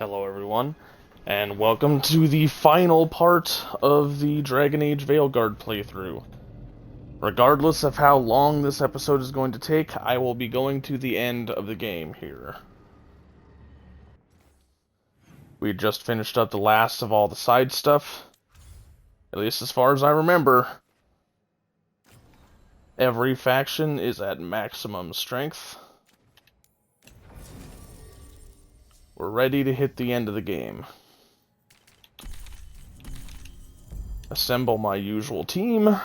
Hello everyone, and welcome to the final part of the Dragon Age Veilguard playthrough. Regardless of how long this episode is going to take, I will be going to the end of the game here. We just finished up the last of all the side stuff, at least as far as I remember. Every faction is at maximum strength. We're ready to hit the end of the game. Assemble my usual team.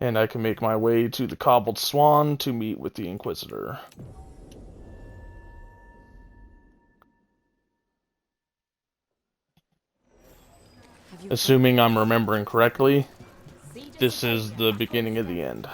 And I can make my way to the Cobbled Swan to meet with the Inquisitor. Assuming I'm remembering correctly, this is the beginning of the end.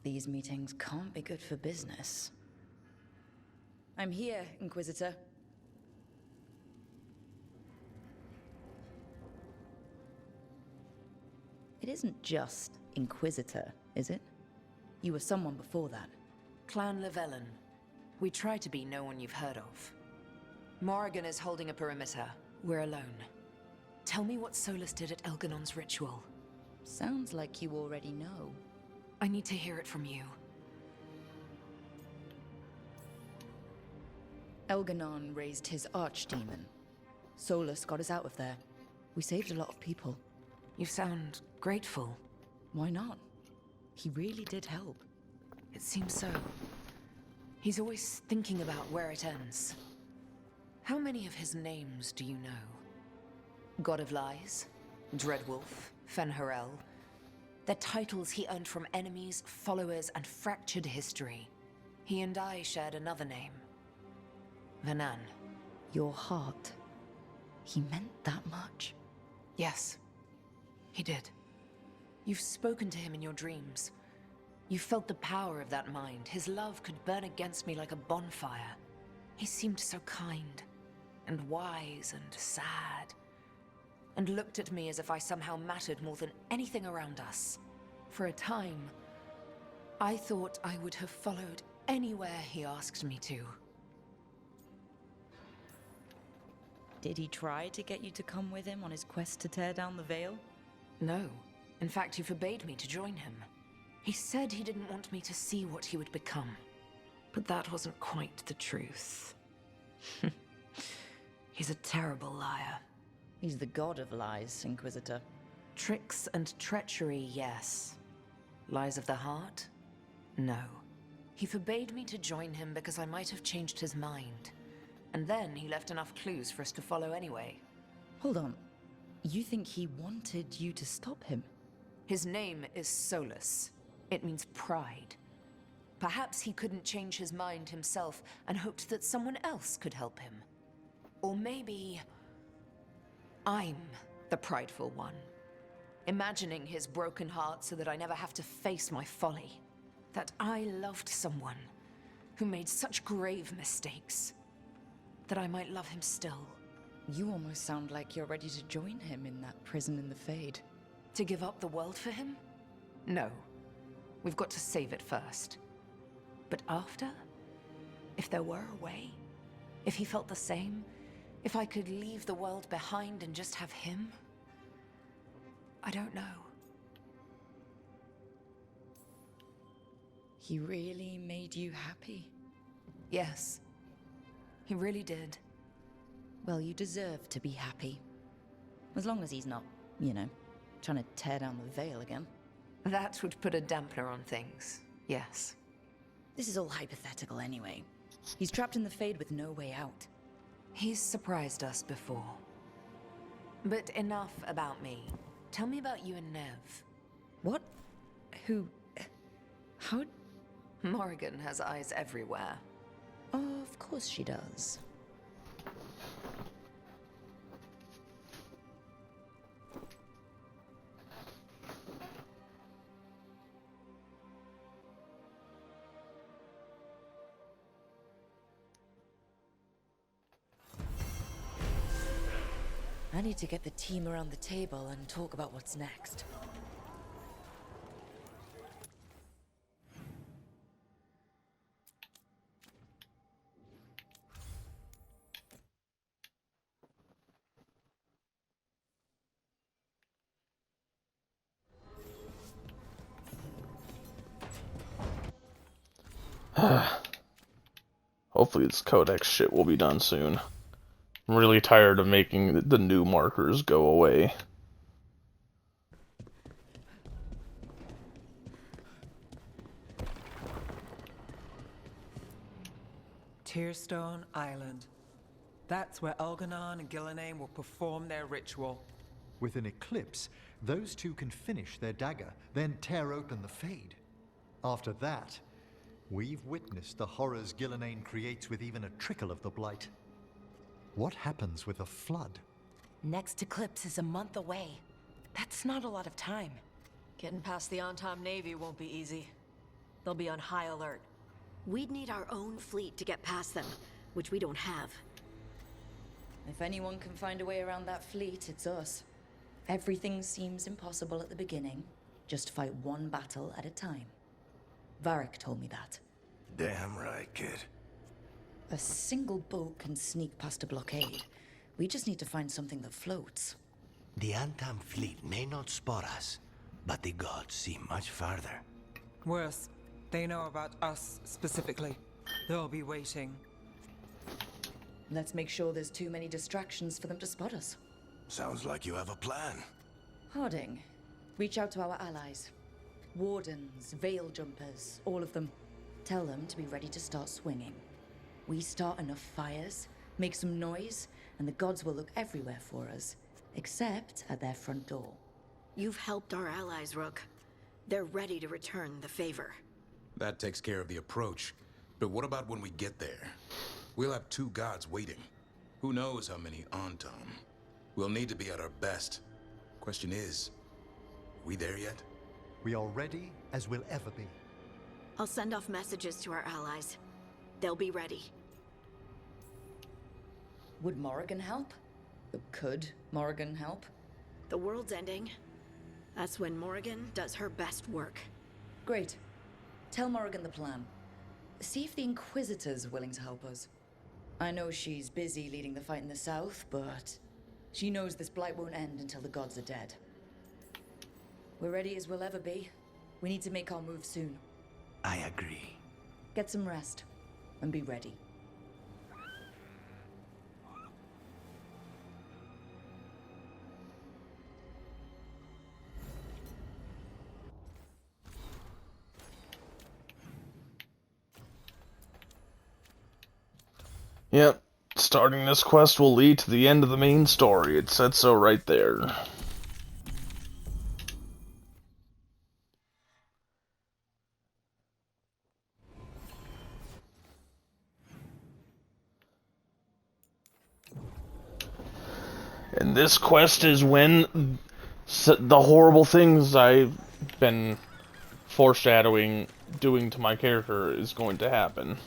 These meetings can't be good for business. I'm here, Inquisitor. It isn't just Inquisitor, is it? You were someone before that. Clan Llewellyn. We try to be no one you've heard of. Morrigan is holding a perimeter. We're alone. Tell me what Solus did at Elganon's ritual. Sounds like you already know. I need to hear it from you. Elganon raised his archdemon. Solus got us out of there. We saved a lot of people. You sound grateful. Why not? He really did help. It seems so. He's always thinking about where it ends. How many of his names do you know? God of Lies, Dreadwolf, Fen'Harel. They're titles he earned from enemies, followers, and fractured history. He and I shared another name. Vanan. Your heart. He meant that much? Yes, he did. You've spoken to him in your dreams. You felt the power of that mind. His love could burn against me like a bonfire. He seemed so kind, and wise, and sad, and looked at me as if I somehow mattered more than anything around us. For a time, I thought I would have followed anywhere he asked me to. Did he try to get you to come with him on his quest to tear down the Veil? No. In fact, he forbade me to join him. He said he didn't want me to see what he would become. But that wasn't quite the truth. He's a terrible liar. He's the god of lies, Inquisitor. Tricks and treachery, yes. Lies of the heart? No. He forbade me to join him because I might have changed his mind. And then he left enough clues for us to follow anyway. Hold on. You think he wanted you to stop him? His name is Solus. It means pride. Perhaps he couldn't change his mind himself and hoped that someone else could help him. Or maybe I'm the prideful one, imagining his broken heart so that I never have to face my folly. That I loved someone who made such grave mistakes, that I might love him still. You almost sound like you're ready to join him in that prison in the Fade. To give up the world for him? No. We've got to save it first. But after? If there were a way? If he felt the same? If I could leave the world behind and just have him? I don't know. He really made you happy? Yes. He really did. Well, you deserve to be happy. As long as he's not, you know, trying to tear down the Veil again. That would put a dampener on things, yes. This is all hypothetical anyway. He's trapped in the Fade with no way out. He's surprised us before. But enough about me. Tell me about you and Nev. What? Who? How? Morrigan has eyes everywhere. Of course she does. I need to get the team around the table and talk about what's next. Hopefully this codex shit will be done soon. I'm really tired of making the new markers go away. Tearstone Island. That's where Elganon and Gillenane will perform their ritual. With an eclipse, those two can finish their dagger, then tear open the Fade. After that, we've witnessed the horrors Gillenane creates with even a trickle of the Blight. What happens with a flood? Next eclipse is a month away. That's not a lot of time. Getting past the Antom Navy won't be easy. They'll be on high alert. We'd need our own fleet to get past them, which we don't have. If anyone can find a way around that fleet, it's us. Everything seems impossible at the beginning. Just fight one battle at a time. Varric told me that. Damn right, kid. A single boat can sneak past a blockade. We just need to find something that floats. The Antam fleet may not spot us, but the gods see much farther. Worse, they know about us specifically. They'll be waiting. Let's make sure there's too many distractions for them to spot us. Sounds like you have a plan. Harding, reach out to our allies. Wardens, veil jumpers, all of them. Tell them to be ready to start swinging. We start enough fires, make some noise, and the gods will look everywhere for us, except at their front door. You've helped our allies, Rook. They're ready to return the favor. That takes care of the approach. But what about when we get there? We'll have two gods waiting. Who knows how many Antom? We'll need to be at our best. Question is, we there yet? We are ready as we'll ever be. I'll send off messages to our allies. They'll be ready. Would Morrigan help? Could Morrigan help? The world's ending. That's when Morrigan does her best work. Great. Tell Morrigan the plan. See if the Inquisitor's willing to help us. I know she's busy leading the fight in the south, but she knows this blight won't end until the gods are dead. We're ready as we'll ever be. We need to make our move soon. I agree. Get some rest, and be ready. Yep, starting this quest will lead to the end of the main story. It said so right there. And this quest is when the horrible things I've been foreshadowing doing to my character is going to happen.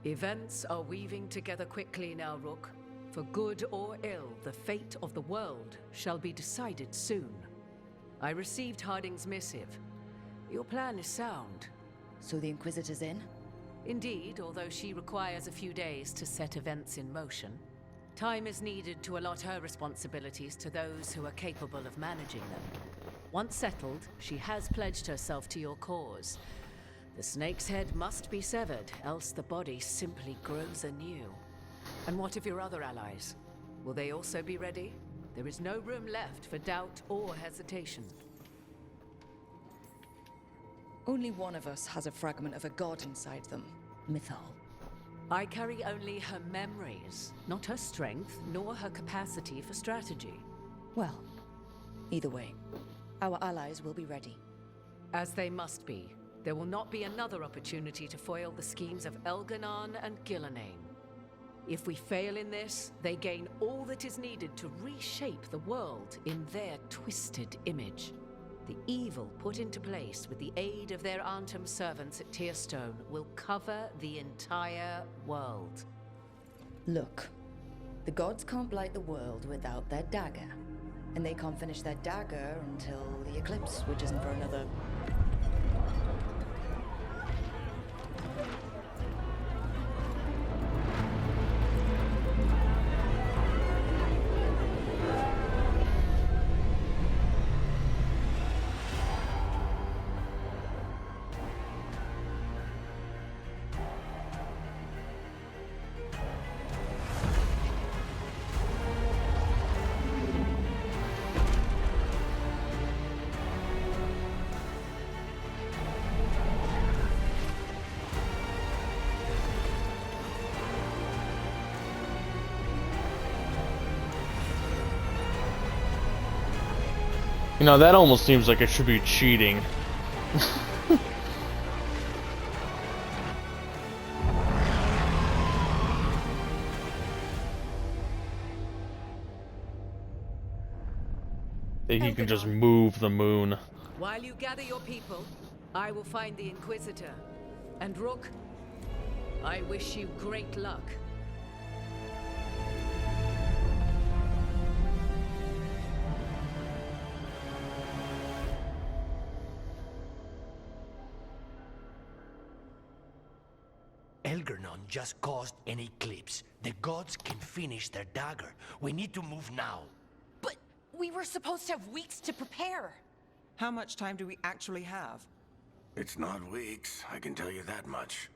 Events are weaving together quickly now, Rook. For good or ill, the fate of the world shall be decided soon. I received Harding's missive. Your plan is sound. So the Inquisitor's in? Indeed, although she requires a few days to set events in motion. Time is needed to allot her responsibilities to those who are capable of managing them. Once settled, she has pledged herself to your cause. The snake's head must be severed, else the body simply grows anew. And what of your other allies? Will they also be ready? There is no room left for doubt or hesitation. Only one of us has a fragment of a god inside them. Mythal. I carry only her memories, not her strength, nor her capacity for strategy. Well, Either way, our allies will be ready. As they must be. There will not be another opportunity to foil the schemes of Elganon and Gillenane. If we fail in this, they gain all that is needed to reshape the world in their twisted image. The evil put into place with the aid of their Arnhem servants at Tearstone will cover the entire world. Look, the gods can't blight the world without their dagger. And they can't finish their dagger until the eclipse, which isn't for another... You know, that almost seems like it should be cheating. That he can just move the moon. While you gather your people, I will find the Inquisitor. And Rook, I wish you great luck. Elgernon just caused an eclipse. The gods can finish their dagger. We need to move now. But we were supposed to have weeks to prepare. How much time do we actually have? It's not weeks, I can tell you that much.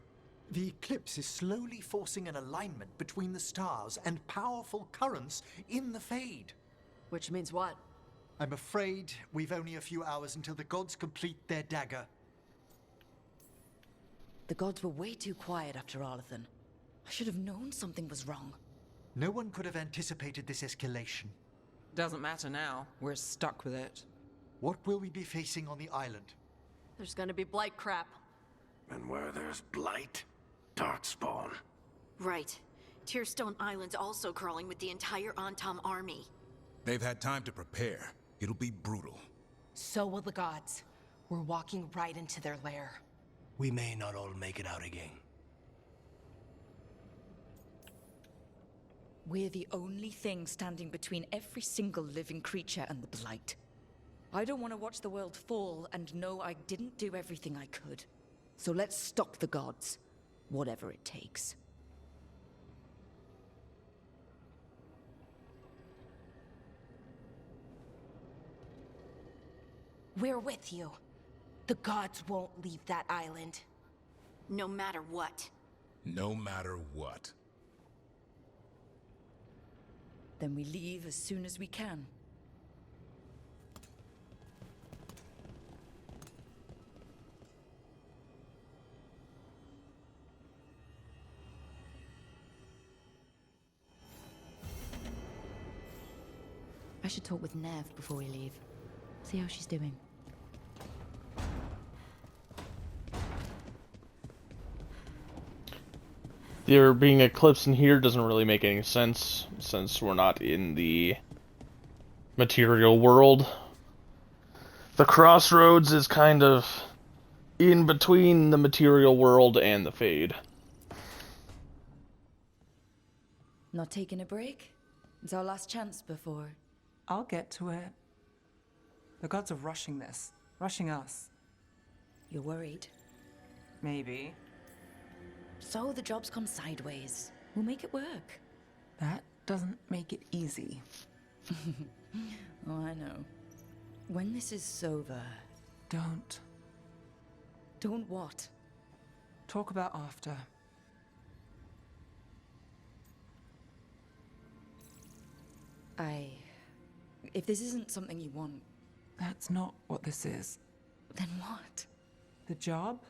The eclipse is slowly forcing an alignment between the stars and powerful currents in the Fade. Which means what? I'm afraid we've only a few hours until the gods complete their dagger. The gods were way too quiet after Arlathan. I should have known something was wrong. No one could have anticipated this escalation. Doesn't matter now. We're stuck with it. What will we be facing on the island? There's gonna be blight crap. And where there's blight, darkspawn. Right. Tearstone Island's also crawling with the entire Antom army. They've had time to prepare. It'll be brutal. So will the gods. We're walking right into their lair. We may not all make it out again. We're the only thing standing between every single living creature and the Blight. I don't want to watch the world fall and know I didn't do everything I could. So let's stop the gods, whatever it takes. We're with you. The gods won't leave that island. No matter what. No matter what. Then we leave as soon as we can. I should talk with Nev before we leave. See how she's doing. There being eclipse in here doesn't really make any sense, since we're not in the material world. The crossroads is kind of in between the material world and the Fade. Not taking a break? It's our last chance before... I'll get to it. The gods are rushing this. Rushing us. You're worried? Maybe. So the job's come sideways. We'll make it work. That doesn't make it easy. Oh, I know. When this is over... Don't. Don't what? Talk about after. If this isn't something you want... That's not what this is. Then what? The job?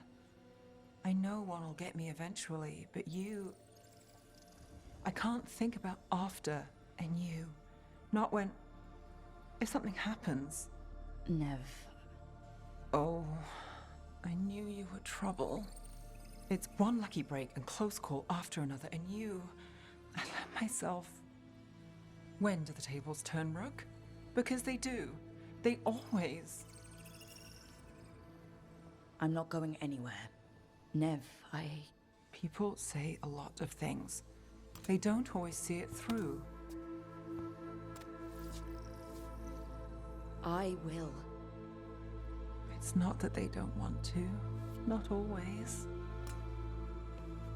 I know one will get me eventually, but you... I can't think about after and you. Not when... If something happens... Nev. Oh, I knew you were trouble. It's one lucky break and close call after another, and I let myself... When do the tables turn, Rook? Because they do. They always... I'm not going anywhere. Nev, People say a lot of things. They don't always see it through. I will. It's not that they don't want to. Not always.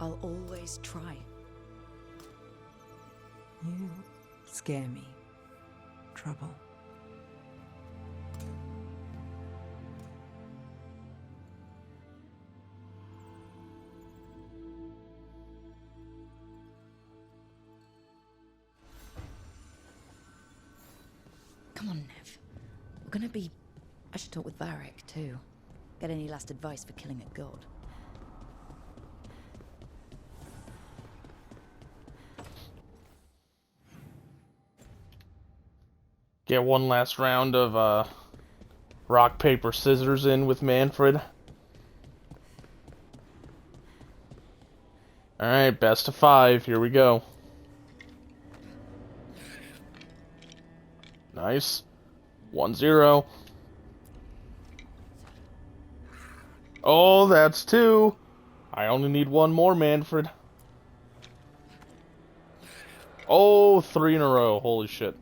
I'll always try. You scare me. Trouble. Come on, Nev. We're gonna be... I should talk with Varric, too. Get any last advice for killing a god. Get one last round of rock, paper, scissors in with Manfred. Alright, best of 5. Here we go. Nice. 1-0. Oh, that's 2. I only need one more, Manfred. Oh, 3 in a row. Holy shit.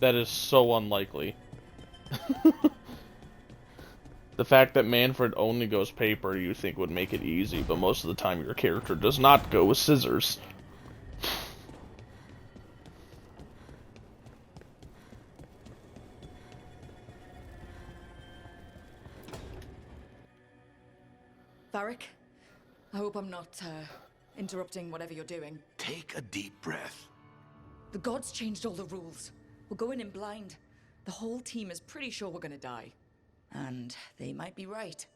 That is so unlikely. The fact that Manfred only goes paper you think would make it easy, but most of the time your character does not go with scissors. Varric, I hope I'm not, interrupting whatever you're doing. Take a deep breath. The gods changed all the rules. We're going in blind. The whole team is pretty sure we're gonna die. And they might be right.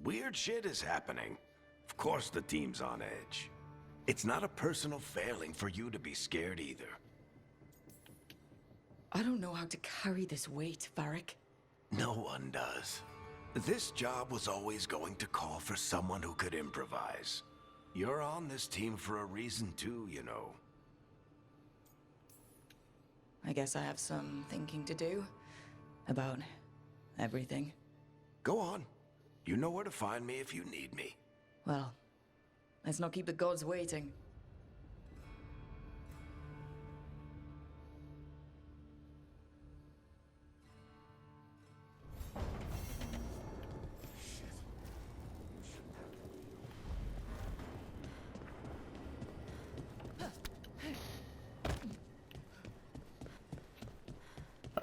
Weird shit is happening. Of course the team's on edge. It's not a personal failing for you to be scared either. I don't know how to carry this weight, Varric. No one does. This job was always going to call for someone who could improvise. You're on this team for a reason too, you know. I guess I have some thinking to do about everything. Go on. You know where to find me if you need me. Well, let's not keep the gods waiting.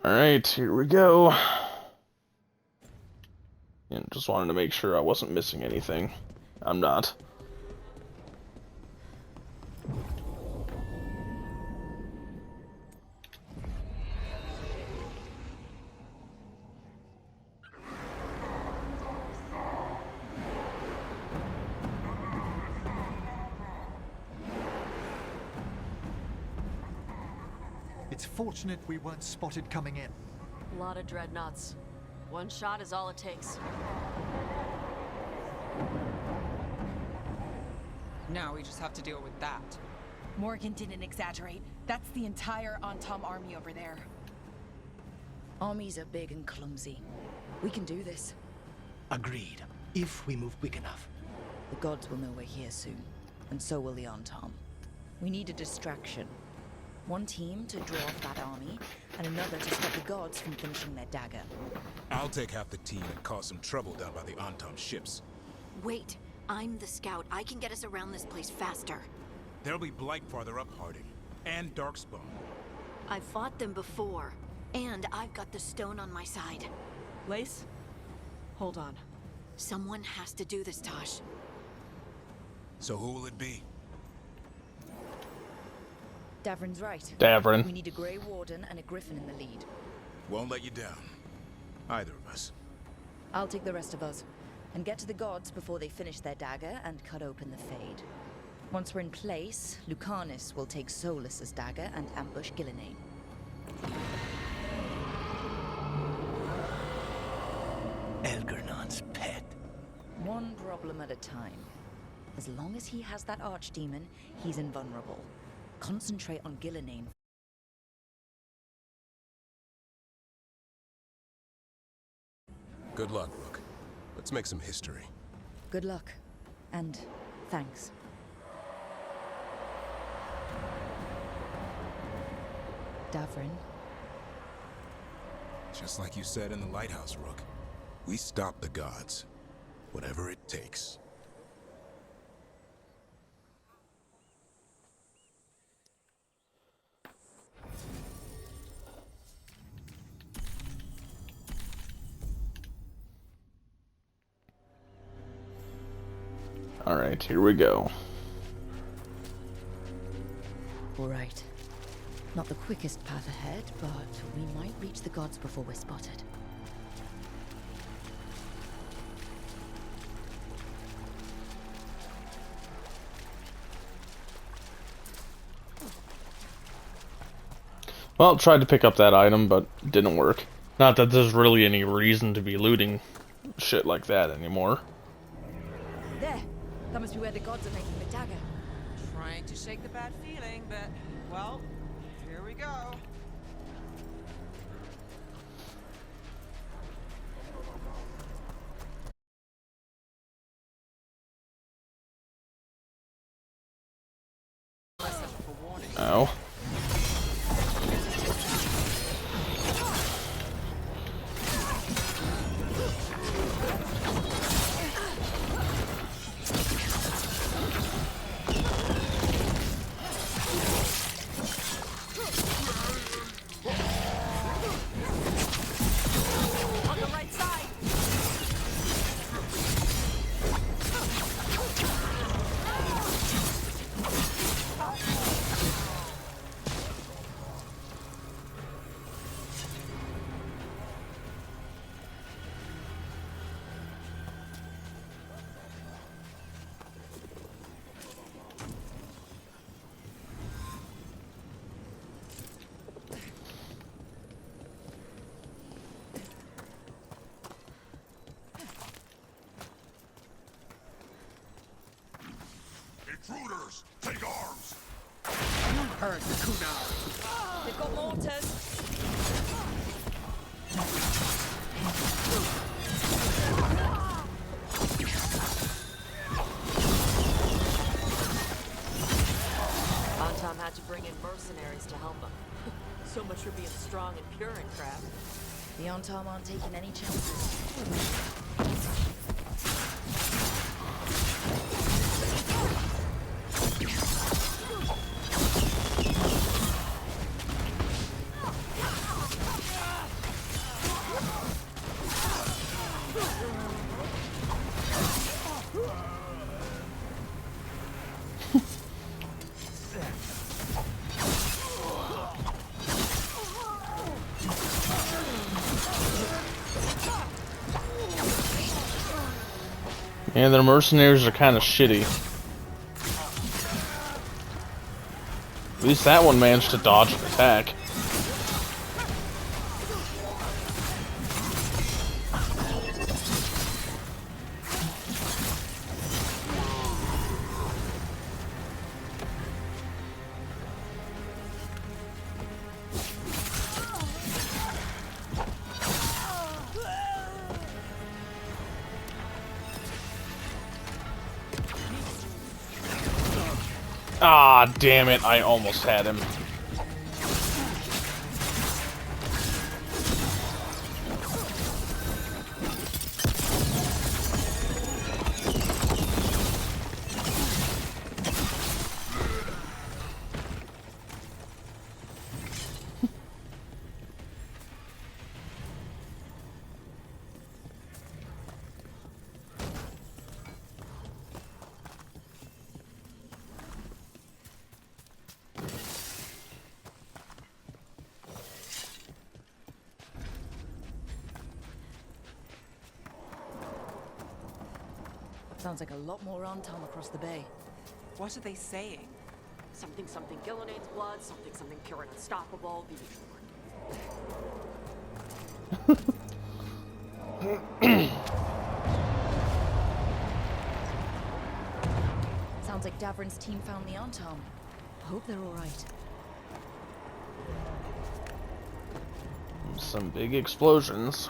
Alright, here we go. And just wanted to make sure I wasn't missing anything. I'm not. It's fortunate we weren't spotted coming in. A lot of dreadnoughts. One shot is all it takes. Now we just have to deal with that. Morgan didn't exaggerate. That's the entire Antom army over there. Armies are big and clumsy. We can do this. Agreed. If we move quick enough. The gods will know we're here soon, and so will the Antom. We need a distraction. One team to draw off that army, and another to stop the gods from finishing their dagger. I'll take half the team and cause some trouble down by the Antom ships. Wait, I'm the scout. I can get us around this place faster. There'll be Blight farther up, Harding. And Darkspawn. I've fought them before, and I've got the stone on my side. Lace? Hold on. Someone has to do this, Tosh. So who will it be? Davrin's right. Davrin. We need a Grey Warden and a Griffin in the lead. Won't let you down. Either of us. I'll take the rest of us, and get to the gods before they finish their dagger and cut open the Fade. Once we're in place, Lucanus will take Solus's dagger and ambush Gillenane. One problem at a time. As long as he has that archdemon, he's invulnerable. Concentrate on Gillenane. Good luck, Rook. Let's make some history. Good luck. And thanks. Davrin. Just like you said in the lighthouse, Rook. We stop the gods. Whatever it takes. Alright, here we go. Alright. Not the quickest path ahead, but we might reach the gods before we're spotted. Well, tried to pick up that item, but didn't work. Not that there's really any reason to be looting shit like that anymore. There! That must be where the gods are making the dagger. Trying to shake the bad feeling, but, well, here we go. Oh. Intruders, take arms! You heard the Kunar! They've got mortars! Antom had to bring in mercenaries to help him. So much for being strong and pure in craft. The Antom aren't taking any chances. And their mercenaries are kind of shitty. At least that one managed to dodge an attack. Ah, damn it, I almost had him. Sounds like a lot more Antom across the bay. What are they saying? Something Gillenane's blood, something pure and unstoppable, the usual. Davrin's team found the Antom. I hope they're all right. Some big explosions.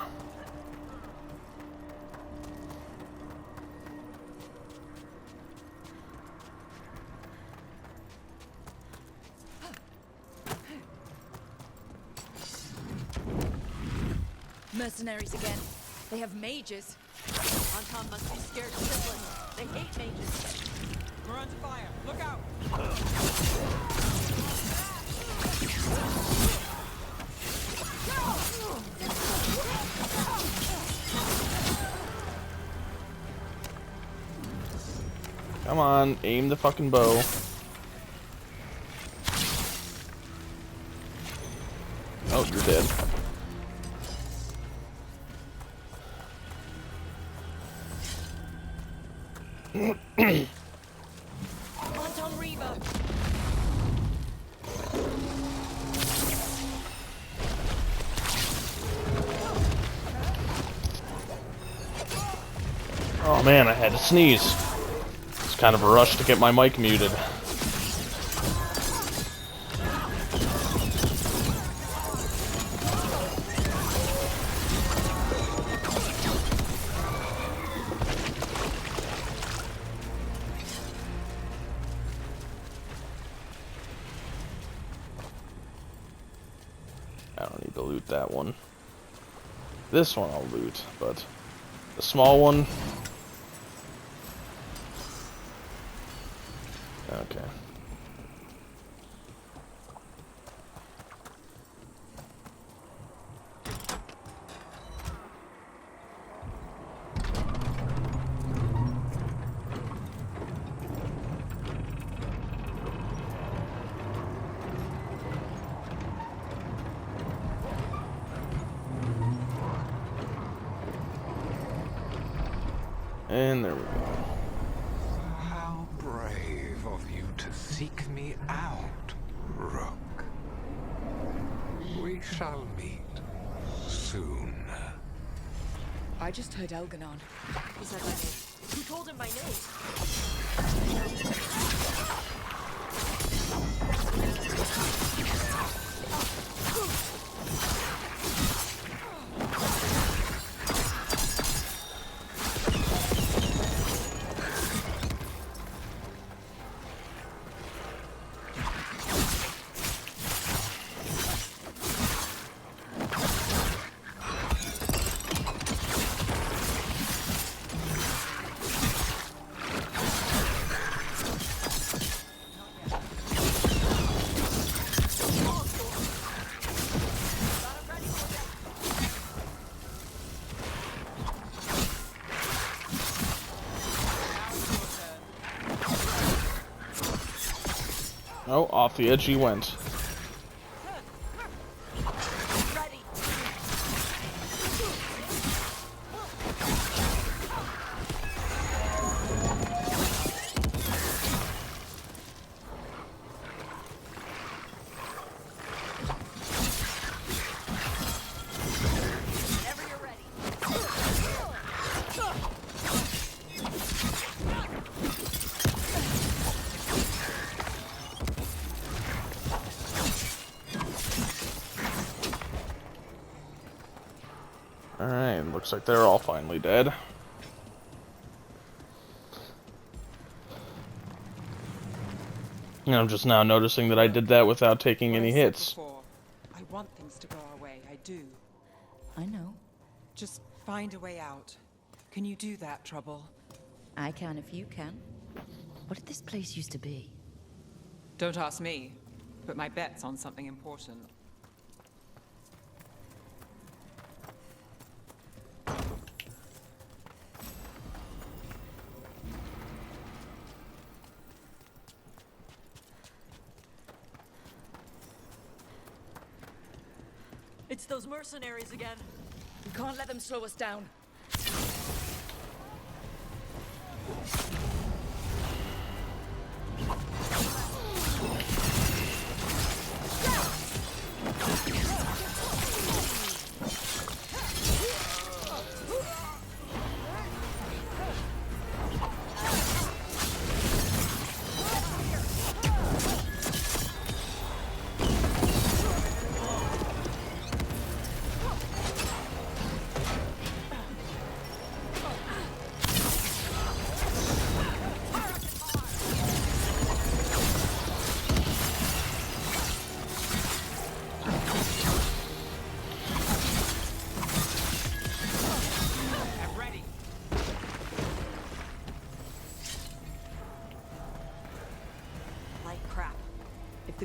Mercenaries again. They have mages. Anton must be scared shitless. They hate mages. We're under fire. Look out! Come on, aim the fucking bow. Oh, you're dead. Anton Reaver. Oh man, I had to sneeze. It's kind of a rush to get my mic muted. I don't need to loot that one. This one I'll loot, but the small one... Okay. And there we go. How brave of you to seek me out, Rook. We shall meet soon. I just heard Elganon. He said my name. Who told him my name? Oh, off the edge he went. Alright, looks like they're all finally dead. And I'm just now noticing that I did that without taking any hits. I want things to go our way, I do. I know. Just find a way out. Can you do that, Trouble? I can if you can. What did this place used to be? Don't ask me, but my bet's on something important. It's those mercenaries again. We can't let them slow us down.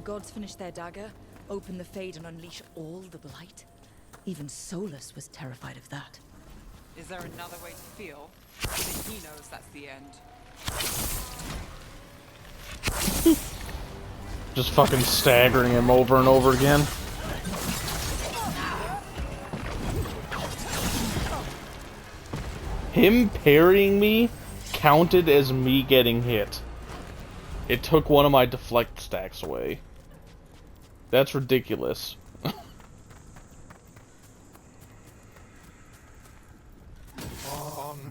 gods finish their dagger, open the Fade, and unleash all the Blight? Even Solus was terrified of that. Is there another way to feel? I think he knows that's the end. Just fucking staggering him over and over again. Him parrying me counted as me getting hit. It took one of my deflect stacks away. That's ridiculous. On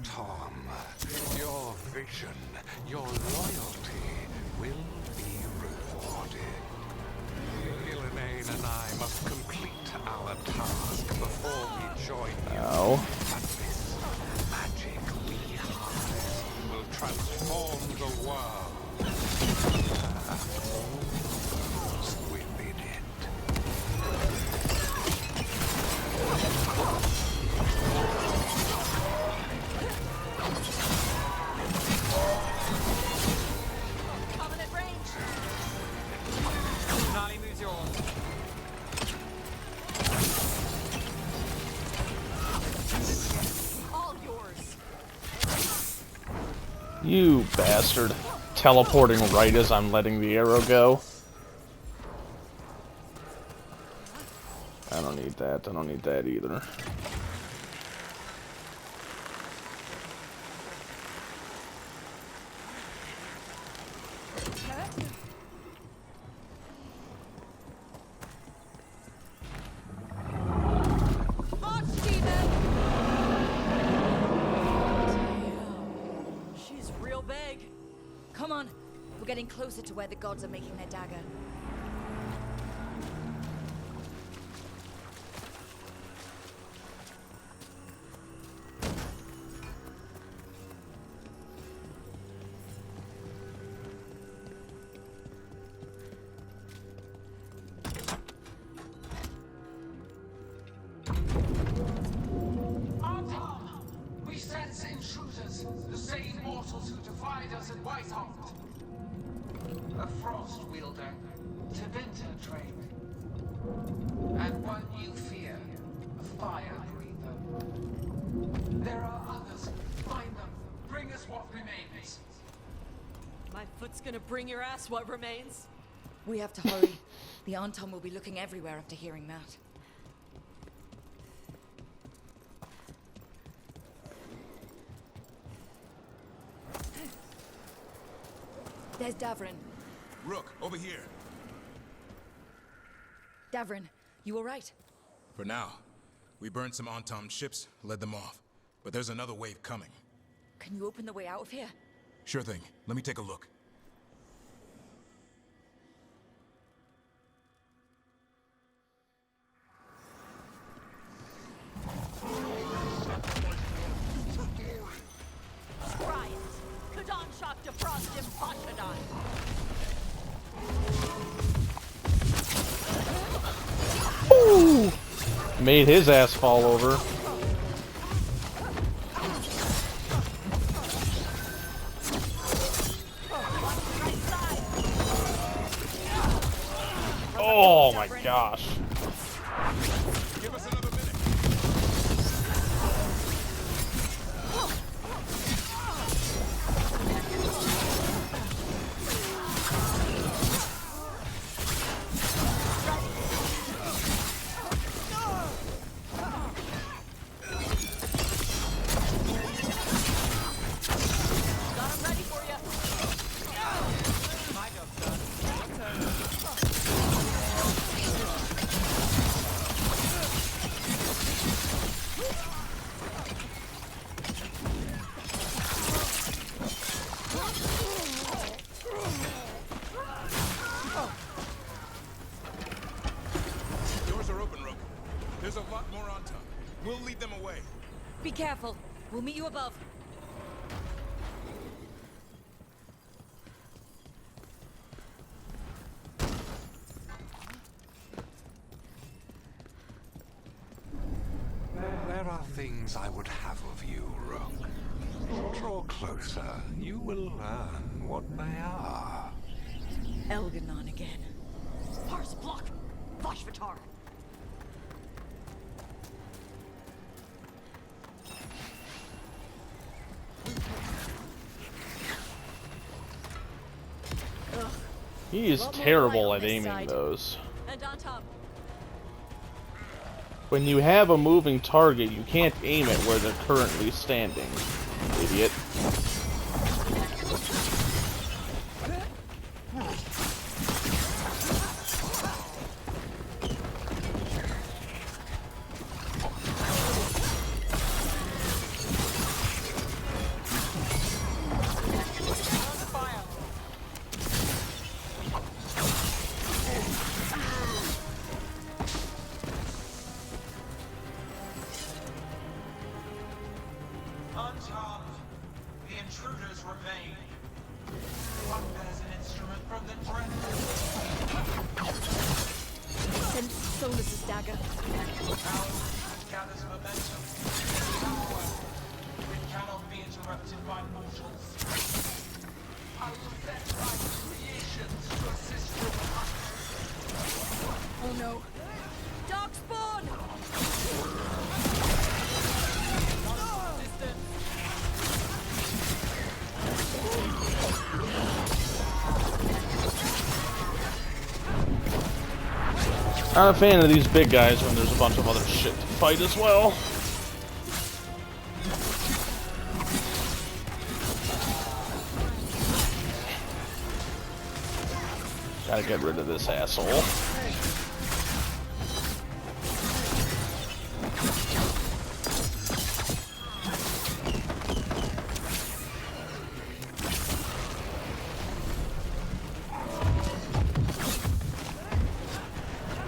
Tom, your vision, your loyalty will be rewarded. Gillenane and I must complete our task before we join you. Ow. But this magic we harness will transform the world. Within it. Covenant range. Nali moves yours. All yours. You bastard. Teleporting right as I'm letting the arrow go. I don't need that. I don't need that either. She's real big. Come on, we're getting closer to where the gods are making their dagger. We sense intruders, the same mortals who defied us at Whitehall. A frost wielder, Tevinter trained. And one you fear, a fire breather. There are others. Find them. Bring us what remains. My foot's gonna bring your ass what remains. We have to hurry. The Anton will be looking everywhere after hearing that. There's Davrin. Rook, over here. Davrin, you all right? For now. We burned some Antom ships, led them off. But there's another wave coming. Can you open the way out of here? Sure thing. Let me take a look. Try it. Kadan shock defrost him, Pashadon. Ooh! Made his ass fall over. Oh my gosh. Give us another minute. Got him ready for you. My job's done. Your turn. Doors are open, Rook. There's a lot more Antom. We'll lead them away. Be careful. We'll meet you above. There are things I would have of you, Rook. Draw closer. You will learn what they are. Elganon again. Lars, block! Vashvatar! He is terrible at aiming those. And on top. When you have a moving target, you can't aim it where they're currently standing. Idiot. Unharmed, the intruders remain. One bears an instrument from the dreadful. Send Solus's dagger. Power gathers momentum. Power. It cannot be interrupted by mortals. I will set my creations to assist your hunt. Oh no. Darkspawn! Not a fan of these big guys when there's a bunch of other shit to fight as well. Gotta get rid of this asshole.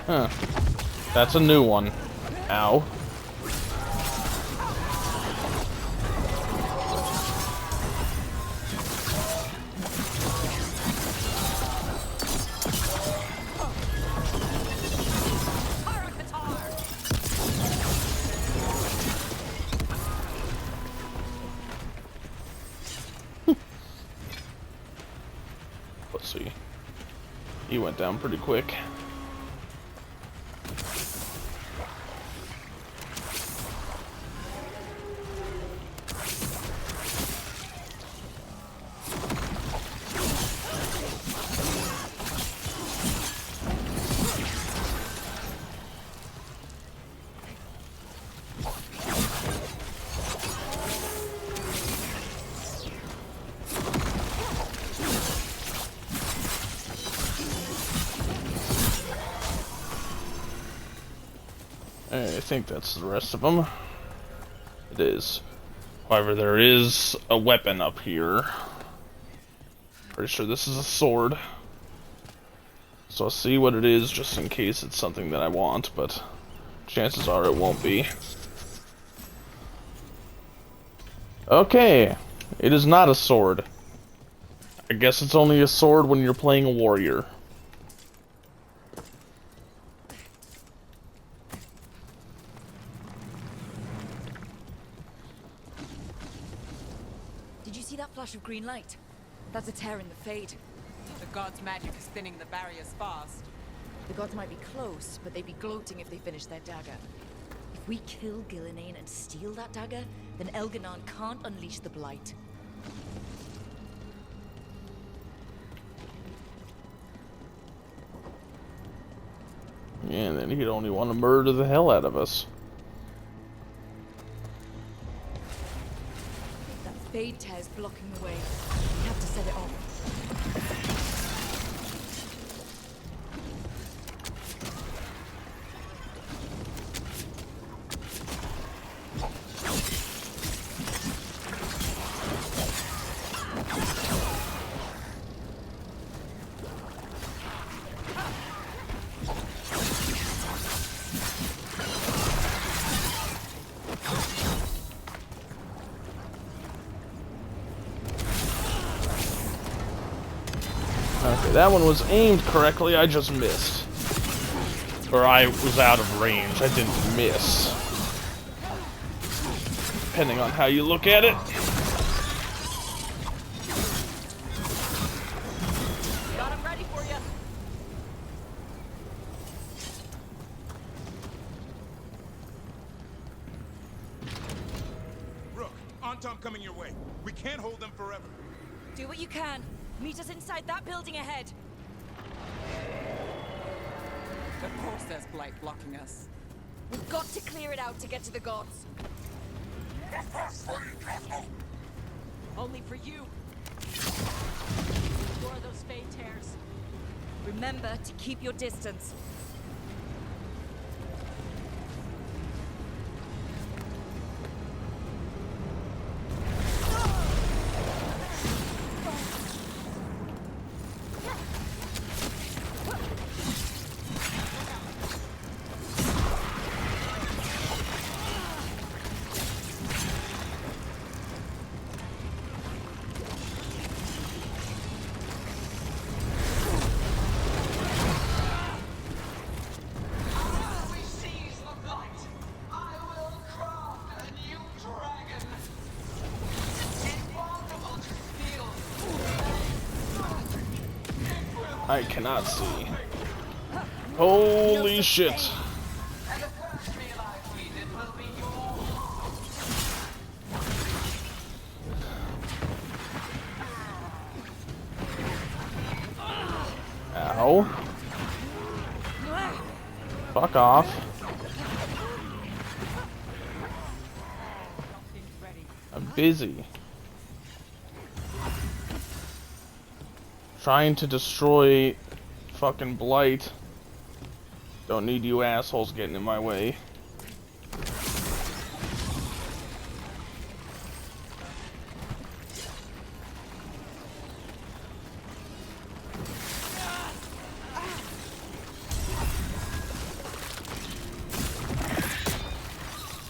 Huh. That's a new one. Ow. Let's see. He went down pretty quick. I think that's the rest of them. It is. However, there is a weapon up here. Pretty sure this is a sword. So I'll see what it is just in case it's something that I want, but chances are it won't be. Okay, it is not a sword. I guess it's only a sword when you're playing a warrior. Did you see that flash of green light? That's a tear in the Fade. The god's magic is thinning the barriers fast. The gods might be close, but they'd be gloating if they finished their dagger. If we kill Gillenane and steal that dagger, then Elganon can't unleash the Blight. Yeah, and then he'd only want to murder the hell out of us. That Fade tear's blocking the way. We have to set it off. Okay, that one was aimed correctly, I just missed. Or I was out of range, I didn't miss. Depending on how you look at it. Got him ready for you. Antom coming your way. We can't hold them forever. Do what you can. Meet us inside that building ahead. Of course there's blight blocking us. We've got to clear it out to get to the gods. Only for you. Who are those Fey tears? Remember to keep your distance. I cannot see. Holy shit. Ow. Fuck off. I'm busy. Trying to destroy fucking blight. Don't need you assholes getting in my way.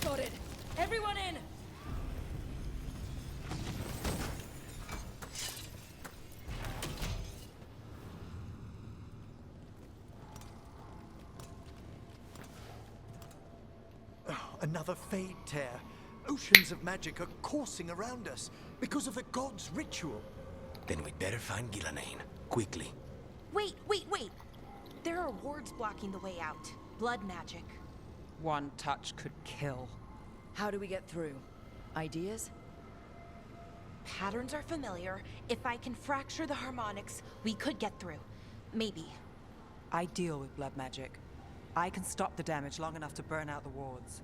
Got it. Everyone in. Another Fade tear. Oceans of magic are coursing around us because of the god's ritual. Then we'd better find Gillenane. Quickly. Wait. There are wards blocking the way out. Blood magic. One touch could kill. How do we get through? Ideas? Patterns are familiar. If I can fracture the harmonics, we could get through. Maybe. I deal with blood magic. I can stop the damage long enough to burn out the wards.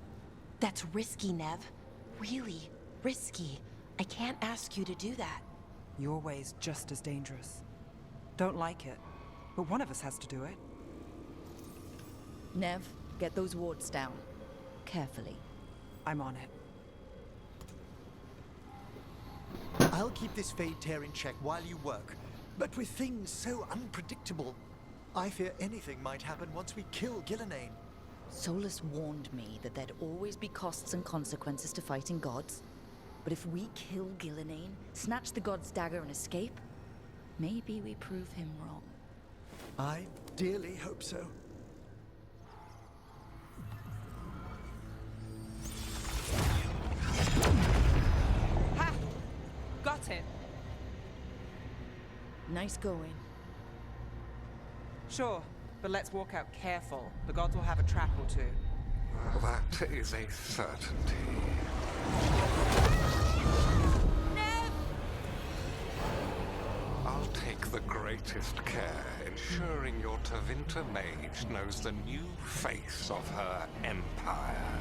That's risky, Nev. Really risky. I can't ask you to do that. Your way's just as dangerous. Don't like it, but one of us has to do it. Nev, get those wards down. Carefully. I'm on it. I'll keep this Fade tear in check while you work. But with things so unpredictable, I fear anything might happen once we kill Gillenane. Solus warned me that there'd always be costs and consequences to fighting gods. But if we kill Gillenane, snatch the god's dagger and escape, maybe we prove him wrong. I dearly hope so. Ha! Got it. Nice going. Sure, but let's walk out careful. The gods will have a trap or two. That is a certainty. I'll take the greatest care, ensuring your Tevinter mage knows the new face of her empire.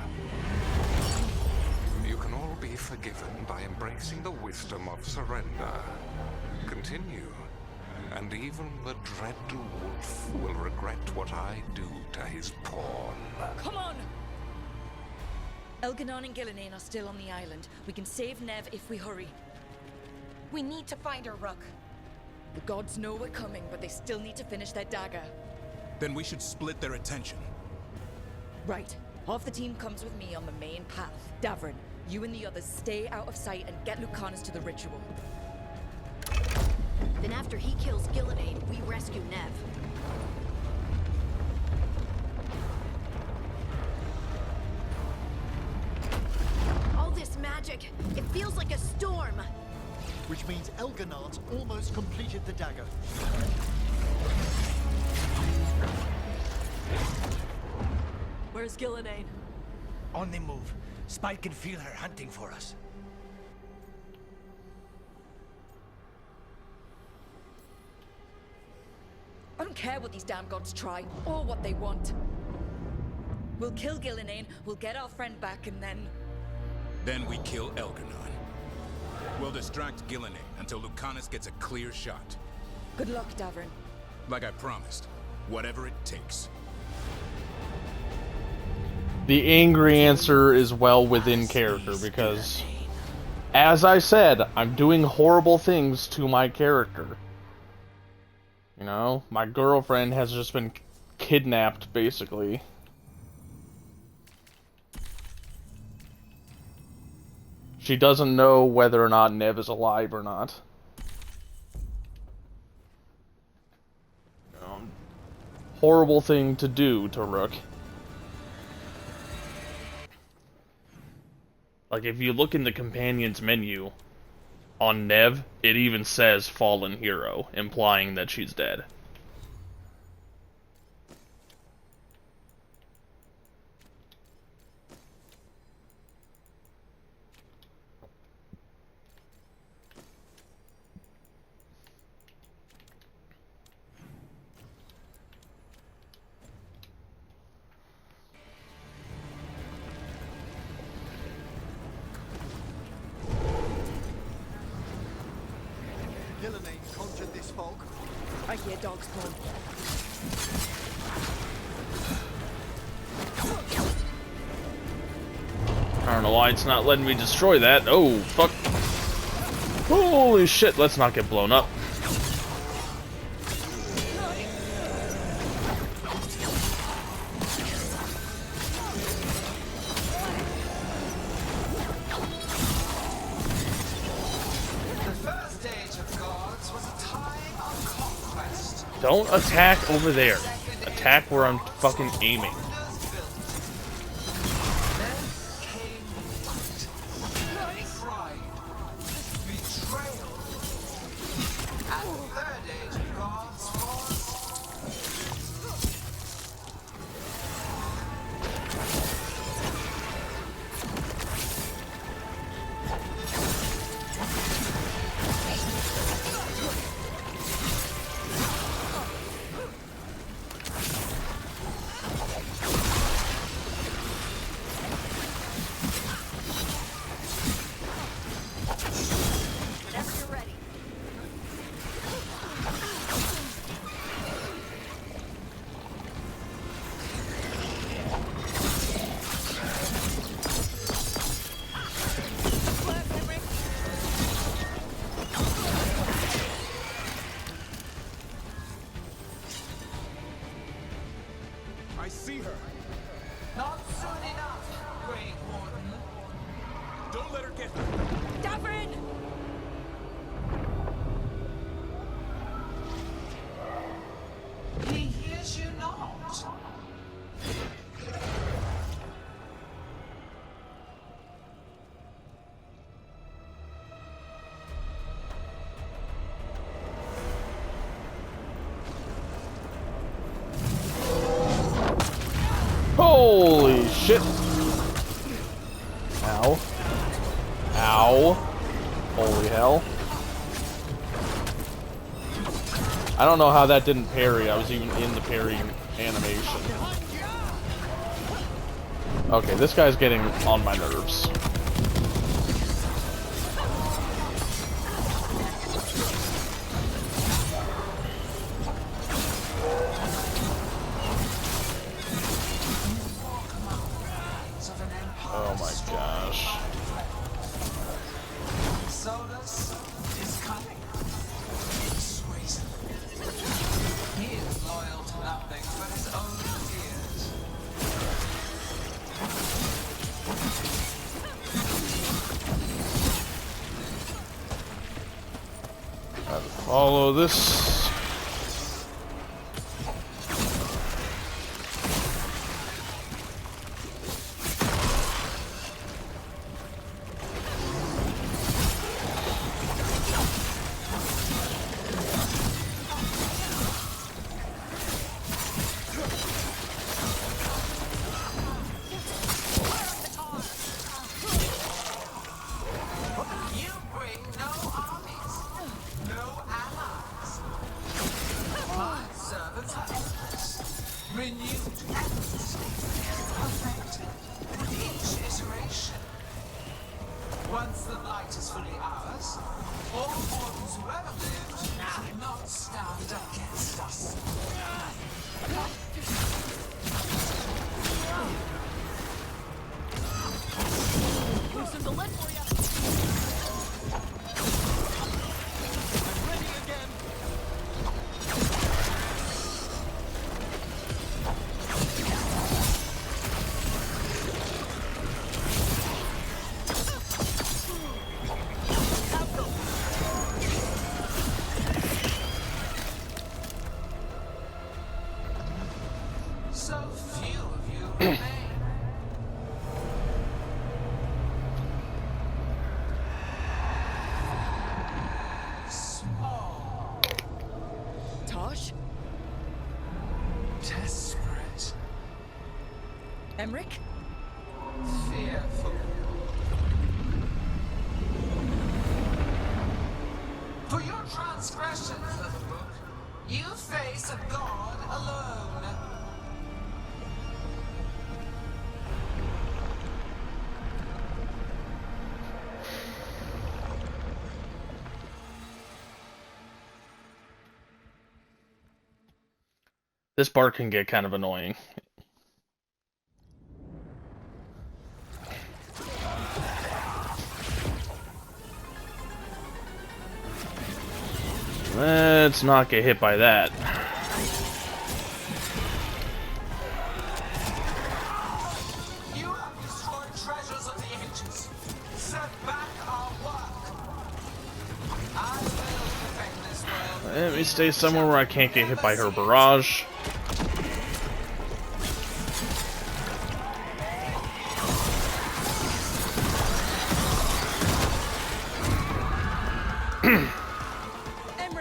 You can all be forgiven by embracing the wisdom of surrender. Continue, and even the dread wolf will regret what I do to his pawn. Come on! Elganon and Gillenane are still on the island. We can save Nev if we hurry. We need to find her, Rook. The gods know we're coming, but they still need to finish their dagger. Then we should split their attention. Right. Half the team comes with me on the main path. Davrin, you and the others stay out of sight and get Lucanus to the ritual. Then after he kills Gillenane, we rescue Nev. All this magic, it feels like a storm. Which means Elganon's almost completed the dagger. Where's Gillenane? On the move. Spike can feel her hunting for us. don't care what these damn gods try, or what they want. We'll kill Gillenane, we'll get our friend back, and then... Then we kill Elgar'nan. We'll distract Gillenane until Lucanus gets a clear shot. Good luck, Davrin. Like I promised, whatever it takes. The angry answer is well within character, because, as I said, I'm doing horrible things to my character. You know, my girlfriend has just been kidnapped, basically. She doesn't know whether or not Nev is alive or not. Horrible thing to do to Rook. Like, if you look in the companions menu on Nev, it even says Fallen Hero, implying that she's dead. Gillenane conjured this fog. I hear dogs born. I don't know why it's not letting me destroy that. Oh, fuck. Holy shit, let's not get blown up. Don't attack over there. Attack where I'm fucking aiming. I see her. Not soon enough, Great Warden. Don't let her get her. Davrin! He hears you not. Holy shit! Ow. Ow. Holy hell. I don't know how that didn't parry. I was even in the parrying animation. Okay, this guy's getting on my nerves. Oh my gosh. Solus is cunning. Persuasive. He is loyal to nothing but his own fears. Gotta follow this. You bring no armies, no allies. Once the light is fully ours, all mortals who ever lived cannot stand against us. Loosen the lid for you. I'm ready again. So few of you remain. Small. Tosh? Desperate. Emmerich? Fearful. For your transgression, Featherbook, you face a god alone. This part can get kind of annoying. Let's not get hit by that. You have destroyed treasures of the ancients. Set back our work. I will defend this world. Let me stay somewhere where I can't get hit by her barrage.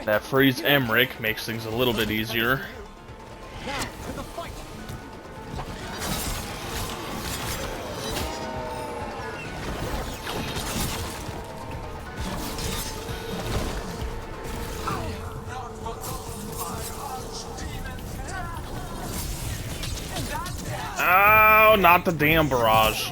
That freeze Emmerich makes things a little bit easier. Now, to the fight. I have not forgotten my archdemon. Oh, not the damn barrage.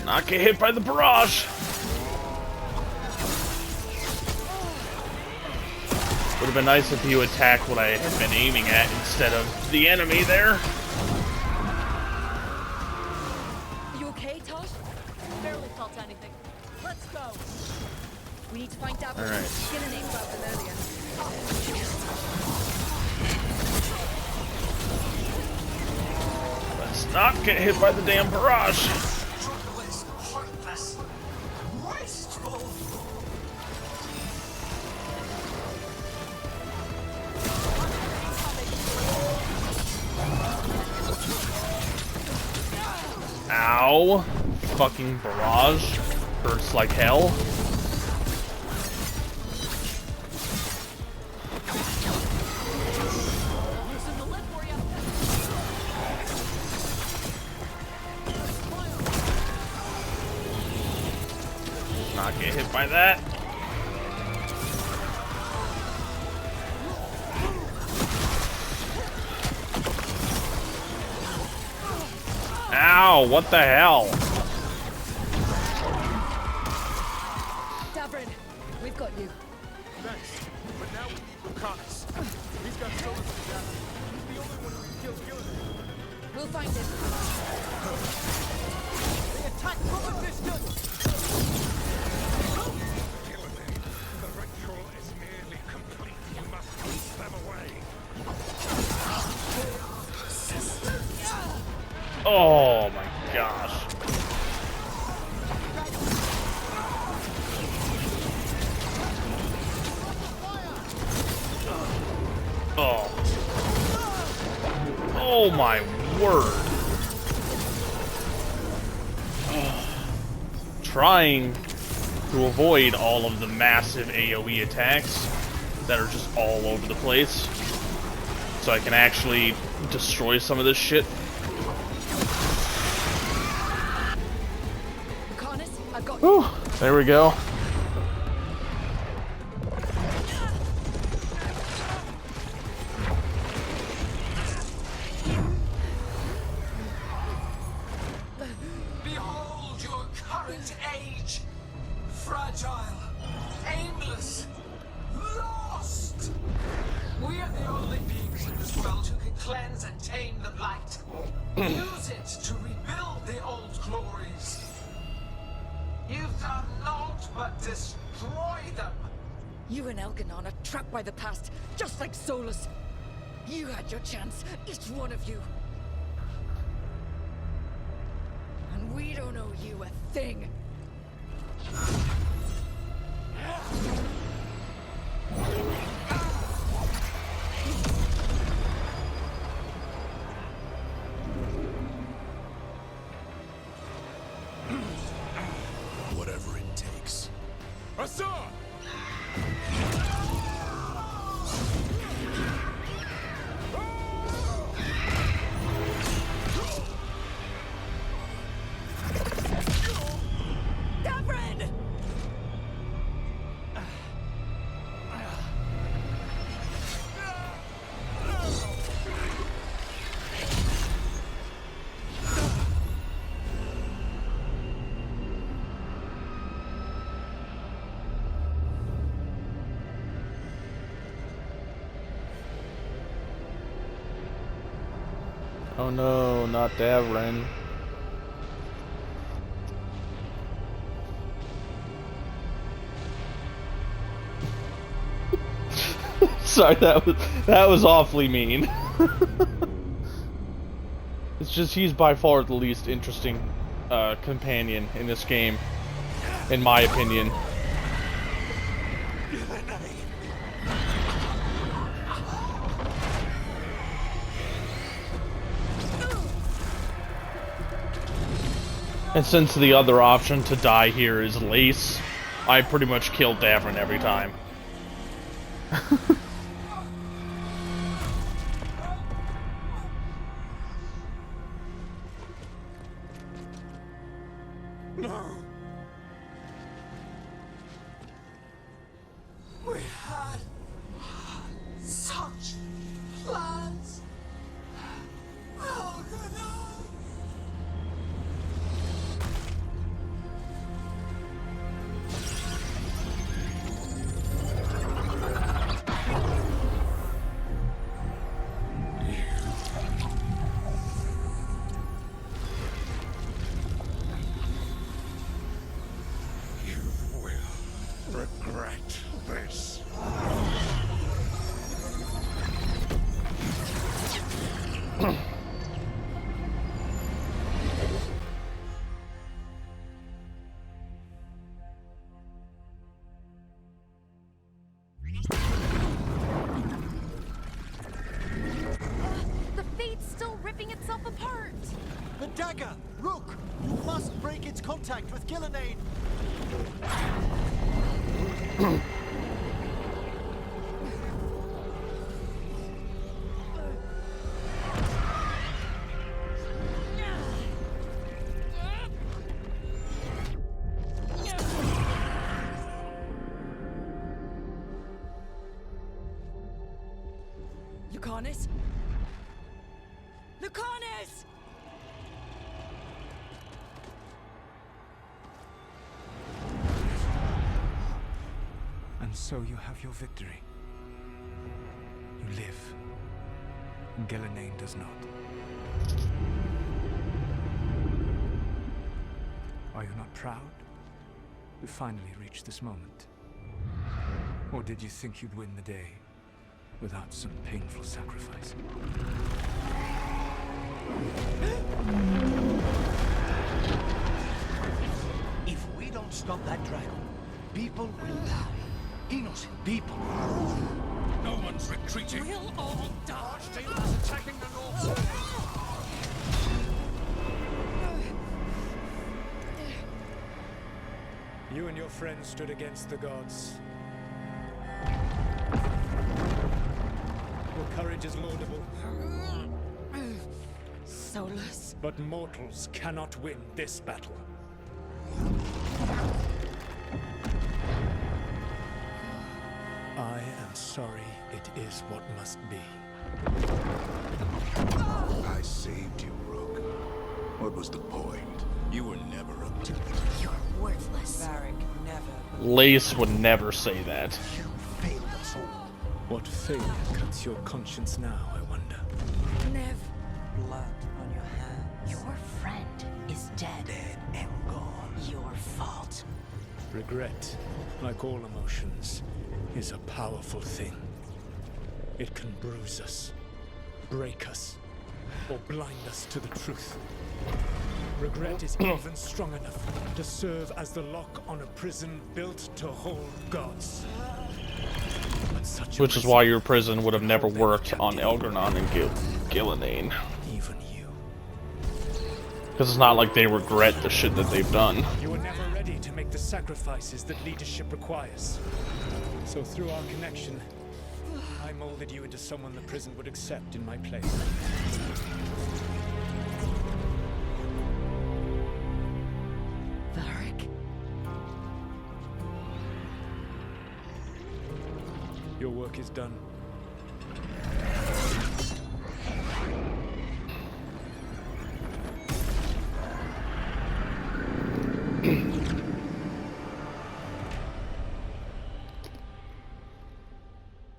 Not get hit by the barrage. Would have been nice if you attacked what I had been aiming at instead of the enemy there. You okay, Tosh? Barely felt anything. Let's go. We need to find Dabra. All right. Gillenane about them earlier. Let's not get hit by the damn barrage. Ow. Fucking barrage. Hurts like hell. Not get hit by that. Ow, what the hell? Dabrin, we've got you. Thanks. But now we need Lucanus. He's got so much to gather. He's the only one who can kill Gillenane. We'll find him. They attack from a distance! Gillenane, the ritual is nearly complete. You must keep them away. Oh my gosh. Oh. Oh my word. trying to avoid all of the massive AoE attacks that are just all over the place, so I can actually destroy some of this shit. Whew, there we go. Behold your current age. Fragile, aimless, lost. We are the only beings in this world who can cleanse and tame the blight. Use it to rebuild the old glories. You've done naught but destroy them. You and Elganon are trapped by the past, just like Solus. You had your chance, each one of you. And we don't owe you a thing. Whatever it takes. Hassan! Davrin! Oh no, not Davrin. Sorry, that was awfully mean. It's just he's by far the least interesting companion in this game, in my opinion. And since the other option to die here is Lace, I pretty much kill Davrin every time. No. We had such plans. Oh, no. Regret this. The fate's still ripping itself apart. The dagger! Rook! You must break its contact with Gillenane! Lucanus? Lucanus! And so you have your victory. You live. Gillenane does not. Are you not proud to finally reach this moment? Or did you think you'd win the day without some painful sacrifice? If we don't stop that dragon, people will die. Innocent people. No one's retreating. We'll all die. Archtailor's attacking the north. You and your friends stood against the gods. Your courage is laudable. Solus. But mortals cannot win this battle. I am sorry, it is what must be. I saved you, Rogue. What was the point? You were never up to it. You're worthless. Varric never. Lace would never say that. You failed us all. What failure cuts your conscience now, I wonder? Nev. Blood on your hands. Your friend is dead. Dead and gone. Your fault. Regret, like all emotions, is a powerful thing. It can bruise us, break us, or blind us to the truth. Regret is even strong enough to serve as the lock on a prison built to hold gods. Which is why your prison would have never worked on Elgranon and Gillenane. Even you. Because it's not like they regret the shit that they've done. You were never ready to make the sacrifices that leadership requires. So through our connection, I molded you into someone the prison would accept in my place. Varric. Your work is done.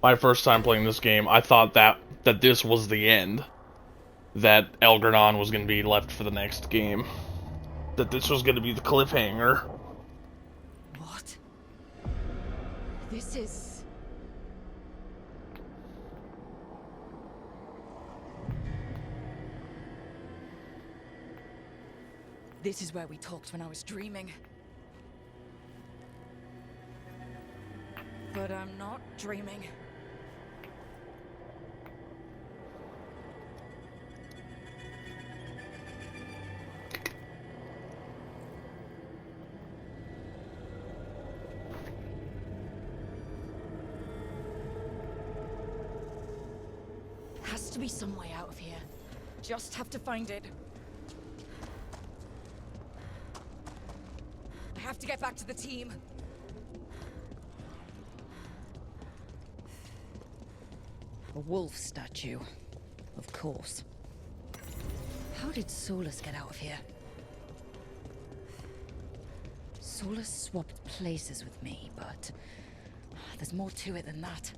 My first time playing this game, I thought that this was the end. That Elgranon was going to be left for the next game. That this was going to be the cliffhanger. What? This is... This is where we talked when I was dreaming. But I'm not dreaming. Has to be some way out of here. Just have to find it. I have to get back to the team. A wolf statue. Of course. How did Solus get out of here? Solus swapped places with me, but there's more to it than that.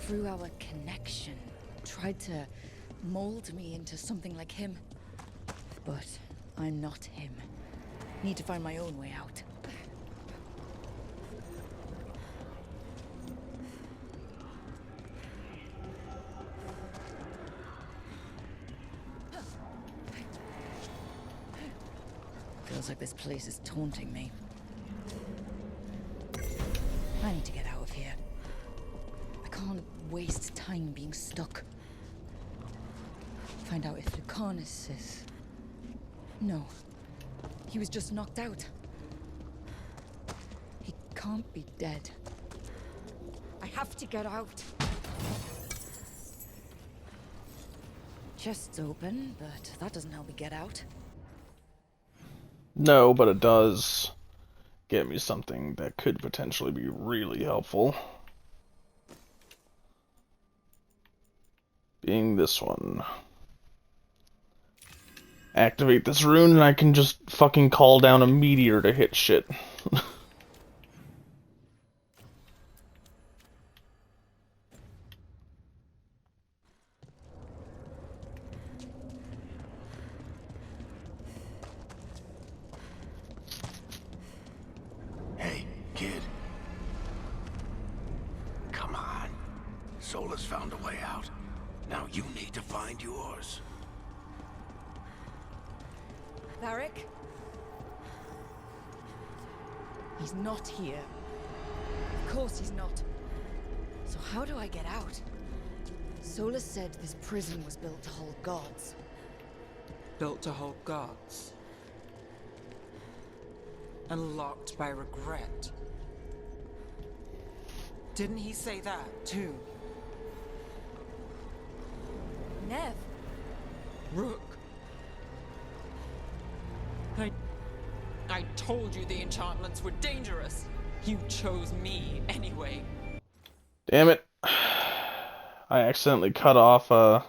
Through our connection, tried to mold me into something like him. But I'm not him. Need to find my own way out. Feels like this place is taunting me. I need to get out of here. I can't waste time being stuck. Find out if Lucanus is... No. He was just knocked out. He can't be dead. I have to get out. Chest's open, but that doesn't help me get out. No, but it does get me something that could potentially be really helpful. Being this one. Activate this rune and I can just fucking call down a meteor to hit shit. Solus found a way out. Now you need to find yours. Varric? He's not here. Of course he's not. So how do I get out? Solus said this prison was built to hold gods. Built to hold gods. And locked by regret. Didn't he say that, too? Nev. Rook. I told you the enchantments were dangerous. You chose me anyway. Damn it. I accidentally cut off a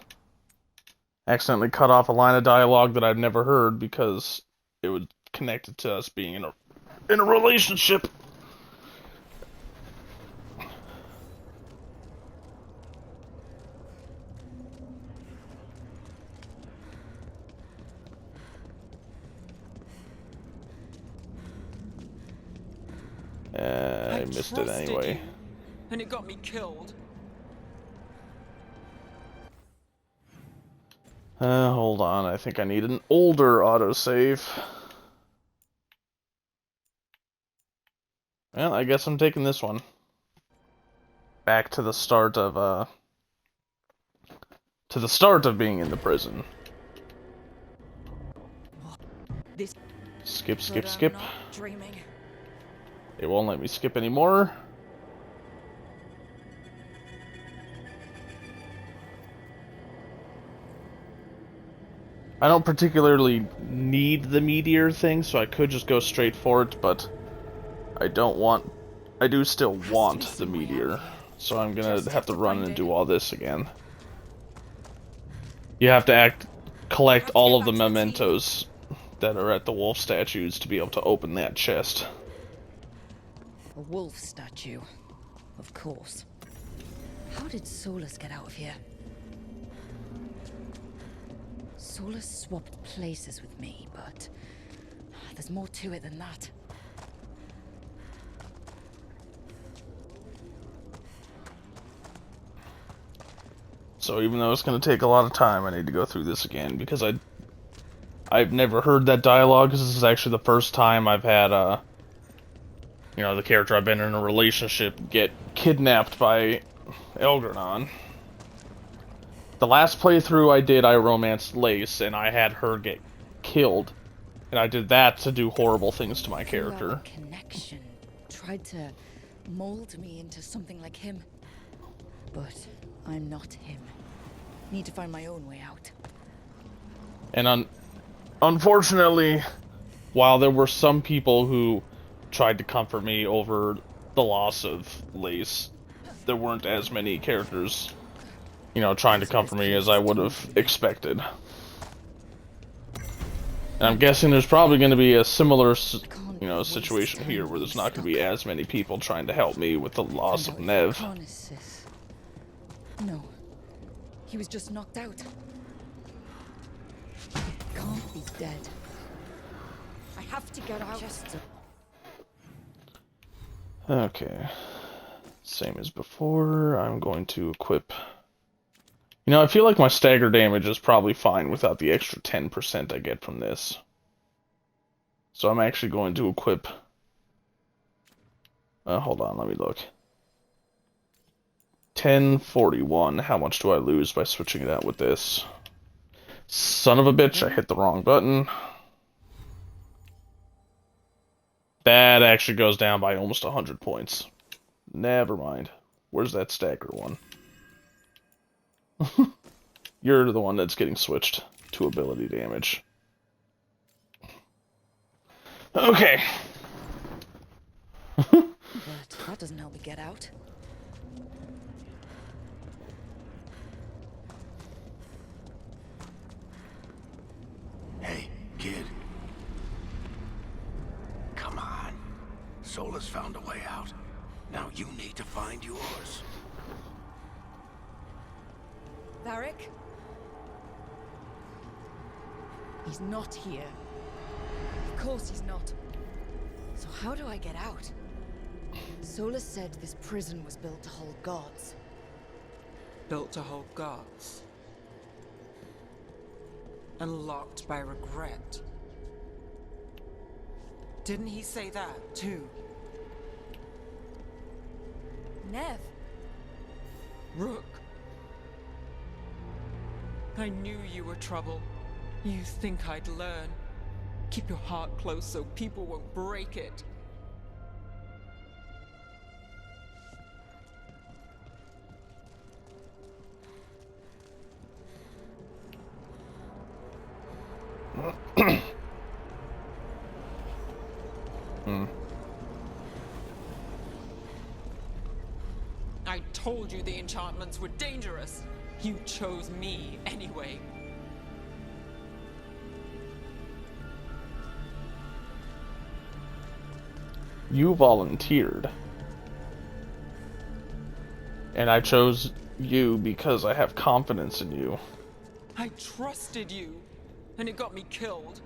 line of dialogue that I've never heard because it was connected to us being in a relationship. I missed it anyway. You, and it got me killed. Hold on, I think I need an older autosave. Well, I guess I'm taking this one. Back to the start of being in the prison. Skip. Dreaming. It won't let me skip anymore. I don't particularly need the meteor thing, so I could just go straight for it, but I do still want the meteor, so I'm gonna have to run and do all this again. You have to collect all of the mementos that are at the wolf statues to be able to open that chest. A wolf statue, of course. How did Solus get out of here? Solus swapped places with me, but there's more to it than that. So even though it's going to take a lot of time, I need to go through this again, because I've never heard that dialogue, because this is actually the first time I've had, the character I've been in a relationship get kidnapped by Elgernon. The last playthrough I did, I romanced Lace, and I had her get killed. And I did that to do horrible things to my character. Connection tried to mold me into something like him. But I'm not him. Need to find my own way out. And unfortunately, while there were some people who tried to comfort me over the loss of Lace, there weren't as many characters, trying to comfort me as I would have expected. And I'm guessing there's probably going to be a similar, situation here where there's not going to be as many people trying to help me with the loss of Nev. No, he was just knocked out. He can't be dead. I have to get out. Okay. Same as before. I'm going to equip... I feel like my stagger damage is probably fine without the extra 10% I get from this. So I'm actually going to equip... hold on, let me look. 1041. How much do I lose by switching that with this? Son of a bitch, I hit the wrong button. That actually goes down by almost 100 points. Never mind. Where's that stagger one? You're the one that's getting switched to ability damage. Okay. But that doesn't help me get out. Hey, kid. Come on. Solus found a way out. Now you need to find yours. Varric? He's not here. Of course he's not. So how do I get out? Solus said this prison was built to hold gods. built to hold gods. And locked by regret. Didn't he say that, too? Nev. Rook. I knew you were trouble. You think I'd learn. Keep your heart close so people won't break it. I told you the enchantments were dangerous. You chose me anyway. You volunteered. And I chose you because I have confidence in you. I trusted you, and it got me killed.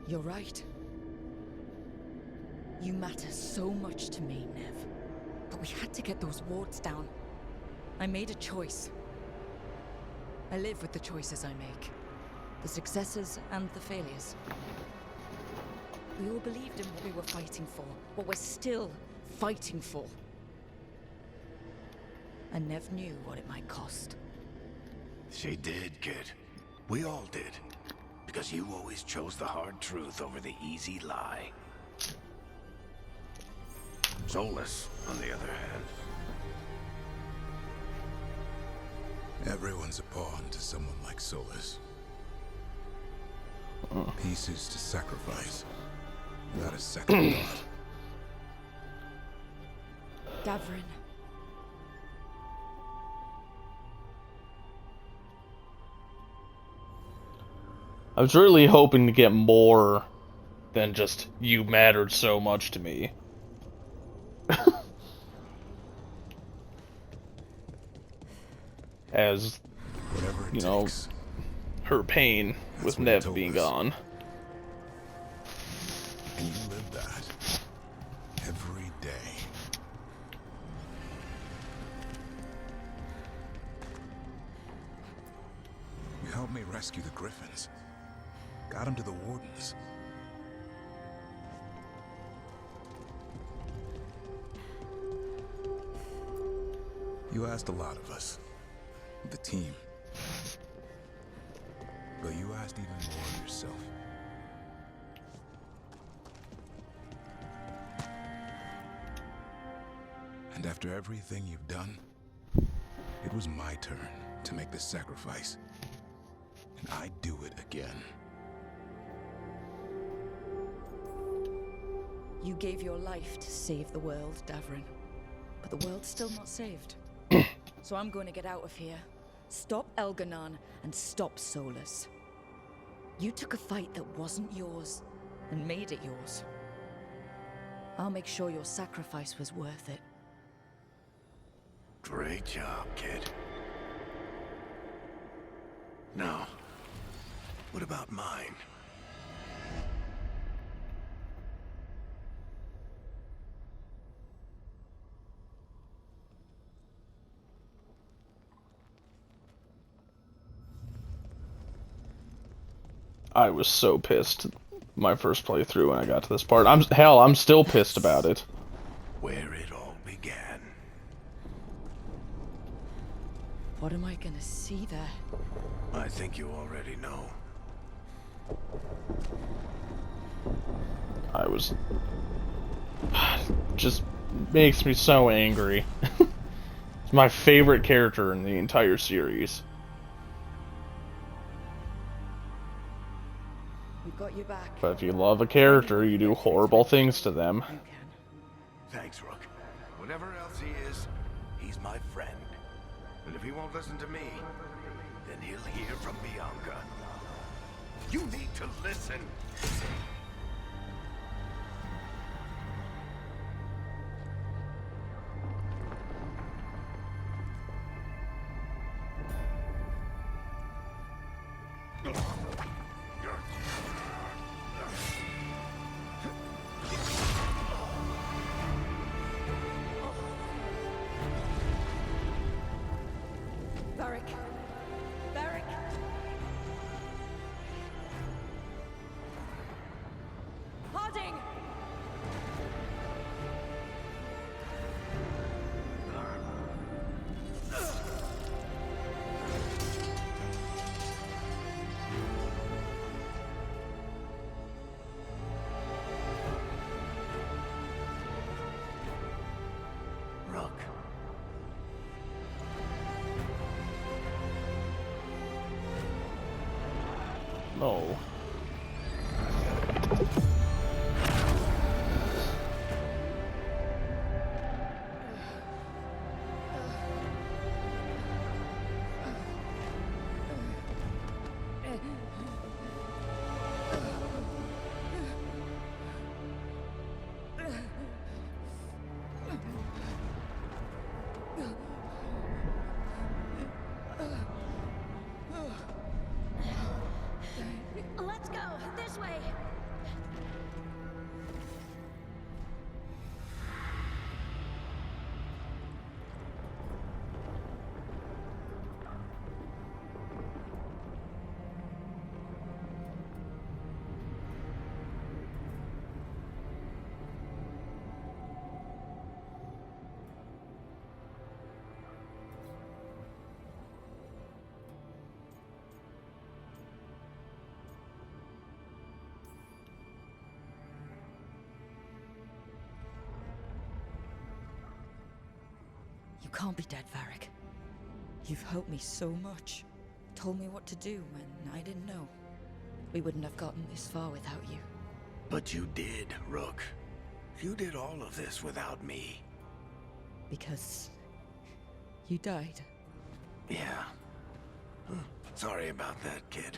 You're right. You matter so much to me, Nev. But we had to get those wards down. I made a choice. I live with the choices I make. The successes and the failures. We all believed in what we were fighting for. What we're still fighting for. And Nev knew what it might cost. She did, kid. We all did. Because you always chose the hard truth over the easy lie. Solus, on the other hand. Everyone's a pawn to someone like Solus. Pieces to sacrifice. Without a second thought. Davrin. I was really hoping to get more than just, you mattered so much to me. As, you know, her pain with Nev being gone. And you live that every day. You helped me rescue the Griffins. Got him to the Wardens. You asked a lot of us. The team. But you asked even more of yourself. And after everything you've done, it was my turn to make the sacrifice. And I'd do it again. You gave your life to save the world, Davrin. But the world's still not saved. So I'm going to get out of here. Stop Elganon and stop Solus. You took a fight that wasn't yours and made it yours. I'll make sure your sacrifice was worth it. Great job, kid. Now, what about mine? I was so pissed my first playthrough when I got to this part. I'm still pissed about it. Where it all began. What am I gonna see there? I think you already know. I was... just makes me so angry. It's my favorite character in the entire series. We've got you back. But if you love a character, you do horrible things to them. Thanks, Rook. Whatever else he is, he's my friend. And if he won't listen to me, then he'll hear from Bianca. You need to listen. No. Let's go! This way! You can't be dead, Varric. You've helped me so much. Told me what to do when I didn't know. We wouldn't have gotten this far without you. But you did, Rook. You did all of this without me. Because you died. Yeah. Sorry about that, kid.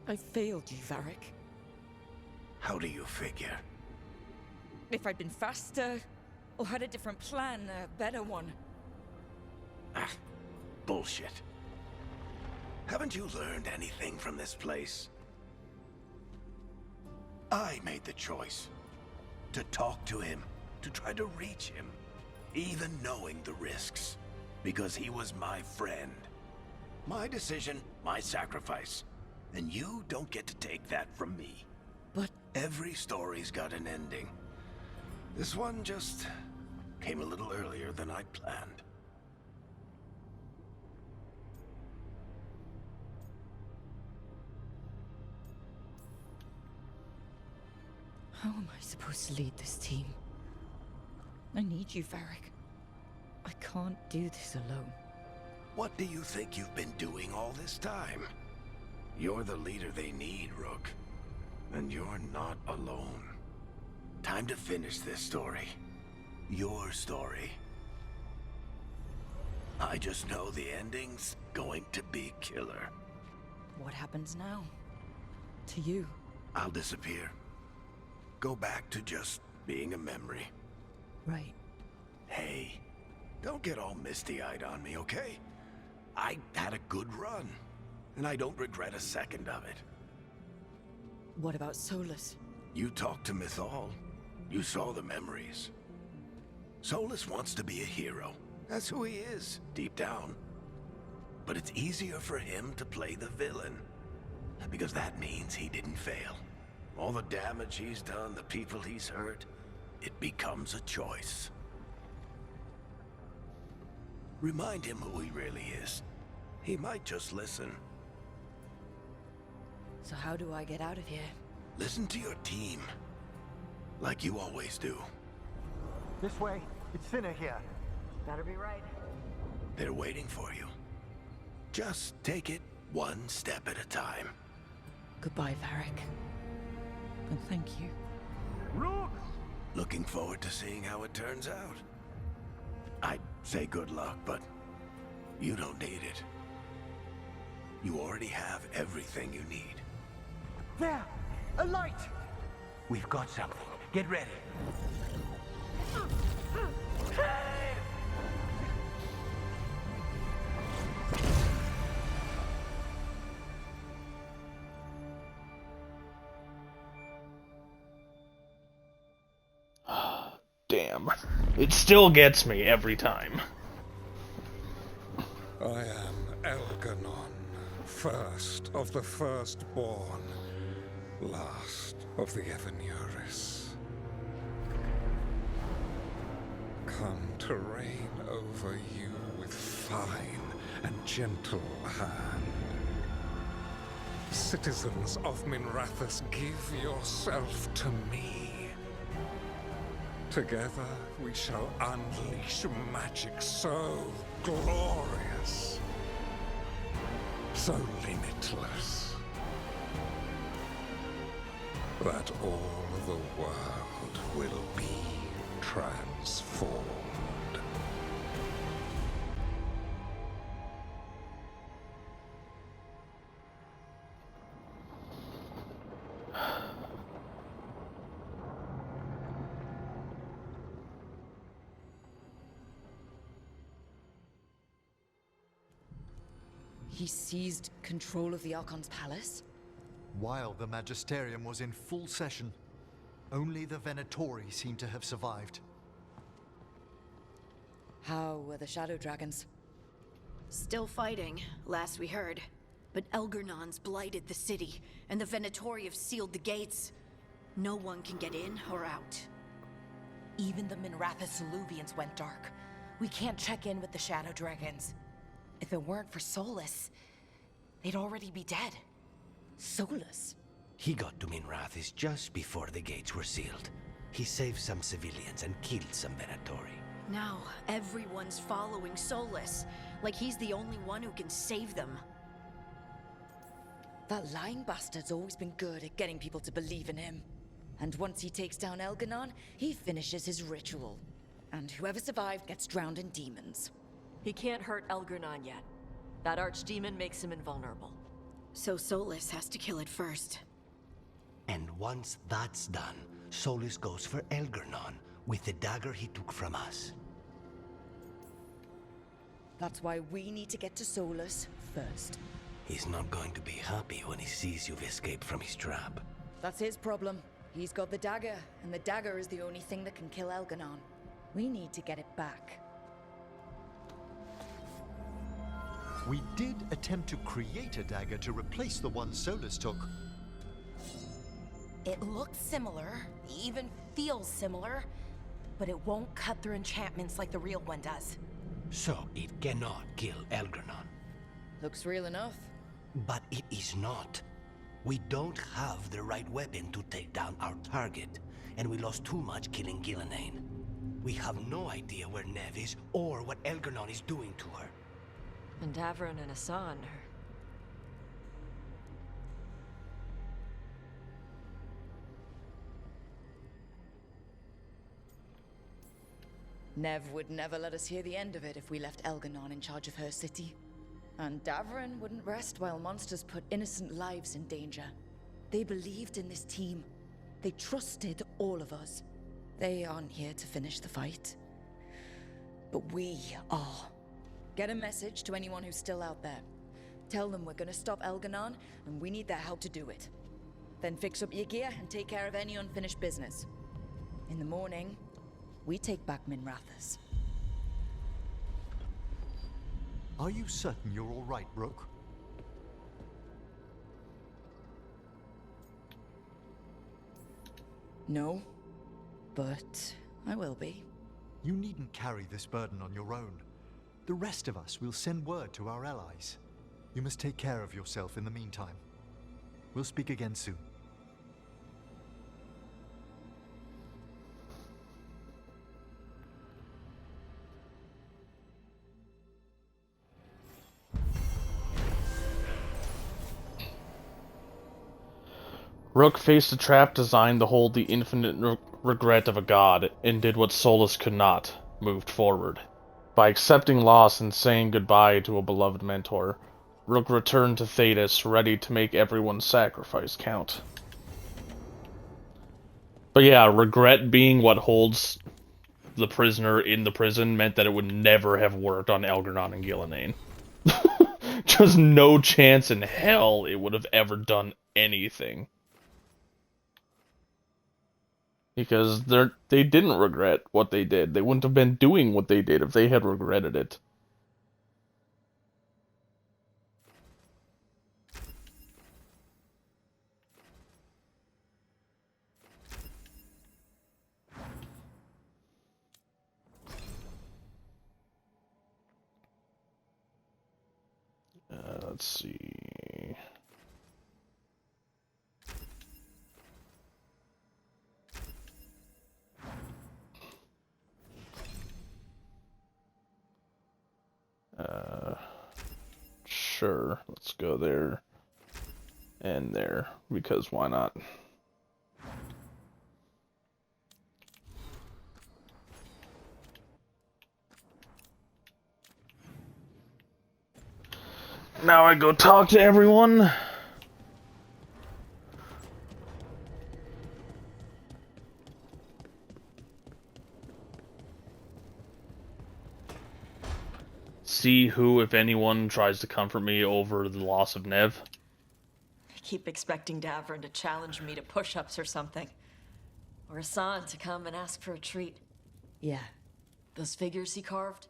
I failed you, Varric. How do you figure? If I'd been faster, or had a different plan, a better one. Ah, bullshit. Haven't you learned anything from this place? I made the choice to talk to him, to try to reach him, even knowing the risks, because he was my friend. My decision, my sacrifice, and you don't get to take that from me. But every story's got an ending. This one just came a little earlier than I'd planned. How am I supposed to lead this team? I need you, Varric. I can't do this alone. What do you think you've been doing all this time? You're the leader they need, Rook. And you're not alone. Time to finish this story. Your story. I just know the ending's going to be killer. What happens now? To you? I'll disappear. Go back to just being a memory. Right. Hey, don't get all misty-eyed on me, okay? I had a good run, and I don't regret a second of it. What about Solus? You talked to Mythal. You saw the memories. Solus wants to be a hero. That's who he is, deep down. But it's easier for him to play the villain, because that means he didn't fail. All the damage he's done, the people he's hurt, it becomes a choice. Remind him who he really is. He might just listen. So how do I get out of here? Listen to your team. Like you always do. This way. It's thinner here. Better be right. They're waiting for you. Just take it one step at a time. Goodbye, Varric. And thank you. Rook! Looking forward to seeing how it turns out. I'd say good luck, but you don't need it. You already have everything you need. There! A light! We've got something. Get ready. Damn. It still gets me every time. I am Elganon, first of the firstborn, last of the Evenuris. Come to reign over you with fine and gentle hand. Citizens of Minrathous, give yourself to me. Together we shall unleash magic so glorious, so limitless, that all the world will be transformed. He seized control of the Archon's palace? While the Magisterium was in full session, only the Venatori seem to have survived. How were the Shadow Dragons? Still fighting, last we heard. But Elgernon's blighted the city, and the Venatori have sealed the gates. No one can get in or out. Even the Minrathous Eluvians went dark. We can't check in with the Shadow Dragons. If it weren't for Solus, they'd already be dead. Solus? He got to Minrathous just before the gates were sealed. He saved some civilians and killed some Venatori. Now, everyone's following Solus, like he's the only one who can save them. That lying bastard's always been good at getting people to believe in him. And once he takes down Elganon, he finishes his ritual. And whoever survived gets drowned in demons. He can't hurt Elgernon yet. That archdemon makes him invulnerable. So Solus has to kill it first. And once that's done, Solus goes for Elgernon with the dagger he took from us. That's why we need to get to Solus first. He's not going to be happy when he sees you've escaped from his trap. That's his problem. He's got the dagger, and the dagger is the only thing that can kill Elganon. We need to get it back. We did attempt to create a dagger to replace the one Solus took. It looks similar, even feels similar, but it won't cut through enchantments like the real one does. So it cannot kill Elgernon. Looks real enough. But it is not. We don't have the right weapon to take down our target, and we lost too much killing Gillenane. We have no idea where Neve is or what Elgernon is doing to her. And Davron and Asan are... Nev would never let us hear the end of it if we left Elganon in charge of her city. And Davron wouldn't rest while monsters put innocent lives in danger. They believed in this team. They trusted all of us. They aren't here to finish the fight. But we are. Get a message to anyone who's still out there. Tell them we're gonna stop Elganon, and we need their help to do it. Then fix up your gear and take care of any unfinished business. In the morning, we take back Minrathous. Are you certain you're all right, Brooke? No, but I will be. You needn't carry this burden on your own. The rest of us will send word to our allies. You must take care of yourself in the meantime. We'll speak again soon. Rook faced a trap designed to hold the infinite regret of a god, and did what Solus could not, moved forward. By accepting loss and saying goodbye to a beloved mentor, Rook returned to Thetis, ready to make everyone's sacrifice count. But yeah, regret being what holds the prisoner in the prison meant that it would never have worked on Elgernon and Gillenane. Just no chance in hell it would have ever done anything. Because they didn't regret what they did. They wouldn't have been doing what they did if they had regretted it. Let's see... Sure, let's go there and there, because why not? Now I go talk to everyone. See who, if anyone, tries to comfort me over the loss of Nev. I keep expecting Davrin to challenge me to push-ups or something. Or Hassan to come and ask for a treat. Yeah. Those figures he carved?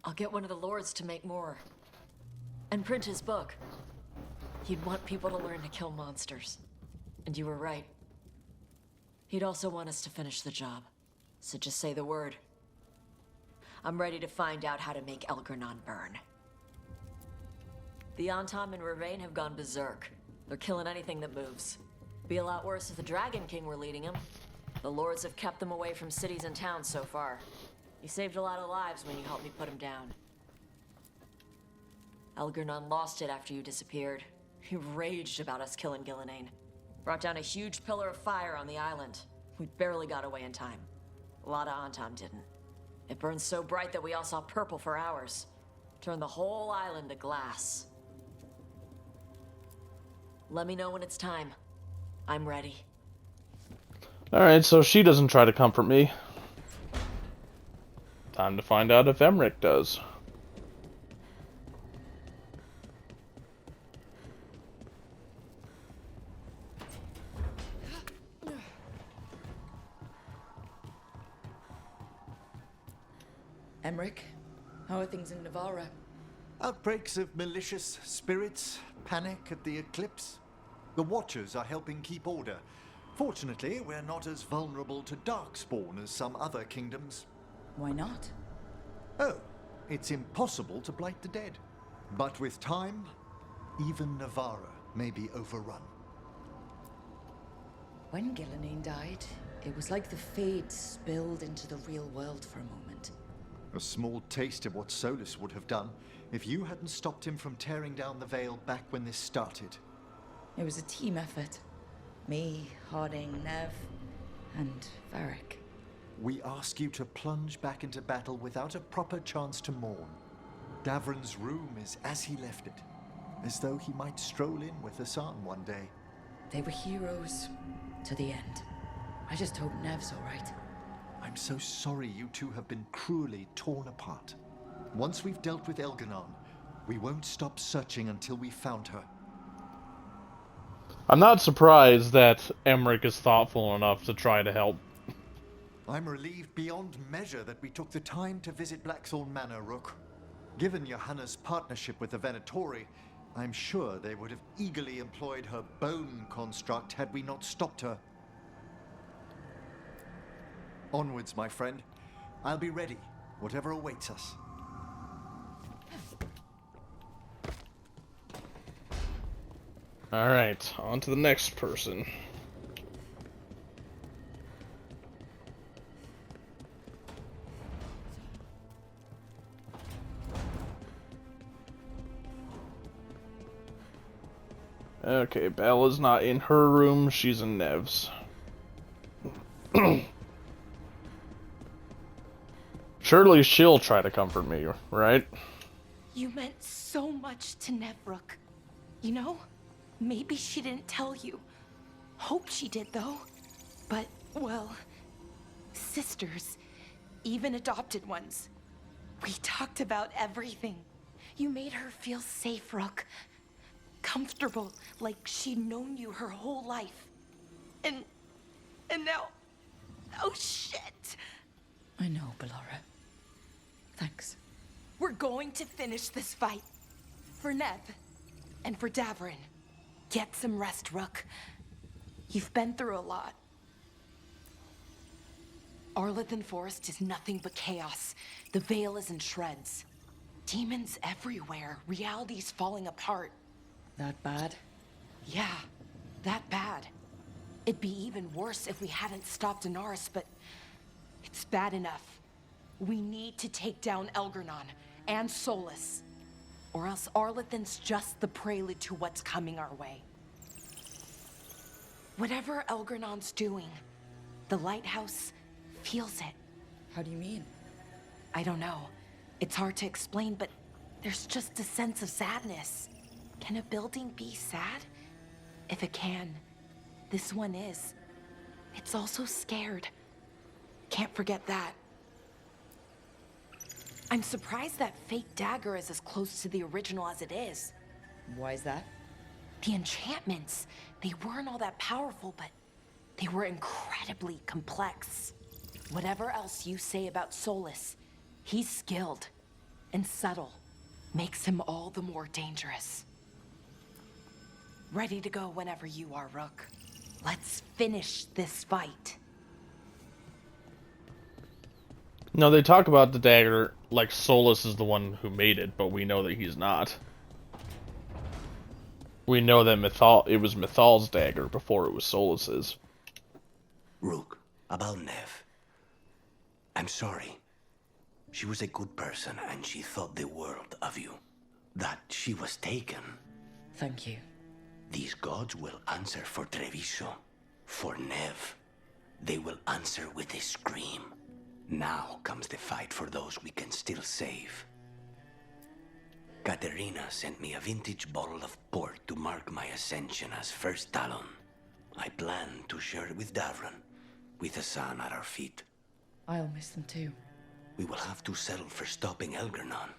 I'll get one of the lords to make more. And print his book. He'd want people to learn to kill monsters. And you were right. He'd also want us to finish the job. So just say the word. I'm ready to find out how to make Elgernon burn. The Antam and Ravain have gone berserk. They're killing anything that moves. Be a lot worse if the Dragon King were leading them. The lords have kept them away from cities and towns so far. You saved a lot of lives when you helped me put him down. Elgernon lost it after you disappeared. He raged about us killing Gillenane. Brought down a huge pillar of fire on the island. We barely got away in time. A lot of Antam didn't. It burned so bright that we all saw purple for hours. Turned the whole island to glass. Let me know when it's time. I'm ready. Alright, so she doesn't try to comfort me. Time to find out if Emmerich does. Emmerich, how are things in Navarra? Outbreaks of malicious spirits, panic at the eclipse. The Watchers are helping keep order. Fortunately, we're not as vulnerable to darkspawn as some other kingdoms. Why not? Oh, it's impossible to blight the dead. But with time, even Navarra may be overrun. When Gillenane died, it was like the Fade spilled into the real world for a moment. A small taste of what Solus would have done if you hadn't stopped him from tearing down the Veil back when this started. It was a team effort. Me, Harding, Nev, and Varric. We ask you to plunge back into battle without a proper chance to mourn. Davrin's room is as he left it, as though he might stroll in with Hassan one day. They were heroes to the end. I just hope Nev's all right. I'm so sorry you two have been cruelly torn apart. Once we've dealt with Elgernon, we won't stop searching until we've found her. I'm not surprised that Emmerich is thoughtful enough to try to help. I'm relieved beyond measure that we took the time to visit Blackthorn Manor, Rook. Given Johanna's partnership with the Venatori, I'm sure they would have eagerly employed her bone construct had we not stopped her. Onwards, my friend. I'll be ready, whatever awaits us. Alright, on to the next person. Okay, Bella's not in her room, she's in Nev's. Surely she'll try to comfort me, right? You meant so much to Nevrook. You know? Maybe she didn't tell you. Hope she did, though. But, well, sisters, even adopted ones. We talked about everything. You made her feel safe, Rook. Comfortable, like she'd known you her whole life. And now... Oh, shit! I know, Ballora. Thanks. We're going to finish this fight. For Nev. And for Davrin. Get some rest, Rook. You've been through a lot. Arlethan Forest is nothing but chaos. The Veil is in shreds. Demons everywhere. Reality's falling apart. That bad? Yeah, that bad. It'd be even worse if we hadn't stopped Inaris, but it's bad enough. We need to take down Elgernon and Solus. Or else Arlathan's just the prelude to what's coming our way. Whatever Elgernon's doing, the lighthouse feels it. How do you mean? I don't know. It's hard to explain, but there's just a sense of sadness. Can a building be sad? If it can, this one is. It's also scared. Can't forget that. I'm surprised that fake dagger is as close to the original as it is. Why is that? The enchantments, they weren't all that powerful, but they were incredibly complex. Whatever else you say about Solus, he's skilled and subtle. Makes him all the more dangerous. Ready to go whenever you are, Rook. Let's finish this fight. No, they talk about the dagger like Solus is the one who made it, but we know that he's not. We know that it was Mythal's dagger before it was Solus's. Rook, about Nev. I'm sorry. She was a good person and she thought the world of you. That she was taken. Thank you. These gods will answer for Treviso. For Nev. They will answer with a scream. Now comes the fight for those we can still save. Katerina sent me a vintage bottle of port to mark my ascension as First Talon. I plan to share it with Davron, with the sun at our feet. I'll miss them too. We will have to settle for stopping Elgernon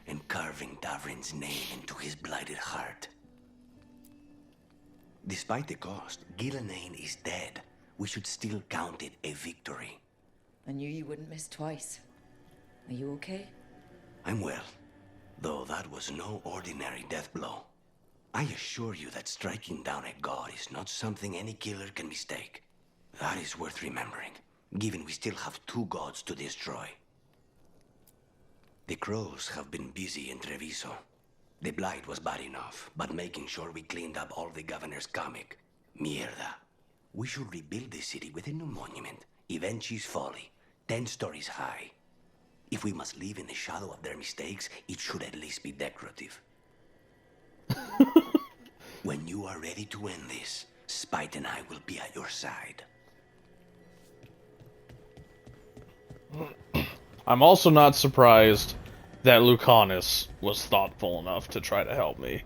and carving Davrin's name into his blighted heart. Despite the cost, Gillenane is dead. We should still count it a victory. I knew you wouldn't miss twice. Are you okay? I'm well, though that was no ordinary death blow. I assure you that striking down a god is not something any killer can mistake. That is worth remembering, given we still have 2 gods to destroy. The crows have been busy in Treviso. The blight was bad enough, but making sure we cleaned up all the governor's comic. Mierda. We should rebuild the city with a new monument, Evenchi's Folly, 10 stories high. If we must live in the shadow of their mistakes, it should at least be decorative. When you are ready to end this, Spite and I will be at your side. I'm also not surprised that Lucanus was thoughtful enough to try to help me.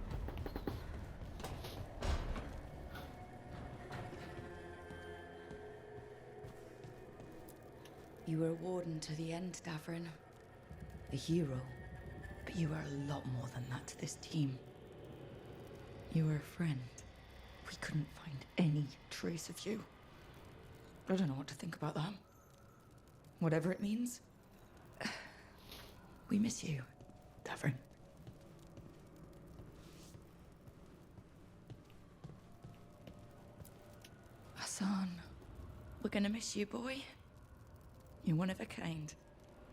You were a warden to the end, Davron. A hero. But you were a lot more than that to this team. You were a friend. We couldn't find any trace of you. I don't know what to think about that. Whatever it means. We miss you, Davron. Hassan, we're gonna miss you, boy. You're one of a kind.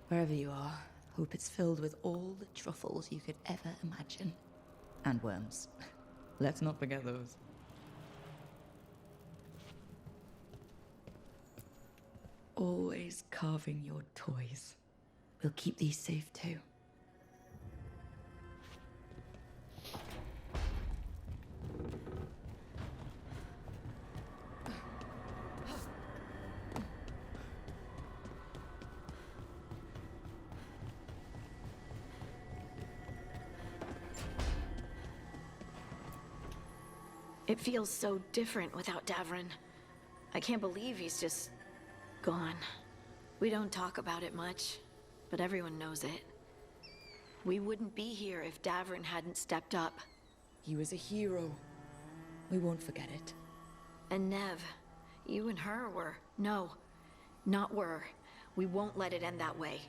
Wherever you are, hope it's filled with all the truffles you could ever imagine. And worms. Let's not forget those. Always carving your toys. We'll keep these safe too. It feels so different without Davron. I can't believe he's just gone. We don't talk about it much, but everyone knows it. We wouldn't be here if Davron hadn't stepped up. He was a hero. We won't forget it. And Nev, you and her were... No, not were. We won't let it end that way.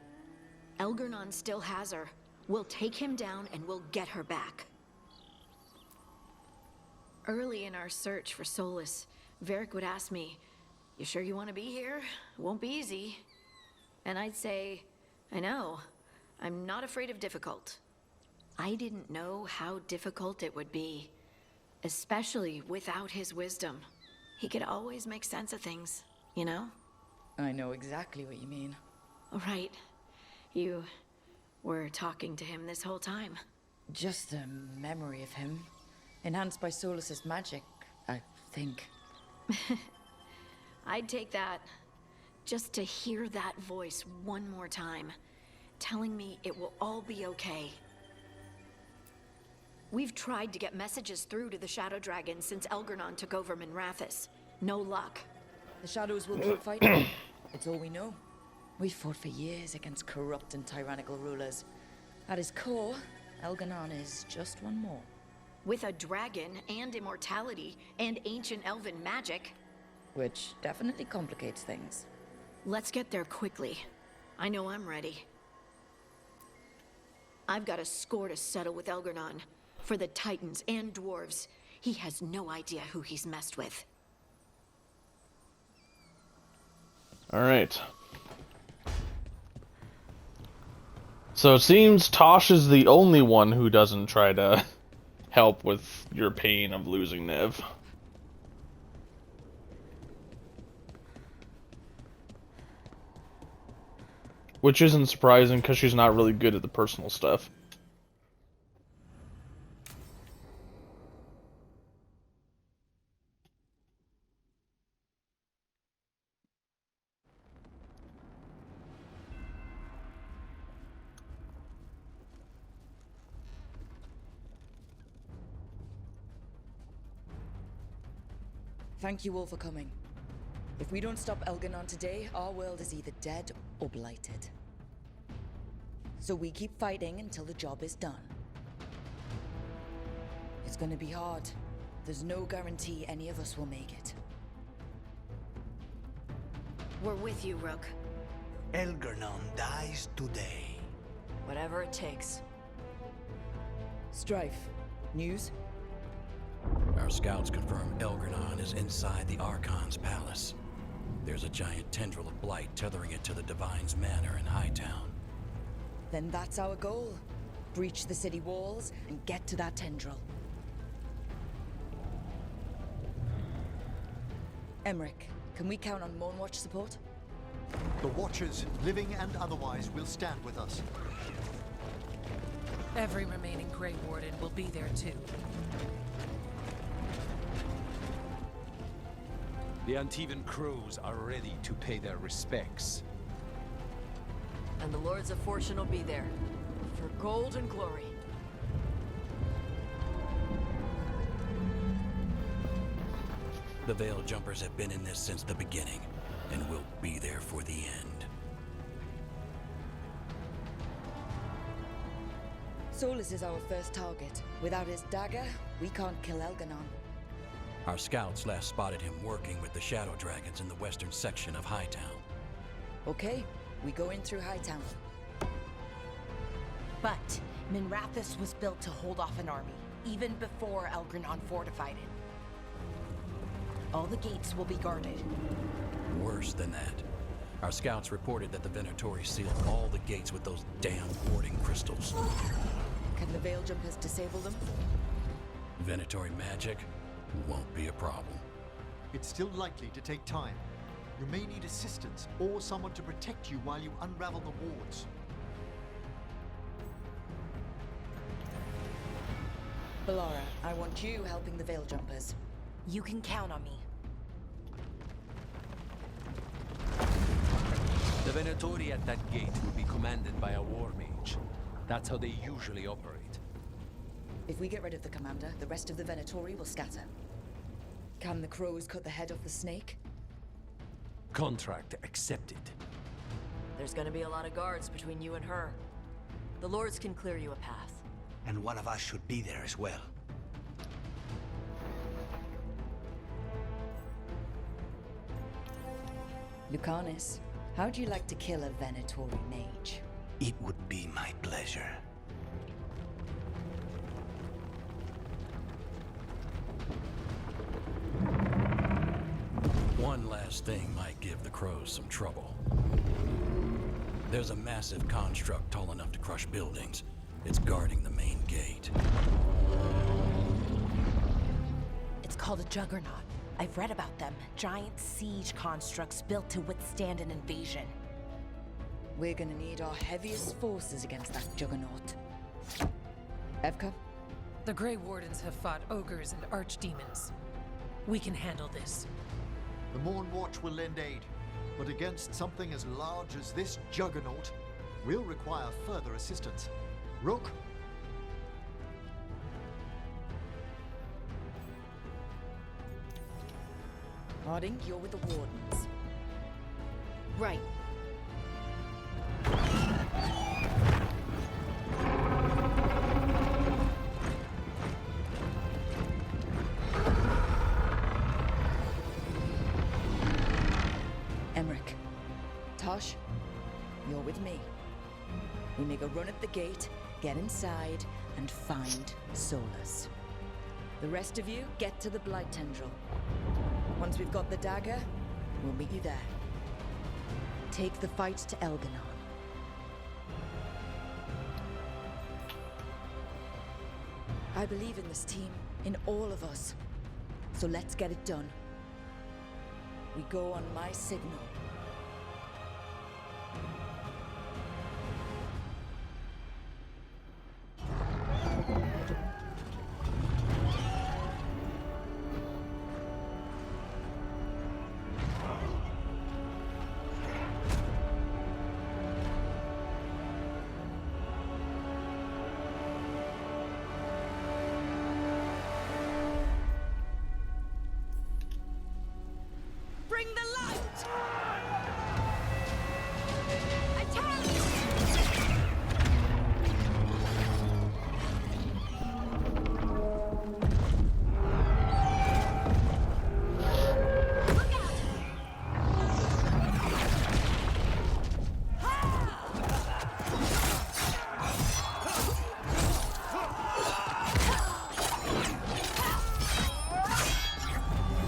Elgernon still has her. We'll take him down and we'll get her back. Early in our search for Solus, Varric would ask me, "You sure you want to be here? It won't be easy." And I'd say, "I know. I'm not afraid of difficult." I didn't know how difficult it would be, especially without his wisdom. He could always make sense of things, you know? I know exactly what you mean. Right. You were talking to him this whole time. Just a memory of him. Enhanced by Solus's magic, I think. I'd take that. Just to hear that voice one more time, telling me it will all be okay. We've tried to get messages through to the Shadow Dragon since Elgernon took over Minrathous. No luck. The Shadows will keep fighting. It's all we know. We've fought for years against corrupt and tyrannical rulers. At his core, Elgernon is just one more. With a dragon and immortality and ancient elven magic. Which definitely complicates things. Let's get there quickly. I know I'm ready. I've got a score to settle with Elgernon. For the Titans and Dwarves. He has no idea who he's messed with. Alright. So it seems Tosh is the only one who doesn't try to help with your pain of losing Nev. Which isn't surprising, because she's not really good at the personal stuff. Thank you all for coming. If we don't stop Elgernon today, our world is either dead or blighted. So we keep fighting until the job is done. It's gonna be hard. There's no guarantee any of us will make it. We're with you, Rook. Elgernon dies today. Whatever it takes. Strife. News? Our scouts confirm Elgernon is inside the Archon's palace. There's a giant tendril of blight tethering it to the Divine's manor in Hightown. Then that's our goal. Breach the city walls and get to that tendril. Emmerich, can we count on Moonwatch support? The Watchers, living and otherwise, will stand with us. Every remaining Grey Warden will be there too. The Antivan crews are ready to pay their respects. And the Lords of Fortune will be there. For gold and glory. The Veil Jumpers have been in this since the beginning, and will be there for the end. Solus is our first target. Without his dagger, we can't kill Elgernon. Our scouts last spotted him working with the Shadow Dragons in the western section of Hightown. Okay, we go in through Hightown. But Minrathous was built to hold off an army, even before Elgernon fortified it. All the gates will be guarded. Worse than that. Our scouts reported that the Venatori sealed all the gates with those damn warding crystals. Can the Veil Jumpers disable them? Venatori magic won't be a problem. It's still likely to take time. You may need assistance or someone to protect you while you unravel the wards. Bellara, I want you helping the Veil Jumpers. You can count on me. The Venatori at that gate will be commanded by a war mage. That's how they usually operate. If we get rid of the commander, the rest of the Venatori will scatter. Can the crows cut the head off the snake? Contract accepted. There's gonna be a lot of guards between you and her. The Lords can clear you a path. And one of us should be there as well. Lucanus, how'd you like to kill a Venatori mage? It would be my pleasure. One last thing might give the crows some trouble. There's a massive construct tall enough to crush buildings. It's guarding the main gate. It's called a Juggernaut. I've read about them. Giant siege constructs built to withstand an invasion. We're gonna need our heaviest forces against that Juggernaut. Evka? The Grey Wardens have fought ogres and archdemons. We can handle this. The Morn Watch will lend aid, but against something as large as this juggernaut, we'll require further assistance. Rook? Harding, you're with the Wardens. Right. Emmerich. Tosh, you're with me. We make a run at the gate, get inside, and find Solus. The rest of you, get to the Blight Tendril. Once we've got the dagger, we'll meet you there. Take the fight to Elganon. I believe in this team, in all of us. So let's get it done. We go on my signal. Bring the light!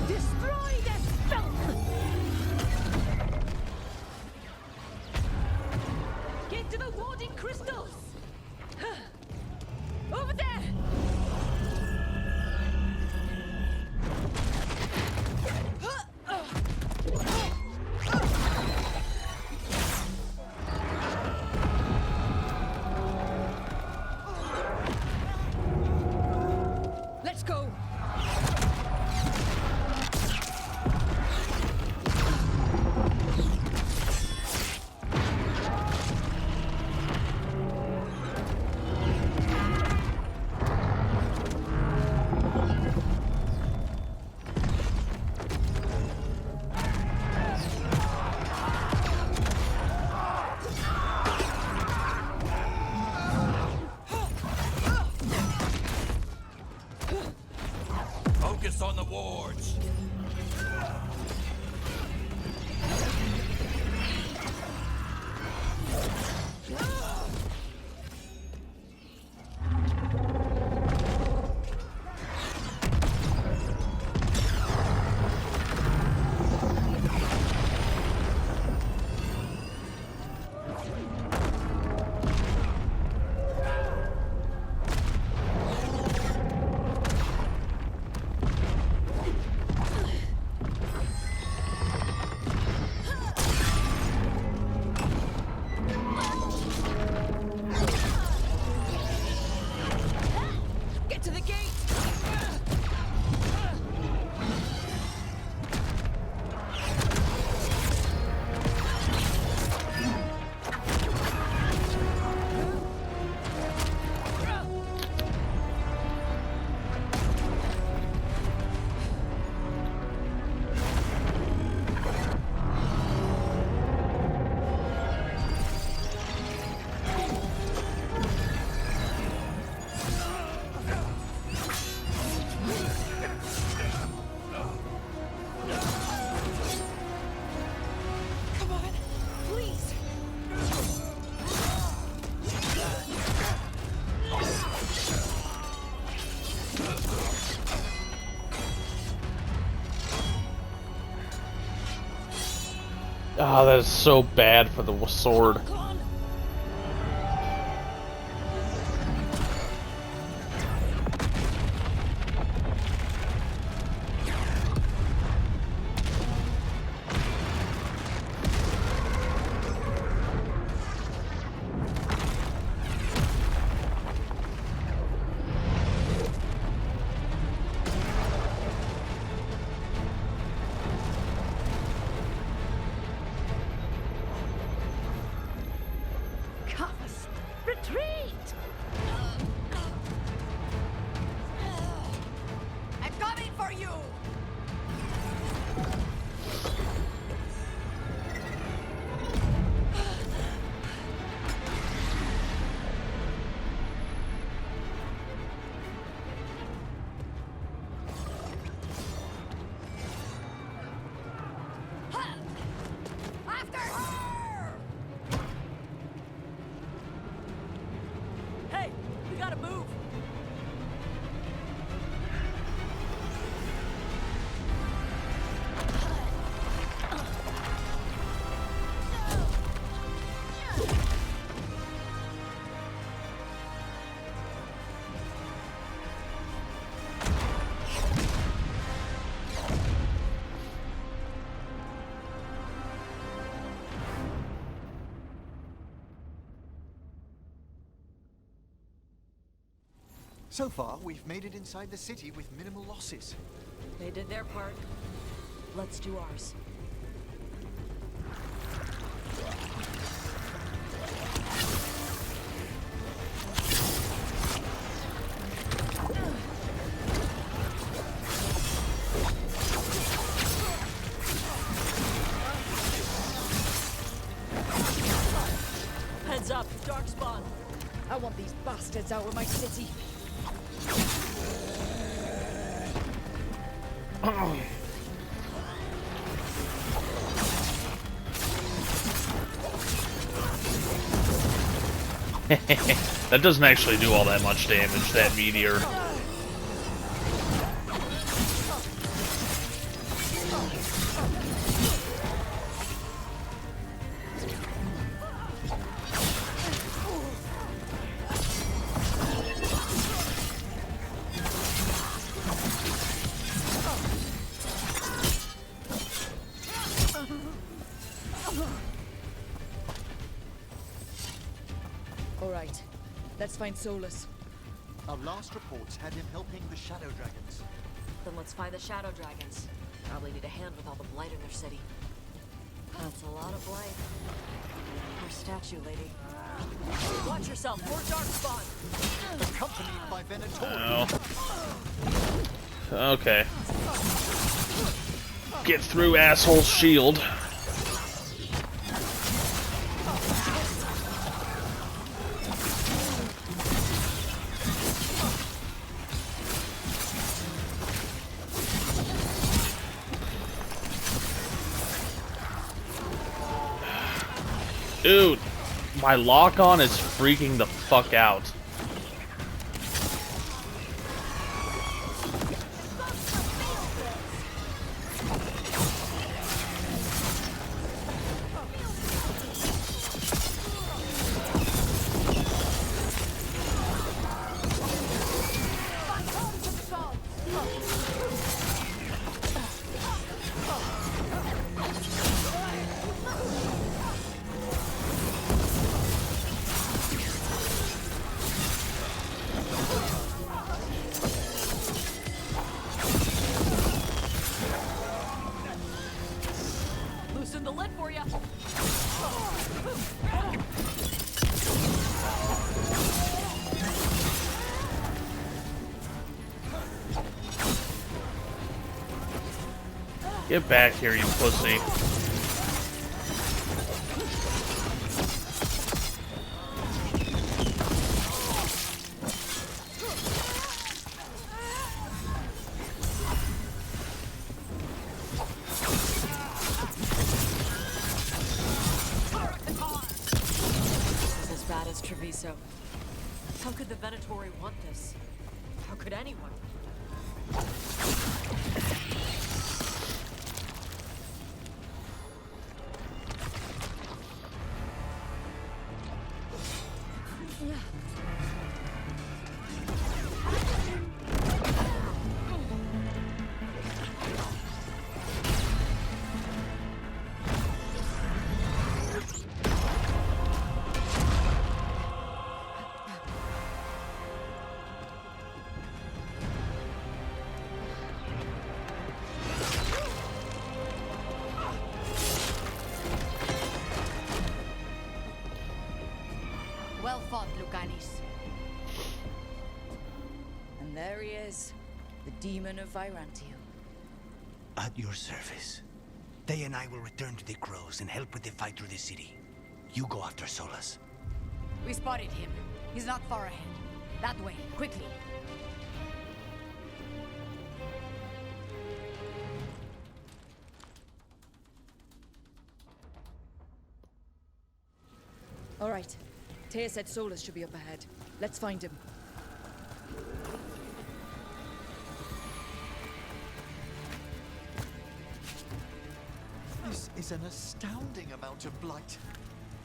Destroy this filth! Get to the warding crystals! Over there! Let's go! Focus on the wards. Get to the gate! Come on, please! Ah, that is so bad for the sword. So far, we've made it inside the city with minimal losses. They did their part. Let's do ours. Heads up, dark spawn. I want these bastards out of my city. That doesn't actually do all that much damage, that meteor. Alright, let's find Solus. Our last reports had him helping the Shadow Dragons. Then let's find the Shadow Dragons. Probably need a hand with all the blight in their city. That's a lot of blight. Our statue lady. Watch yourself, more dark spawn. Accompanied by Venator. Okay. Get through asshole's shield. Dude, my lock-on is freaking the fuck out. Loosen the lid for you. Get back here, you pussy. This is as bad as Treviso. How could the Venatori want this? How could anyone? Well fought, Lucanis. And there he is, the demon of Virantium. At your service. They and I will return to the Crows and help with the fight through the city. You go after Solus. We spotted him. He's not far ahead. That way, quickly. Alright. Taya said Solus should be up ahead. Let's find him. This is an astounding amount of blight.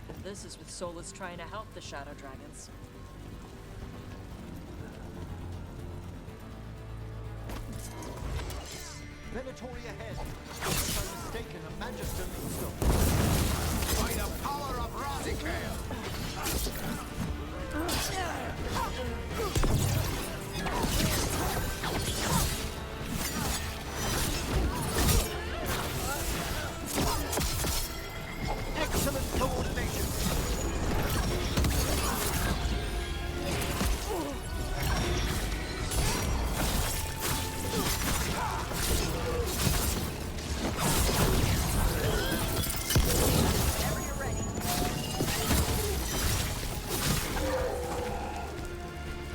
And this is with Solus trying to help the Shadow Dragons. Venatori ahead. Unless I'm mistaken, a Magister leads them. By the power of Razikale!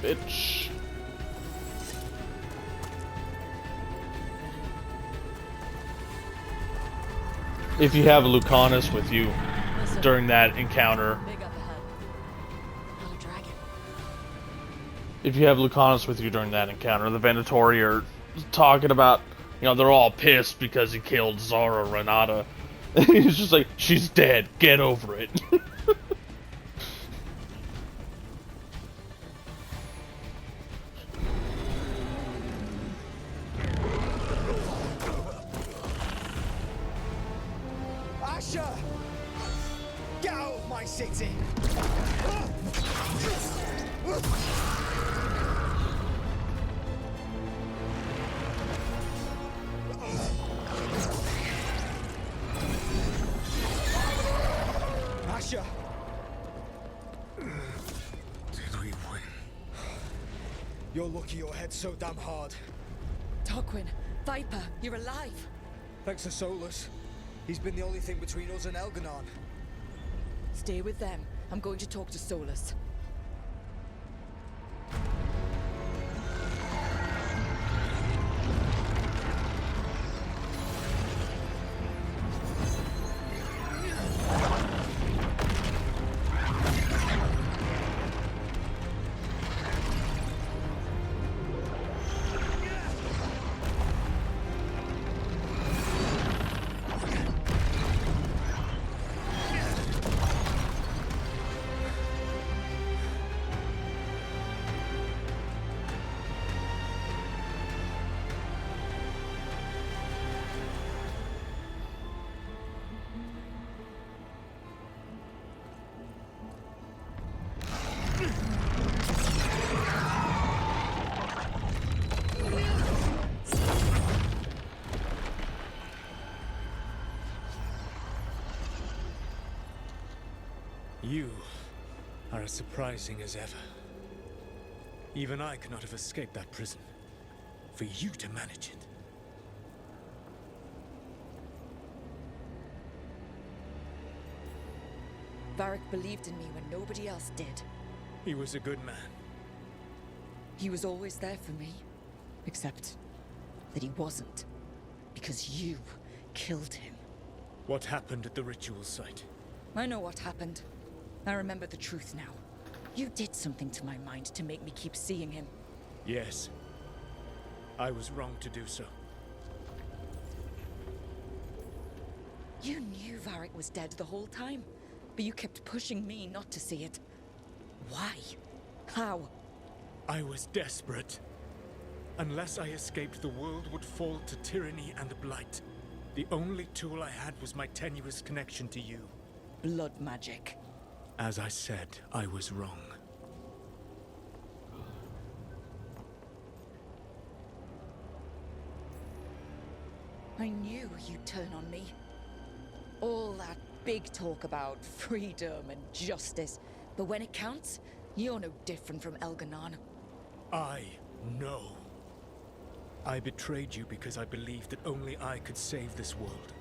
bitch. If you have Lucanus with you during that encounter, if you have Lucanus with you during that encounter, the Venatori are talking about, you know, they're all pissed because he killed Zara Renata. He's just like, she's dead, get over it. Asher! Get out of my city! Asher! Did we win? You're lucky your head's so damn hard. Tarquin, Viper, you're alive. Thanks to Solus. He's been the only thing between us and Elganon. Stay with them. I'm going to talk to Solus. You are as surprising as ever. Even I could not have escaped that prison. For you to manage it. Varric believed in me when nobody else did. He was a good man. He was always there for me. Except that he wasn't. Because you killed him. What happened at the ritual site? I know what happened. I remember the truth now. You did something to my mind to make me keep seeing him. Yes. I was wrong to do so. You knew Varric was dead the whole time, but you kept pushing me not to see it. Why? How? I was desperate. Unless I escaped, the world would fall to tyranny and blight. The only tool I had was my tenuous connection to you. Blood magic. As I said, I was wrong. I knew you'd turn on me. All that big talk about freedom and justice, but when it counts, you're no different from Elganon. I know. I betrayed you because I believed that only I could save this world.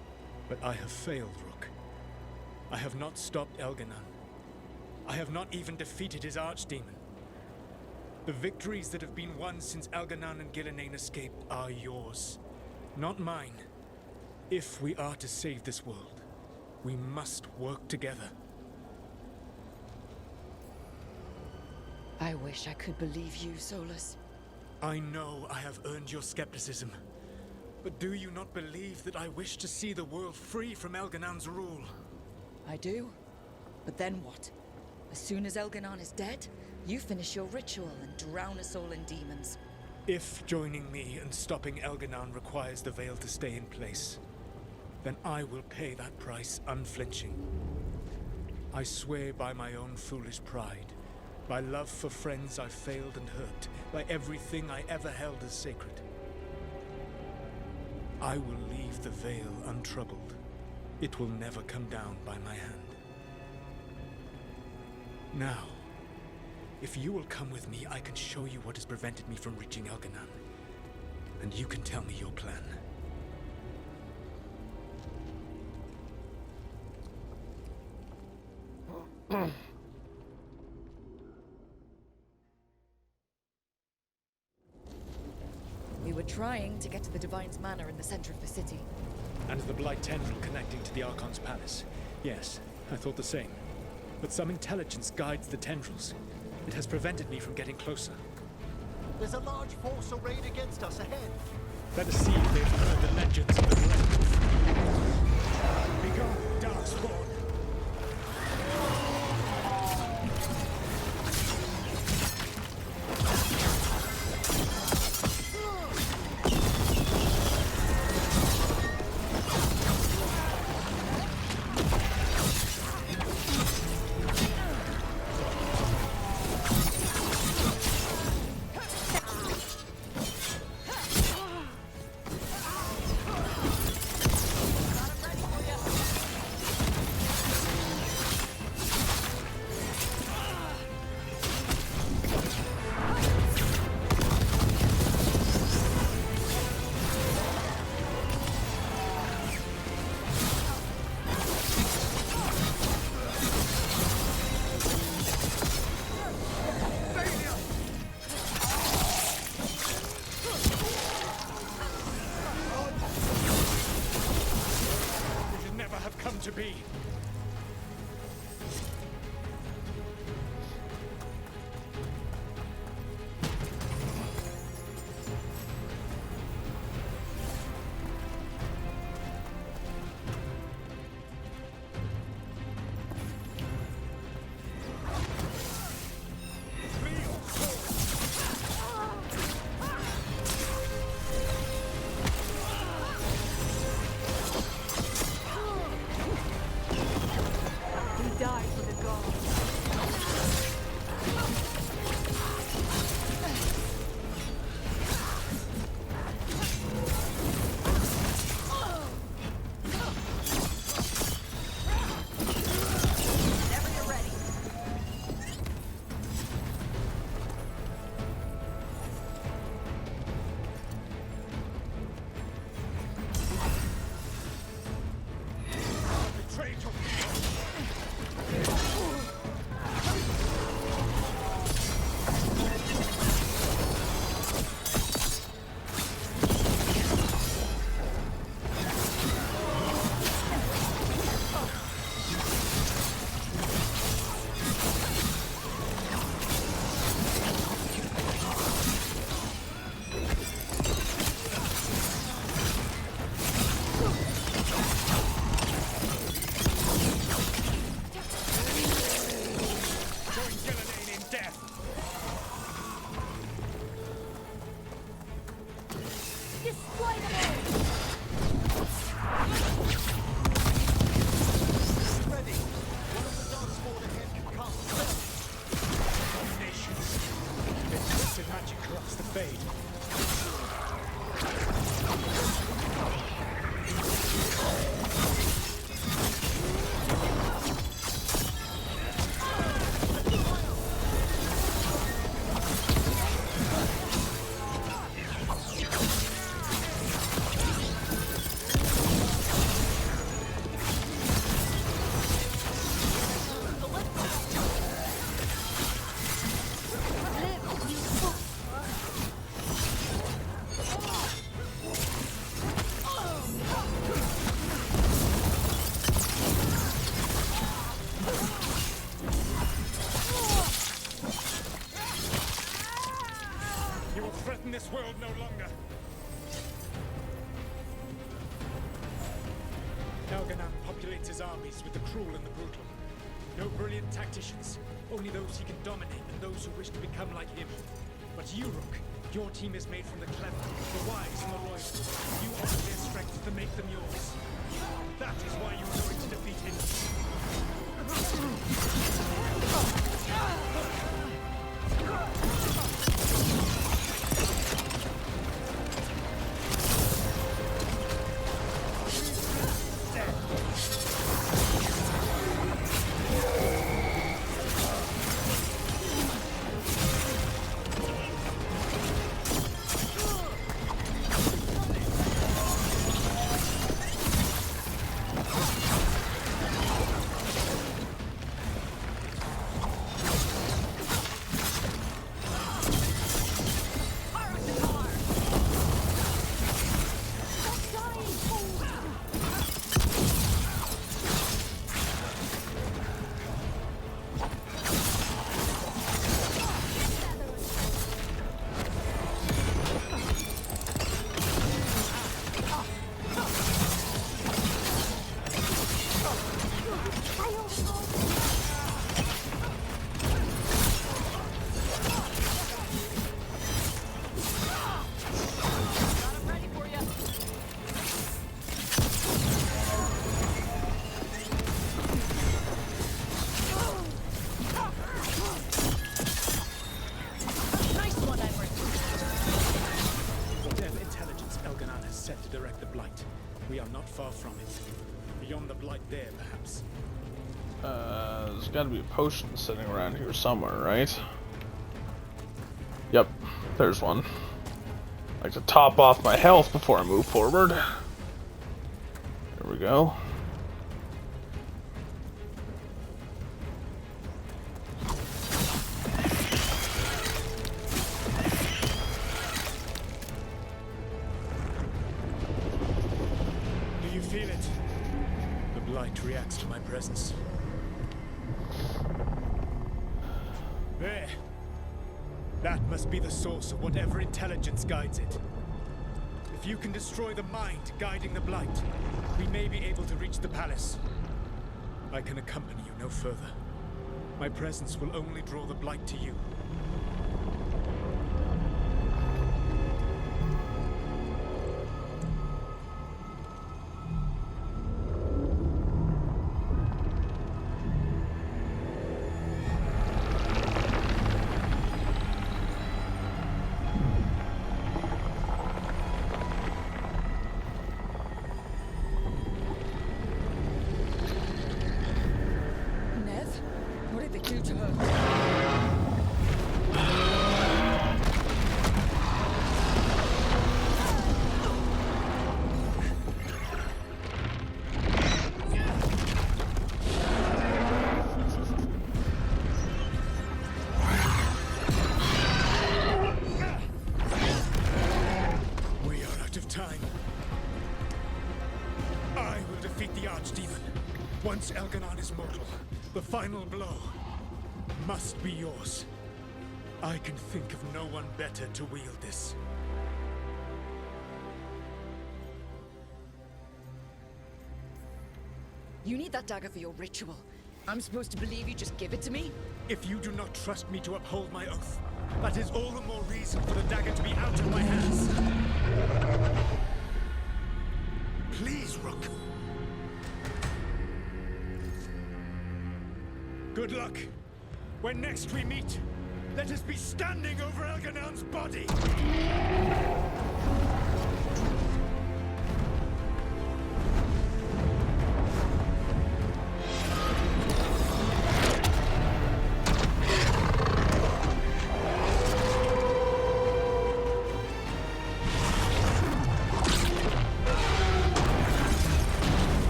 But I have failed, Rook. I have not stopped Elganon. I have not even defeated his archdemon. The victories that have been won since Elganon and Gillenane escaped are yours, not mine. If we are to save this world, we must work together. I wish I could believe you, Solus. I know I have earned your skepticism. But do you not believe that I wish to see the world free from Elganon's rule? I do. But then what? As soon as Elganon is dead, you finish your ritual and drown us all in demons. If joining me and stopping Elganon requires the Veil to stay in place, then I will pay that price unflinching. I swear by my own foolish pride, by love for friends I failed and hurt, by everything I ever held as sacred. I will leave the Veil untroubled. It will never come down by my hand. Now, if you will come with me, I can show you what has prevented me from reaching Elganon. And you can tell me your plan. trying to get to the Divine's Manor in the center of the city. And the Blight tendril connecting to the Archon's palace. Yes, I thought the same. But some intelligence guides the tendrils. It has prevented me from getting closer. There's a large force arrayed against us ahead. Let us see if they've heard the legends of the Grey. Begone, Darkspawn! To be. This world no longer. Elganan populates his armies with the cruel and the brutal. No brilliant tacticians, only those he can dominate and those who wish to become like him. But you, Rook, your team is made from the clever, the wise, and the loyal. You offer their strength to make them yours. That is why you are going to defeat him. We are not far from it. Beyond the blight there, perhaps. There's gotta be a potion sitting around here somewhere, right? Yep, there's one. I like to top off my health before I move forward. There we go. Do you feel it? The blight reacts to my presence. There. That must be the source of whatever intelligence guides it. If you can destroy the mind guiding the blight, we may be able to reach the palace. I can accompany you no further. My presence will only draw the blight to you. Once Elganon is mortal, the final blow must be yours. I can think of no one better to wield this. You need that dagger for your ritual. I'm supposed to believe you just give it to me? If you do not trust me to uphold my oath, that is all the more reason for the dagger to be out of my hands. Please, Rook. Good luck. When next we meet, let us be standing over Elganon's body!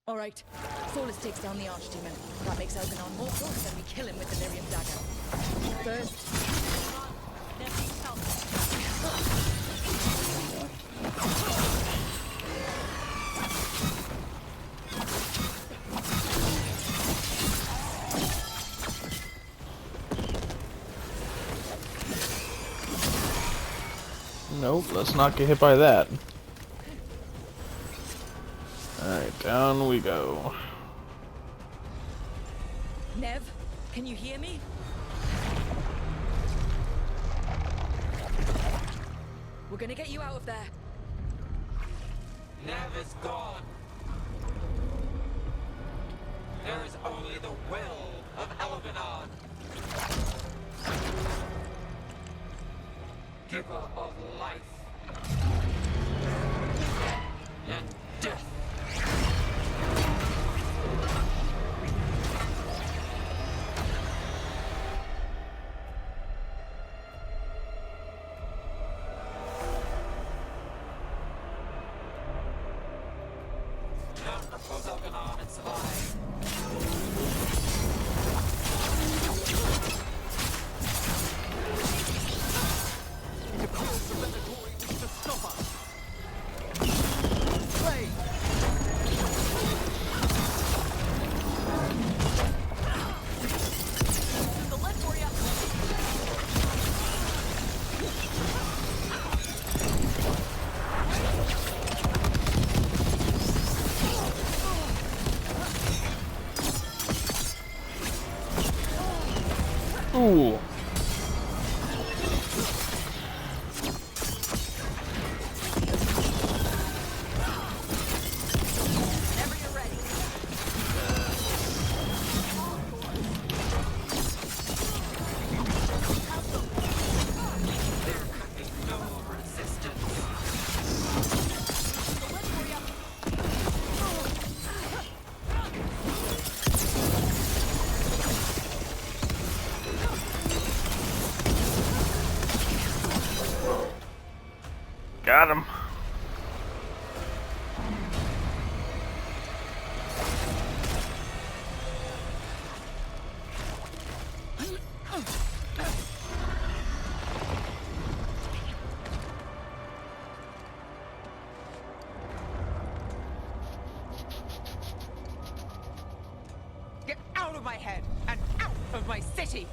All right. Solus takes down the Archdemon. That makes Elganon mortal, and then we kill him with the Lyrium dagger. First... Nope, let's not get hit by that. Alright, down we go. Nev, can you hear me? We're gonna get you out of there. Nev is gone. There is only the will of Elganon. Giver of life and death. None of Elganon and survive. It appears the Veilguard wishes to stop us. Play! The left for you. Ooh. Got him. Get out of my head and out of my city!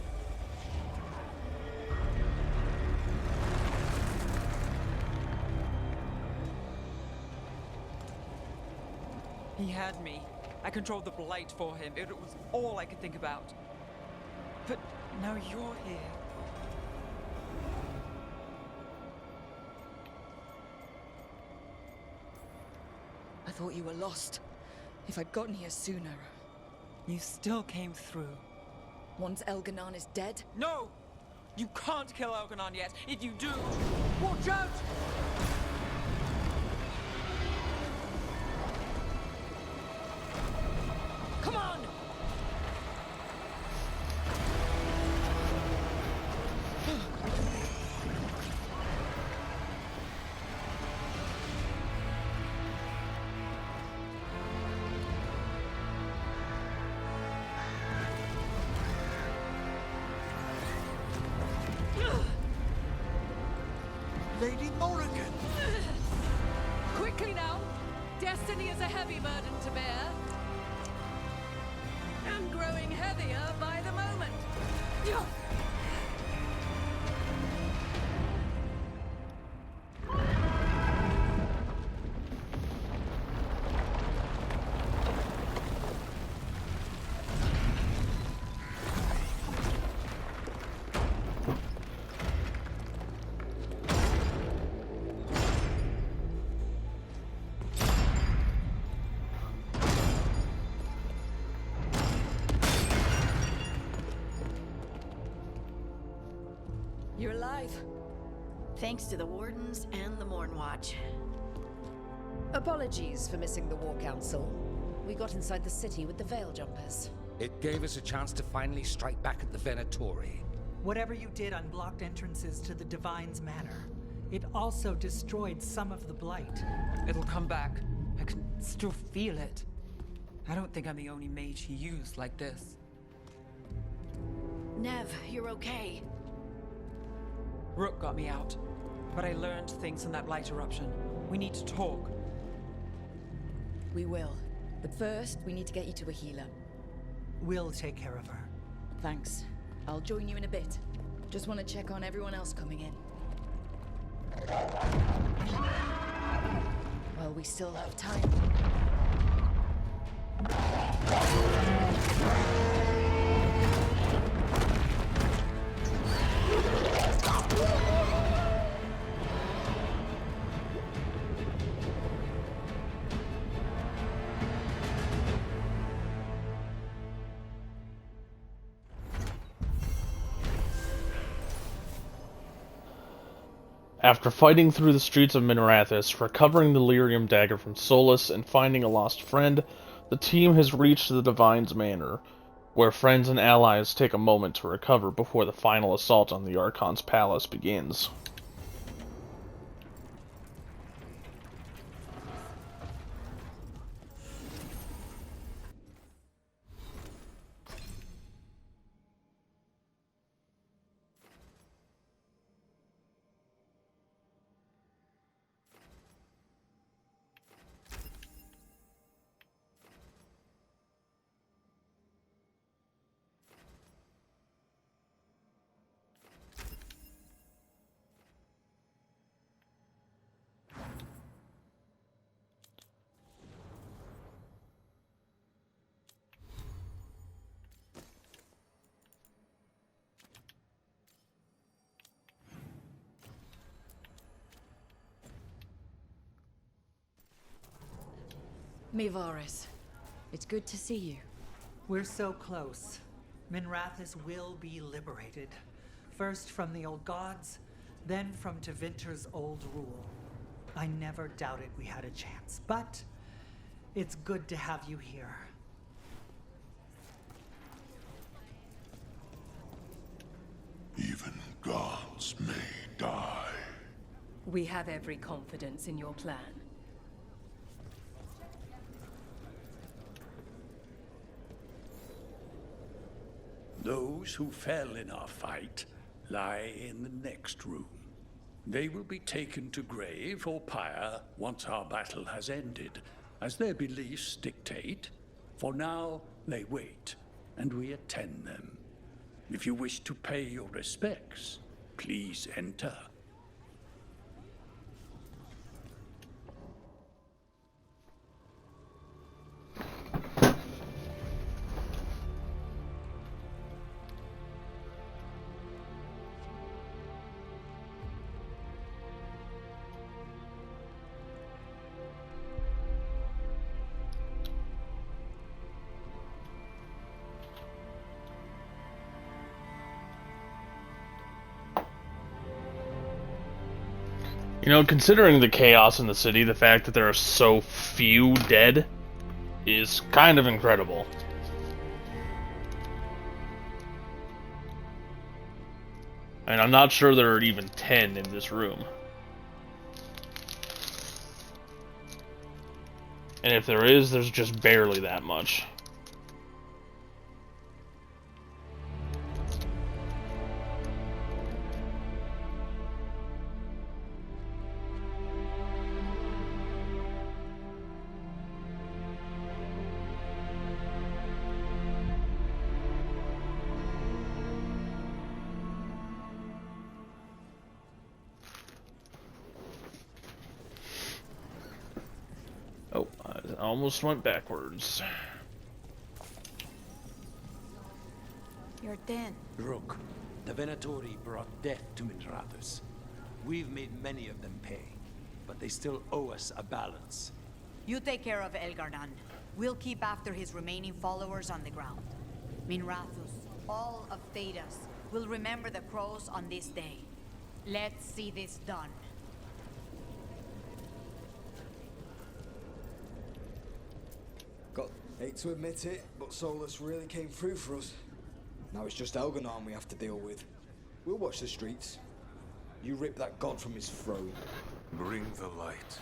He had me. I controlled the Blight for him. It was all I could think about. But now you're here. I thought you were lost. If I'd gotten here sooner. You still came through. Once Elganon is dead? No! You can't kill Elganon yet. If you do, watch out! Come on! Lady Morrigan! Quickly now! Destiny is a heavy burden to bear. And growing heavier by the moment. You're alive. Thanks to the Wardens and the Mornwatch. Apologies for missing the War Council. We got inside the city with the Veil Jumpers. It gave us a chance to finally strike back at the Venatori. Whatever you did unblocked entrances to the Divine's Manor. It also destroyed some of the Blight. It'll come back. I can still feel it. I don't think I'm the only mage he used like this. Nev, you're okay. Rook got me out, but I learned things from that Blight eruption. We need to talk. We will. But first, we need to get you to a healer. We'll take care of her. Thanks. I'll join you in a bit. Just want to check on everyone else coming in. Well, we still have time. After fighting through the streets of Minrathous, recovering the lyrium dagger from Solus, and finding a lost friend, the team has reached the Divine's Manor, where friends and allies take a moment to recover before the final assault on the Archon's palace begins. Mivaris, it's good to see you. We're so close. Minrathous will be liberated. First from the old gods, then from Tevinter's old rule. I never doubted we had a chance, but it's good to have you here. Even gods may die. We have every confidence in your plan. Those who fell in our fight lie in the next room. They will be taken to grave or pyre once our battle has ended, as their beliefs dictate. For now, they wait, and we attend them. If you wish to pay your respects, please enter. You know, considering the chaos in the city, the fact that there are so few dead is kind of incredible. And I'm not sure there are even 10 in this room. And if there is, there's just barely that much. Oh, I almost went backwards. You're thin. Rook, the Venatori brought death to Minrathus. We've made many of them pay, but they still owe us a balance. You take care of Elgardan. We'll keep after his remaining followers on the ground. Minrathus, all of Thedas, will remember the crows on this day. Let's see this done. Hate to admit it, but Solus really came through for us. Now it's just Elgardan we have to deal with. We'll watch the streets. You rip that god from his throat. Bring the light.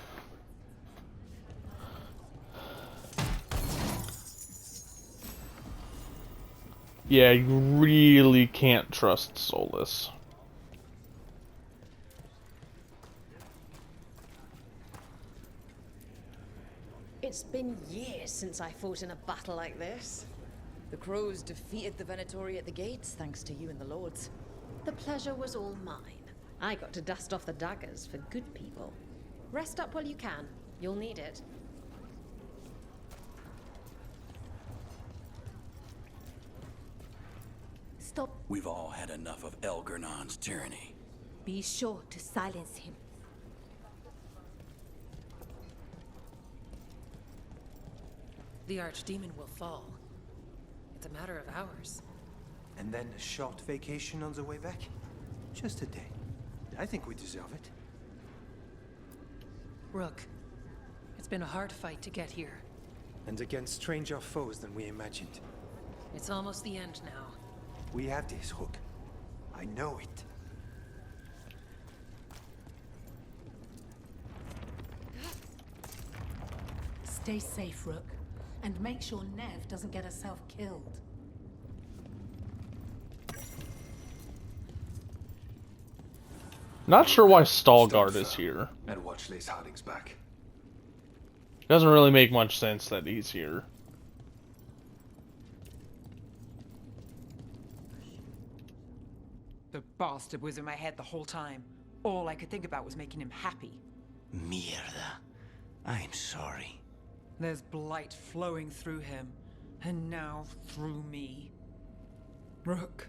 Yeah, you really can't trust Solus. It's been years since I fought in a battle like this. The crows defeated the Venatori at the gates, thanks to you and the lords. The pleasure was all mine. I got to dust off the daggers for good people. Rest up while you can. You'll need it. Stop. We've all had enough of Elgernon's tyranny. Be sure to silence him. The Archdemon will fall. It's a matter of hours. And then a short vacation on the way back? Just a day. I think we deserve it. Rook, it's been a hard fight to get here. And against stranger foes than we imagined. It's almost the end now. We have this, Rook. I know it. Stay safe, Rook. And make sure Nev doesn't get herself killed. Not sure why Stalgard is here. And watch Lace Harding's back. Doesn't really make much sense that he's here. The bastard was in my head the whole time. All I could think about was making him happy. Mierda. I'm sorry. There's blight flowing through him, and now through me. Rook.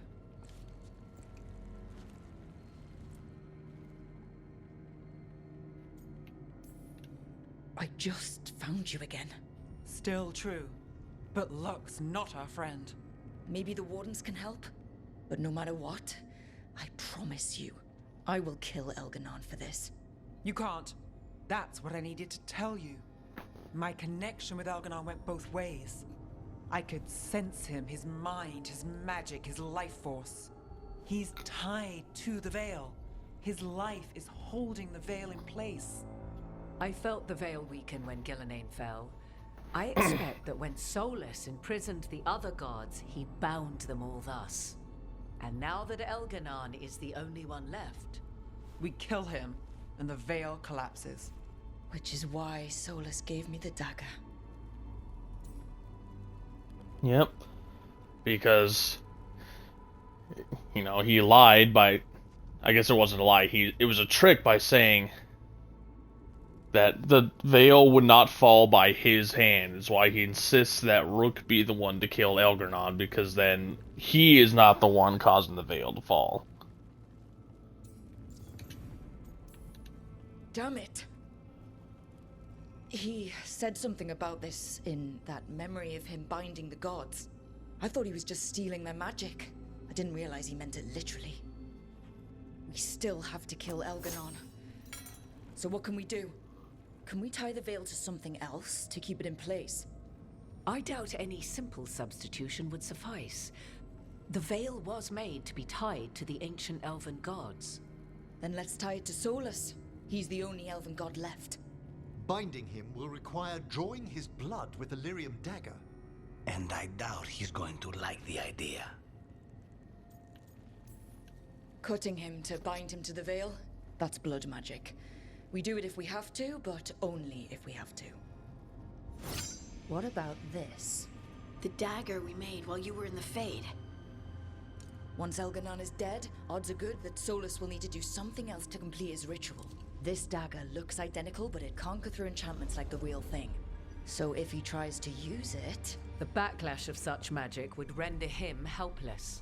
I just found you again. Still true, but luck's not our friend. Maybe the Wardens can help, but no matter what, I promise you, I will kill Elgardan for this. You can't. That's what I needed to tell you. My connection with Elgardan went both ways. I could sense him, his mind, his magic, his life force. He's tied to the Veil. His life is holding the Veil in place. I felt the Veil weaken when Gillenane fell. I expect that when Solus imprisoned the other gods, he bound them all thus. And now that Elganon is the only one left... We kill him, and the Veil collapses. Which is why Solus gave me the dagger. Yep. Because, you know, he lied by... I guess it wasn't a lie. It was a trick by saying that the veil would not fall by his hand. Is why he insists that Rook be the one to kill Elgarnon, because then he is not the one causing the veil to fall. Damn it. He said something about this in that memory of him binding the gods. I thought he was just stealing their magic. I didn't realize he meant it literally. We still have to kill Elganon. So what can we do? Can we tie the veil to something else to keep it in place? I doubt any simple substitution would suffice. The veil was made to be tied to the ancient elven gods. Then let's tie it to Solus. He's the only elven god left. Binding him will require drawing his blood with the lyrium dagger. And I doubt he's going to like the idea. Cutting him to bind him to the veil? That's blood magic. We do it if we have to, but only if we have to. What about this? The dagger we made while you were in the Fade. Once Elganon is dead, odds are good that Solus will need to do something else to complete his ritual. This dagger looks identical, but it can't go through enchantments like the real thing. So if he tries to use it... The backlash of such magic would render him helpless.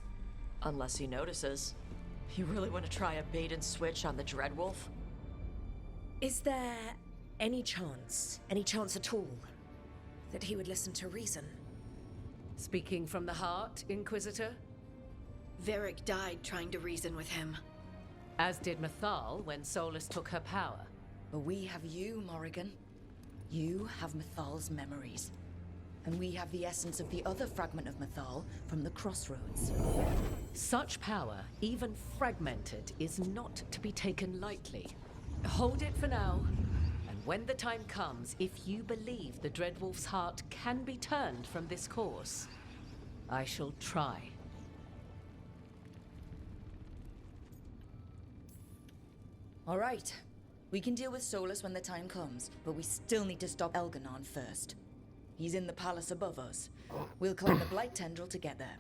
Unless he notices. You really want to try a bait and switch on the Dreadwolf? Is there any chance at all, that he would listen to reason? Speaking from the heart, Inquisitor? Varric died trying to reason with him. As did Mythal when Solus took her power. But we have you, Morrigan. You have Mythal's memories. And we have the essence of the other fragment of Mythal from the Crossroads. Such power, even fragmented, is not to be taken lightly. Hold it for now, and when the time comes, if you believe the Dreadwolf's heart can be turned from this course, I shall try. All right. We can deal with Solus when the time comes, but we still need to stop Elganon first. He's in the palace above us. We'll climb the Blight Tendril to get there.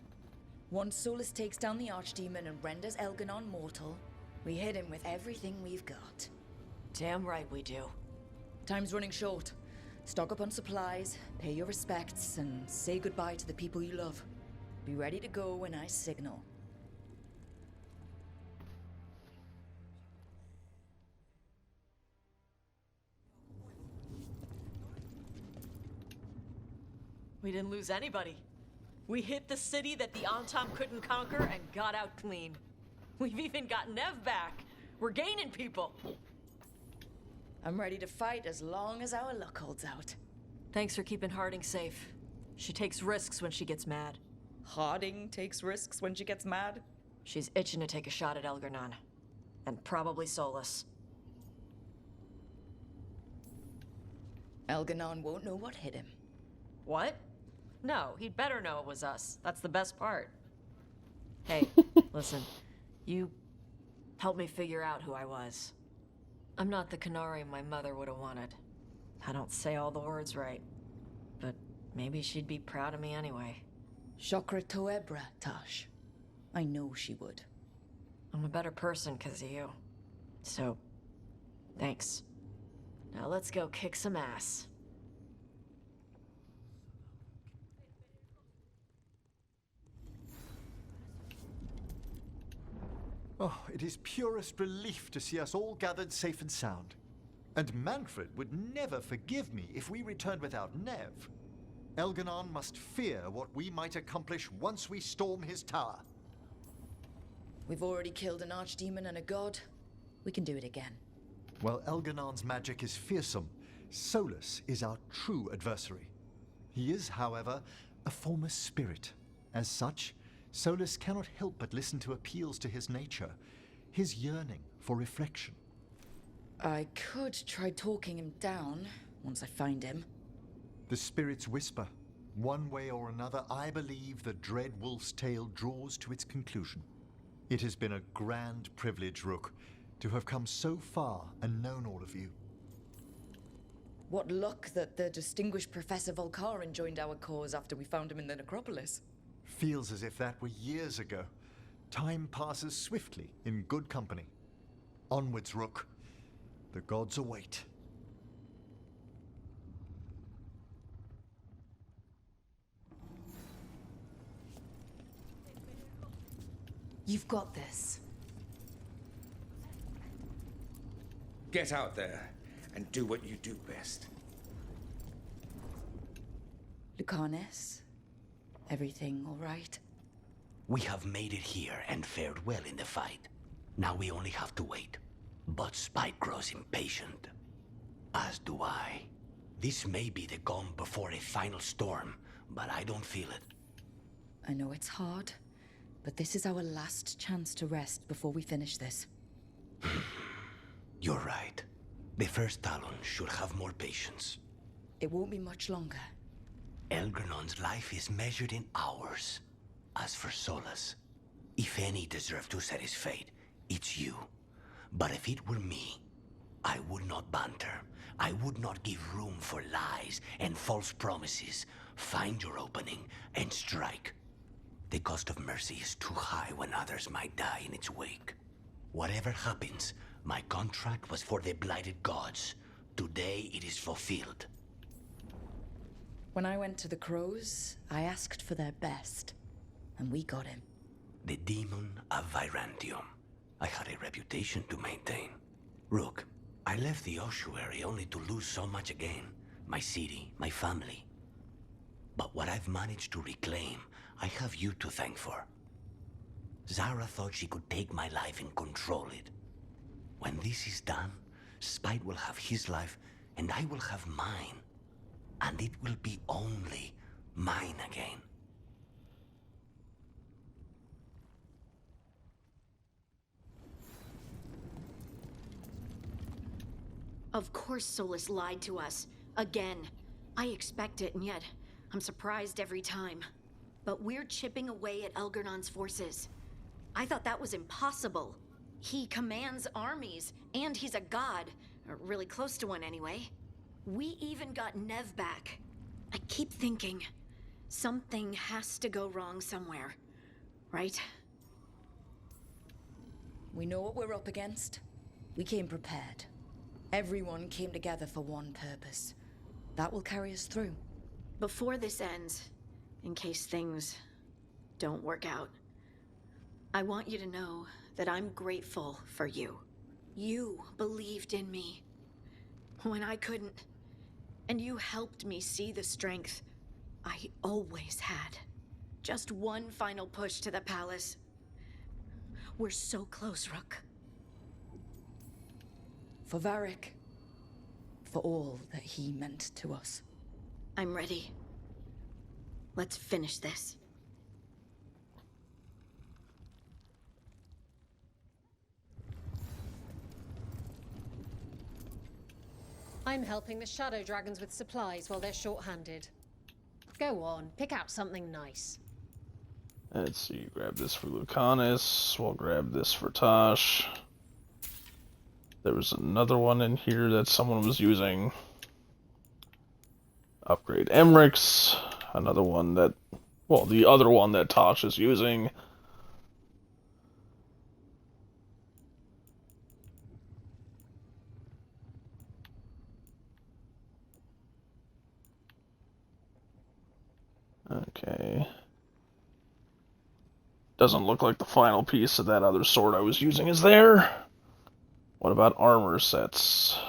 Once Solus takes down the Archdemon and renders Elganon mortal, we hit him with everything we've got. Damn right we do. Time's running short. Stock up on supplies, pay your respects, and say goodbye to the people you love. Be ready to go when I signal. We didn't lose anybody. We hit the city that the Antam couldn't conquer and got out clean. We've even got Nev back. We're gaining people. I'm ready to fight as long as our luck holds out. Thanks for keeping Harding safe. She takes risks when she gets mad. Harding takes risks when she gets mad? She's itching to take a shot at Elgarnon. And probably Solus. Elganon won't know what hit him. What? No, he'd better know it was us. That's the best part. Hey, listen. You helped me figure out who I was. I'm not the canary my mother would have wanted. I don't say all the words right. But maybe she'd be proud of me anyway. Chakra Toebra, Tash. I know she would. I'm a better person because of you. So, thanks. Now let's go kick some ass. Oh, it is purest relief to see us all gathered safe and sound. And Manfred would never forgive me if we returned without Nev. Elganon must fear what we might accomplish once we storm his tower. We've already killed an archdemon and a god. We can do it again. While Elganon's magic is fearsome, Solus is our true adversary. He is, however, a former spirit. As such, Solus cannot help but listen to appeals to his nature, his yearning for reflection. I could try talking him down once I find him. The spirits whisper. One way or another, I believe the dread wolf's tale draws to its conclusion. It has been a grand privilege, Rook, to have come so far and known all of you. What luck that the distinguished Professor Volkarin joined our cause after we found him in the necropolis. Feels as if that were years ago. Time passes swiftly in good company. Onwards, Rook. The gods await. You've got this. Get out there and do what you do best. Lucanus, everything all right? We have made it here and fared well in the fight. Now we only have to wait. But Spike grows impatient. As do I. This may be the calm before a final storm, but I don't feel it. I know it's hard, but this is our last chance to rest before we finish this. You're right. The first Talon should have more patience. It won't be much longer. Elgernon's life is measured in hours. As for Solus, if any deserve to set his fate, it's you. But if it were me, I would not banter. I would not give room for lies and false promises. Find your opening and strike. The cost of mercy is too high when others might die in its wake. Whatever happens, my contract was for the blighted gods. Today it is fulfilled. When I went to the Crows, I asked for their best, and we got him. The demon of Virantium. I had a reputation to maintain. Rook, I left the ossuary only to lose so much again. My city, my family. But what I've managed to reclaim, I have you to thank for. Zara thought she could take my life and control it. When this is done, Spite will have his life, and I will have mine. And it will be only mine again. Of course Solus lied to us. Again. I expect it, and yet I'm surprised every time. But we're chipping away at Elgernon's forces. I thought that was impossible. He commands armies, and he's a god. Or really close to one, anyway. We even got Nev back. I keep thinking, something has to go wrong somewhere. Right? We know what we're up against. We came prepared. Everyone came together for one purpose. That will carry us through. Before this ends, in case things don't work out, I want you to know that I'm grateful for you. You believed in me when I couldn't, and you helped me see the strength I always had. Just one final push to the palace. We're so close, Rook. For Varric. For all that he meant to us. I'm ready. Let's finish this. I'm helping the Shadow Dragons with supplies while they're short-handed. Go on, pick out something nice. Let's see, grab this for Lucanus, we'll grab this for Tosh. There was another one in here that someone was using. Upgrade Emrix, another one that, well, the other one that Tosh is using. Okay. Doesn't look like the final piece of that other sword I was using is there. What about armor sets?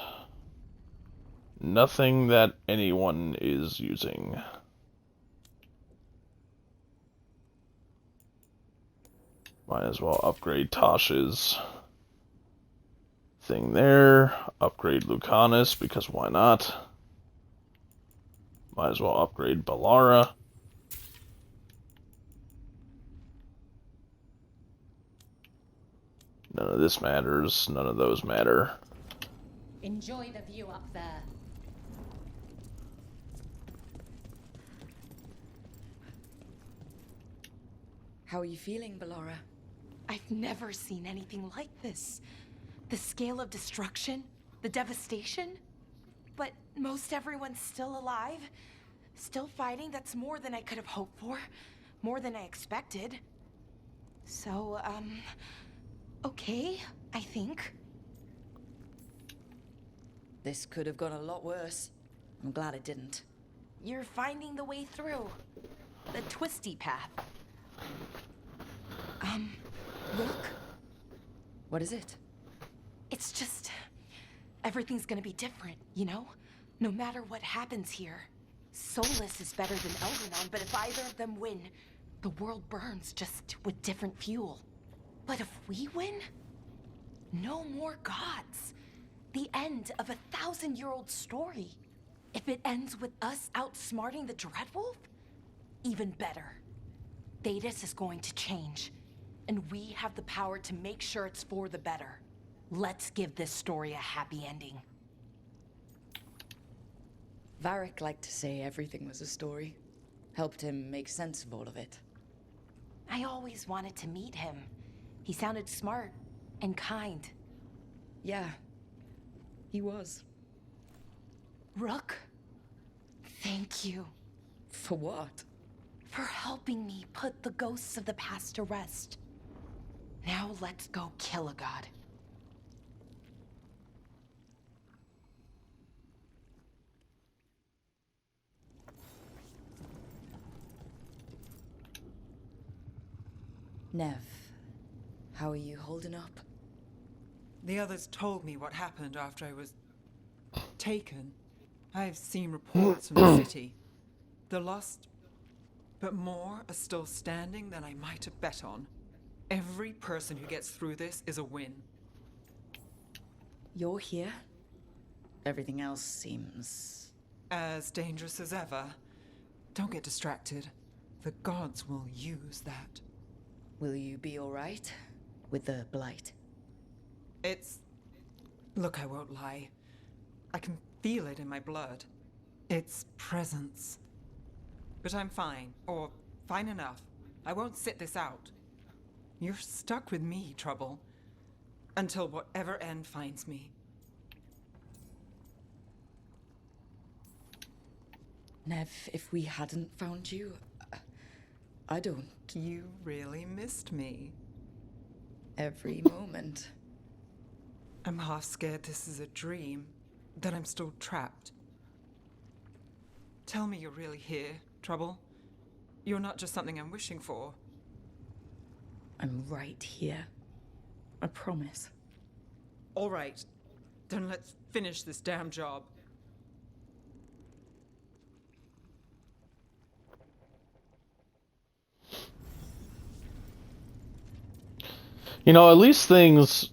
Nothing that anyone is using. Might as well upgrade Tosh's thing there. Upgrade Lucanus, because why not? Might as well upgrade Balara. None of this matters. None of those matter. Enjoy the view up there. How are you feeling, Ballora? I've never seen anything like this. The scale of destruction, the devastation. But most everyone's still alive, still fighting. That's more than I could have hoped for, more than I expected. So, okay, I think. This could have gone a lot worse. I'm glad it didn't. You're finding the way through. The twisty path. Look. What is it? It's just... everything's gonna be different, you know? No matter what happens here. Solus is better than Elganon, but if either of them win, the world burns, just with different fuel. But if we win, no more gods. The end of a 1,000-year-old story. If it ends with us outsmarting the Dreadwolf, even better. Thedas is going to change, and we have the power to make sure it's for the better. Let's give this story a happy ending. Varric liked to say everything was a story. Helped him make sense of all of it. I always wanted to meet him. He sounded smart and kind. Yeah, he was. Rook, thank you. For what? For helping me put the ghosts of the past to rest. Now let's go kill a god. Nev, how are you holding up? The others told me what happened after I was taken. I've seen reports from the city. The lost, but more are still standing than I might have bet on. Every person who gets through this is a win. You're here? Everything else seems... as dangerous as ever. Don't get distracted. The gods will use that. Will you be alright with the blight? Look, I won't lie. I can feel it in my blood. Its presence. But I'm fine, or fine enough. I won't sit this out. You're stuck with me, Trouble. Until whatever end finds me. Nev, if we hadn't found you, I don't... You really missed me. Every moment. I'm half scared this is a dream, that I'm still trapped. Tell me you're really here, Trouble. You're not just something I'm wishing for. I'm right here. I promise. All right. Then let's finish this damn job. You know, at least things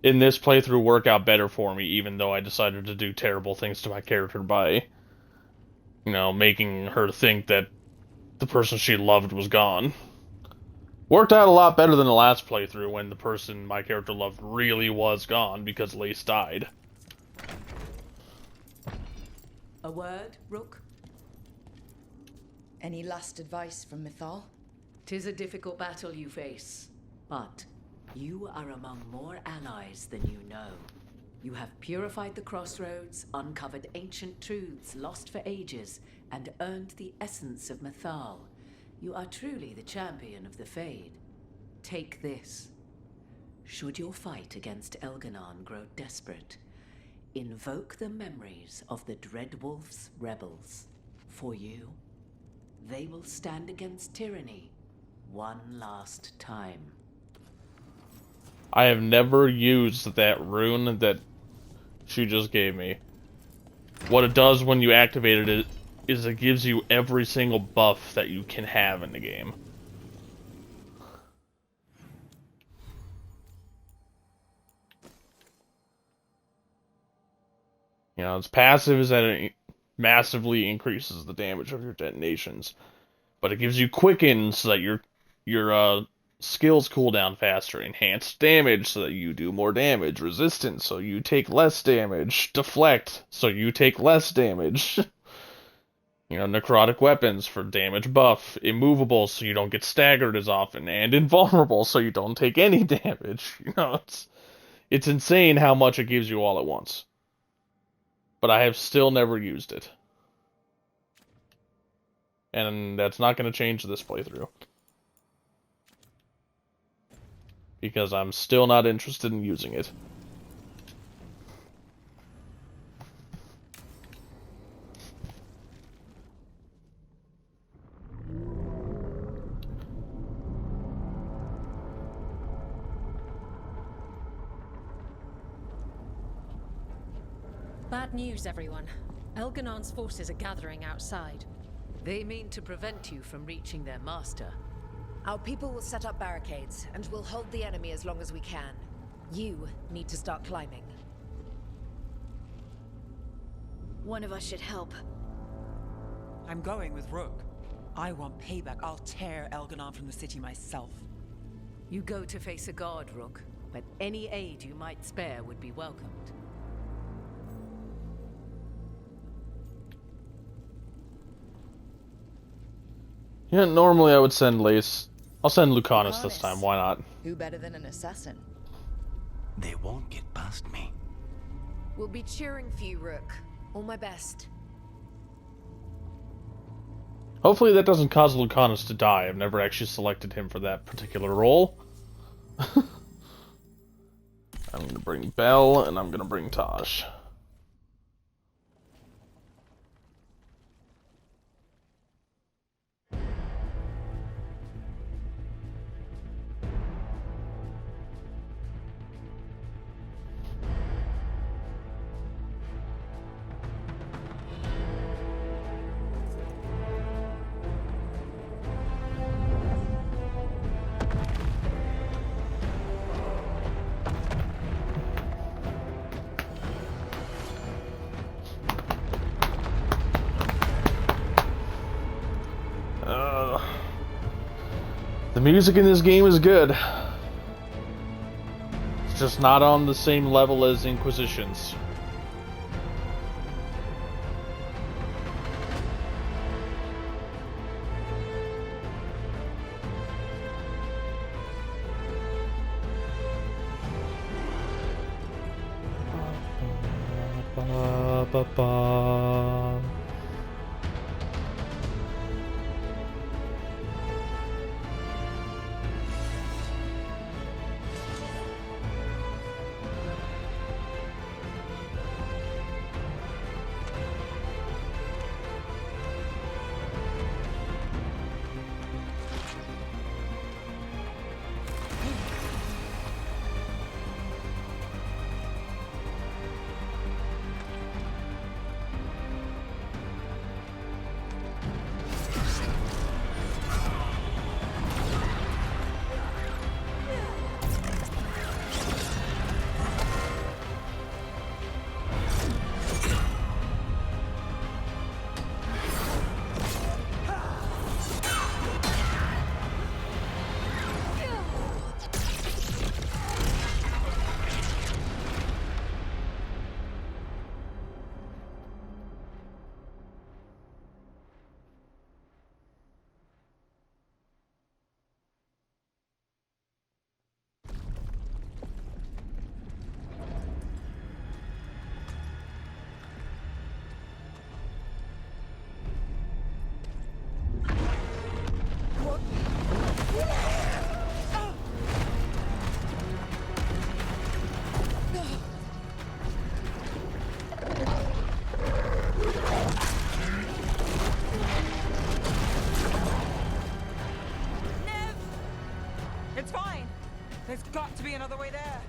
in this playthrough work out better for me, even though I decided to do terrible things to my character by, you know, making her think that the person she loved was gone. Worked out a lot better than the last playthrough when the person my character loved really was gone because Lace died. A word, Rook? Any last advice from Mythal? 'Tis a difficult battle you face, but you are among more allies than you know. You have purified the crossroads, uncovered ancient truths lost for ages, and earned the essence of Mythal. You are truly the champion of the Fade. Take this. Should your fight against Elganon grow desperate, invoke the memories of the Dreadwolf's rebels. For you, they will stand against tyranny one last time. I have never used that rune that she just gave me. What it does when you activate it is it gives you every single buff that you can have in the game. You know, its passive is that it massively increases the damage of your detonations, but it gives you quickens so that your skills cooldown faster, enhanced damage so that you do more damage, resistance so you take less damage, deflect so you take less damage. You know, necrotic weapons for damage buff, immovable so you don't get staggered as often, and invulnerable so you don't take any damage. You know, it's insane how much it gives you all at once. But I have still never used it. And that's not going to change this playthrough. Because I'm still not interested in using it. Bad news, everyone. Elganon's forces are gathering outside. They mean to prevent you from reaching their master. Our people will set up barricades, and we'll hold the enemy as long as we can. You need to start climbing. One of us should help. I'm going with Rook. I want payback. I'll tear Elganon from the city myself. You go to face a guard, Rook, but any aid you might spare would be welcomed. Yeah, normally I would send Lace. I'll send Lucanus this time, why not? Who better than an assassin? They won't get past me. We'll be cheering for you, Rook. All my best. Hopefully that doesn't cause Lucanus to die. I've never actually selected him for that particular role. I'm gonna bring Bell, and I'm gonna bring Taj. The music in this game is good. It's just not on the same level as Inquisition's. It's fine. There's got to be another way there.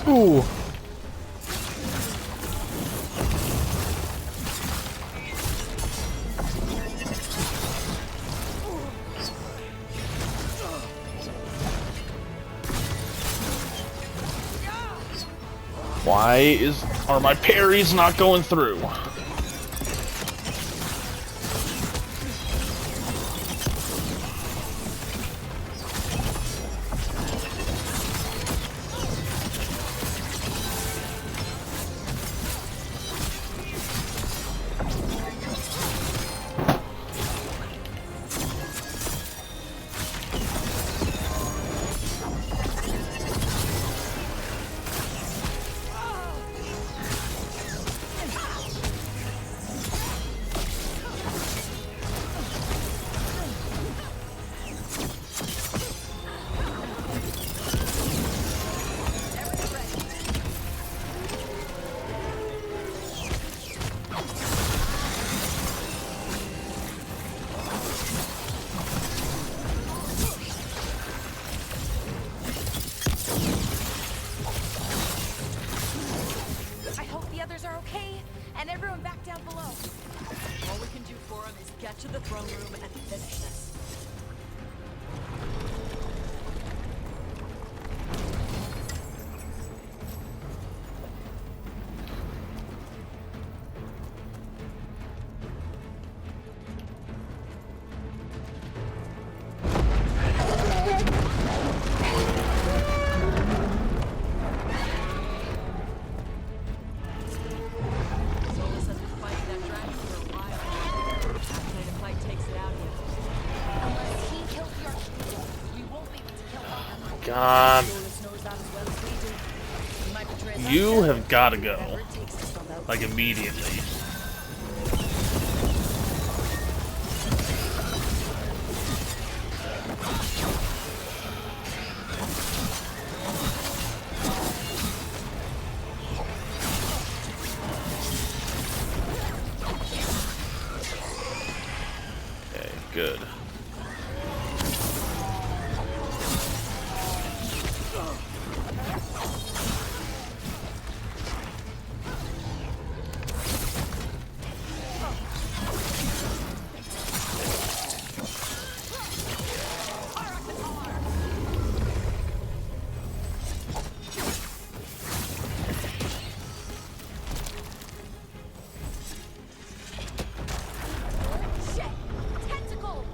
Ooh. Why are my parries not going through? I hope the others are okay, and everyone back down below. All we can do for him is get to the throne room and finish this. Solus has been fighting that dragon for a while. After the fight takes it out of you. Unless he kills the Archduke, we won't be able to kill Elgar. God. Solus knows that as well as we do. He might betray us You ourselves. have got to go. Whatever it takes to stop Elgar. Like immediately. Okay, good. Shit! Tentacle!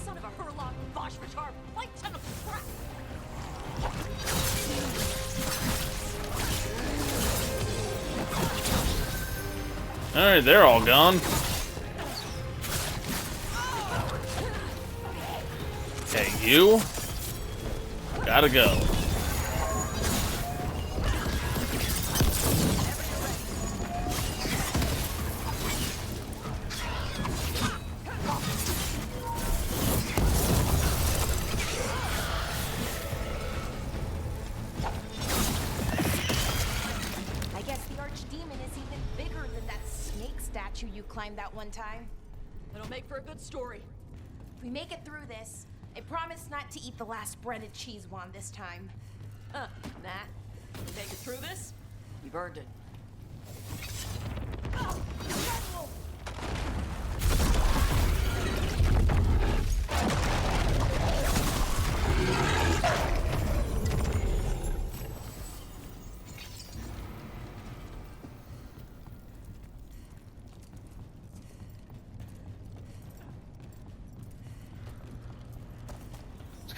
Son of a Herlock, Vosh Vitar, white tentacle crap! Alright, they're all gone. Okay, you gotta go. I guess the Archdemon is even bigger than that snake statue you climbed that one time. It'll make for a good story. If we make it through this, I promise not to eat the last breaded cheese wand this time. Huh, nah. You make it through this, you've earned it.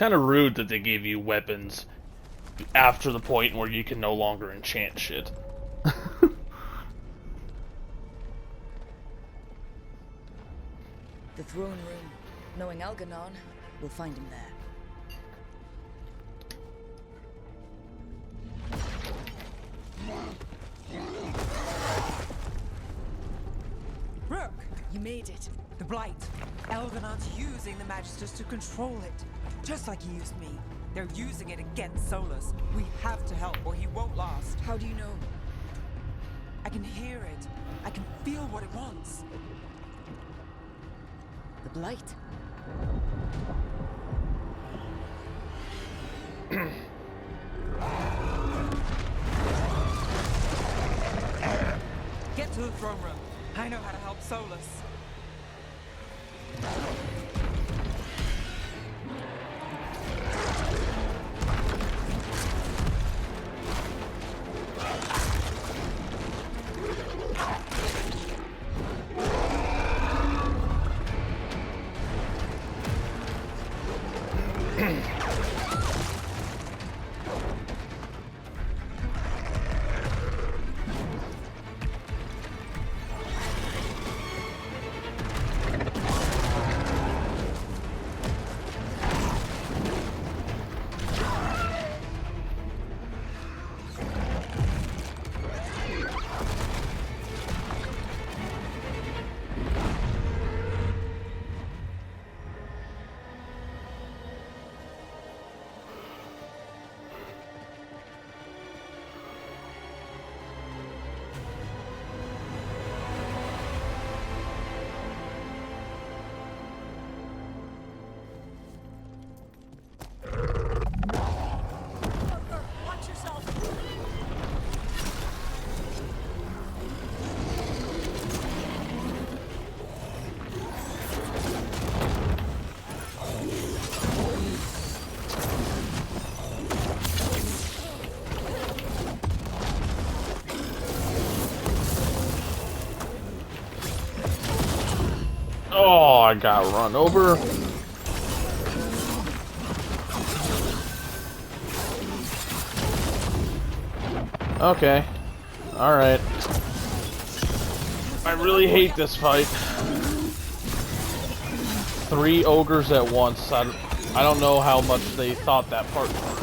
kind of rude that they gave you weapons after the point where you can no longer enchant shit. The throne room. Knowing Algernon, we'll find him there. Rook! You made it. The Blight. Elganon's using the Magisters to control it. Just like he used me. They're using it against Solus. We have to help or he won't last. How do you know? I can hear it. I can feel what it wants. The Blight. Get to the throne room. I know how to help Solus. Oh, I got run over. Okay. Alright. I really hate this fight. 3 ogres at once. I don't know how much they thought that part through.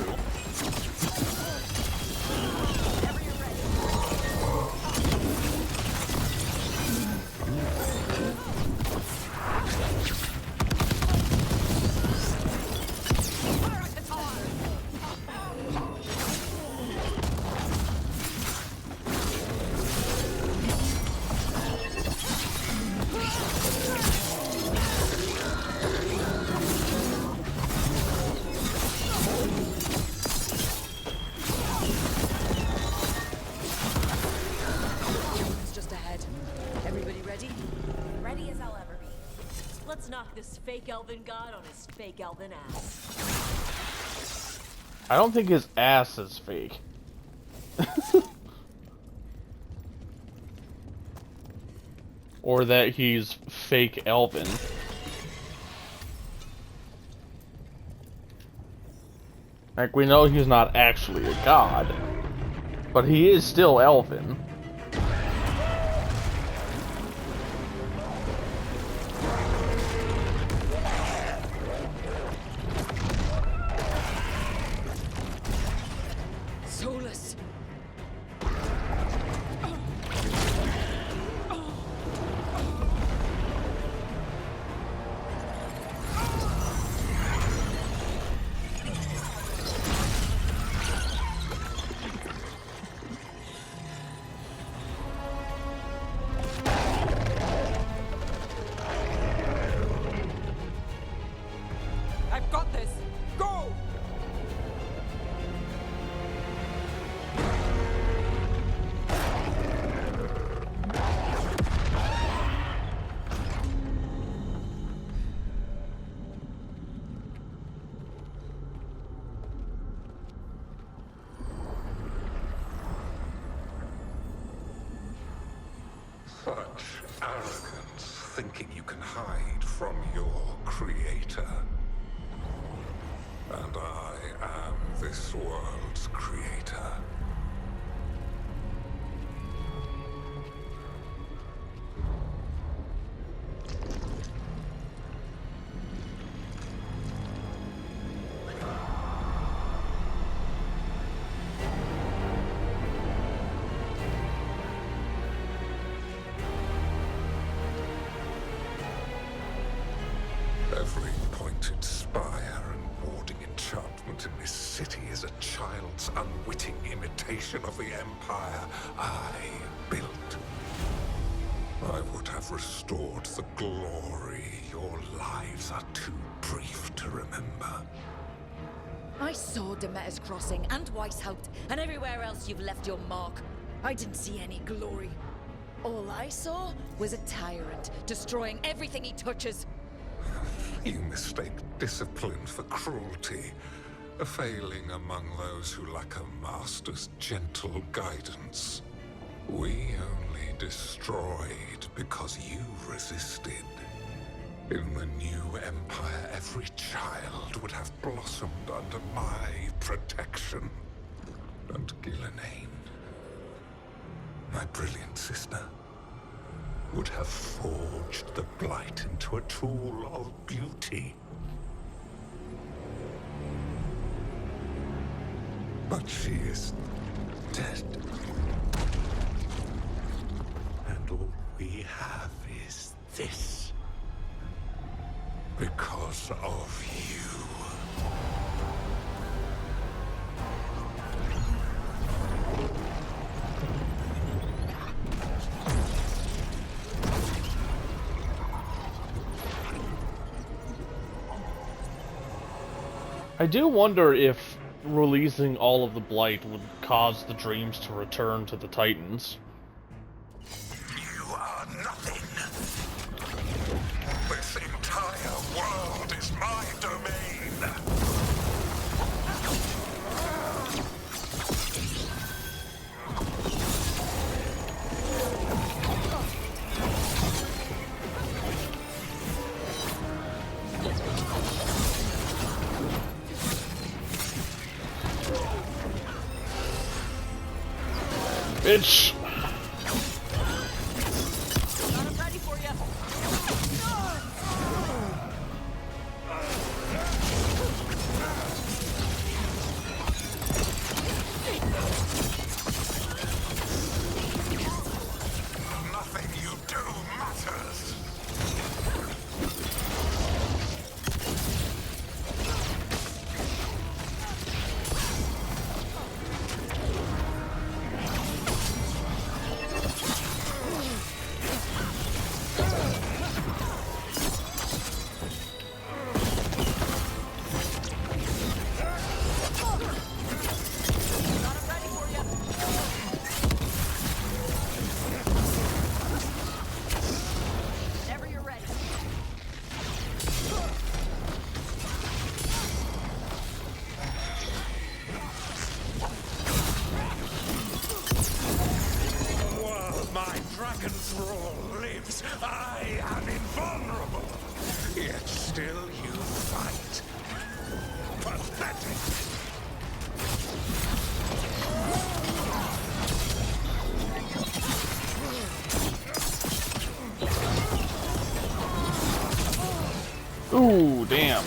Fake elven god on his fake elven ass. I don't think his ass is fake. Or that he's fake elven. Like, we know he's not actually a god, but he is still elven. Such arrogance, thinking you can hide from your creator. and I am this world's creator. Every pointed spire and warding enchantment in this city is a child's unwitting imitation of the empire I built. I would have restored the glory. Your lives are too brief to remember. I saw Demeter's Crossing and Weishaupt and everywhere else you've left your mark. I didn't see any glory. All I saw was a tyrant destroying everything he touches. You mistake discipline for cruelty, a failing among those who lack a master's gentle guidance. We only destroyed because you resisted. In the new empire, every child would have blossomed under my protection. And Gillenane, my brilliant sister, would have forged the Blight into a tool of beauty. But she is dead. And all we have is this. Because of you. I do wonder if releasing all of the Blight would cause the dreams to return to the Titans. You are nothing. This entire world is my domain. Bitch! Nothing you do matters. Dragon's roar lives. I am invulnerable. Yet still you fight. Pathetic. Ooh, damn.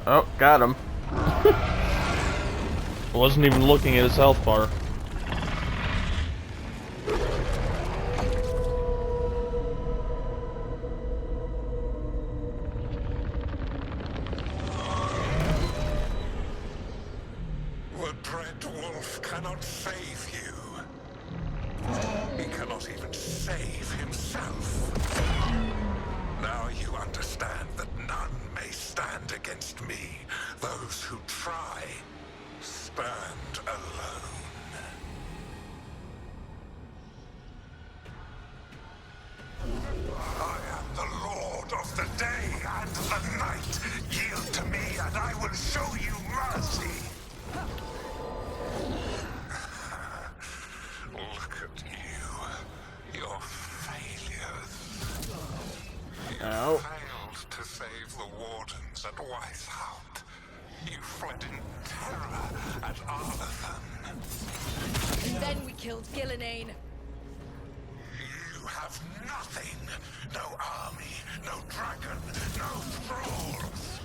Oh, got him. I wasn't even looking at his health bar. The Dread Wolf cannot save you. He cannot even save himself. Now you understand that none may stand against me. Those who try stand alone. show you mercy. Look at you. Your failures. You Ow. failed to save the wardens at Weisshaupt. You fled in terror at Arlathan. And then we killed Gillenane. You have nothing. No army, no dragon, no thralls.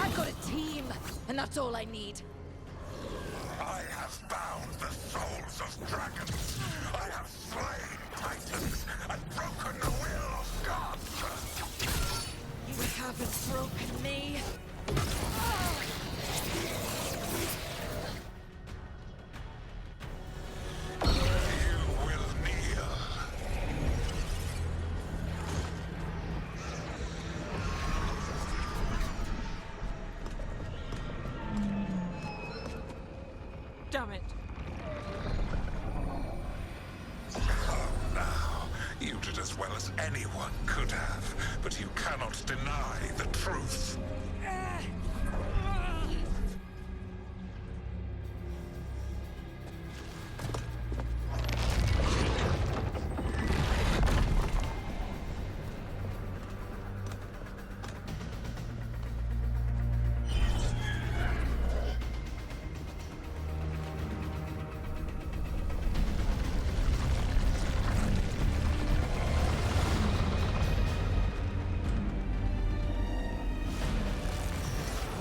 I've got a team, and that's all I need. I have bound the souls of dragons. I have slain titans and broken the will of gods. You haven't broken me. You will kneel. Damn it. Now, you did as well as anyone could have, but you cannot deny the truth.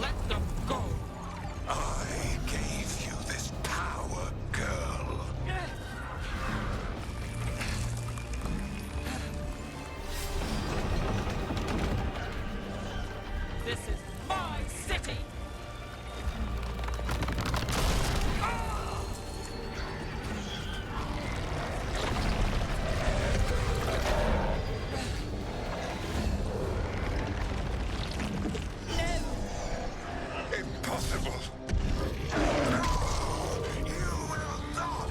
Let them go! I gave you this power, girl. This is my city! Impossible. You will not.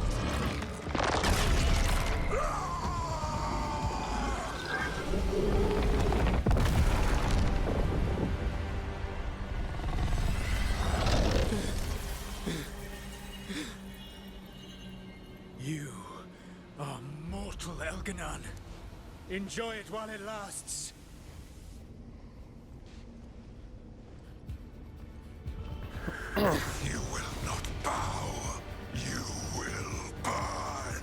You are mortal, Elganon. Enjoy it while it lasts. You will not bow. You will burn.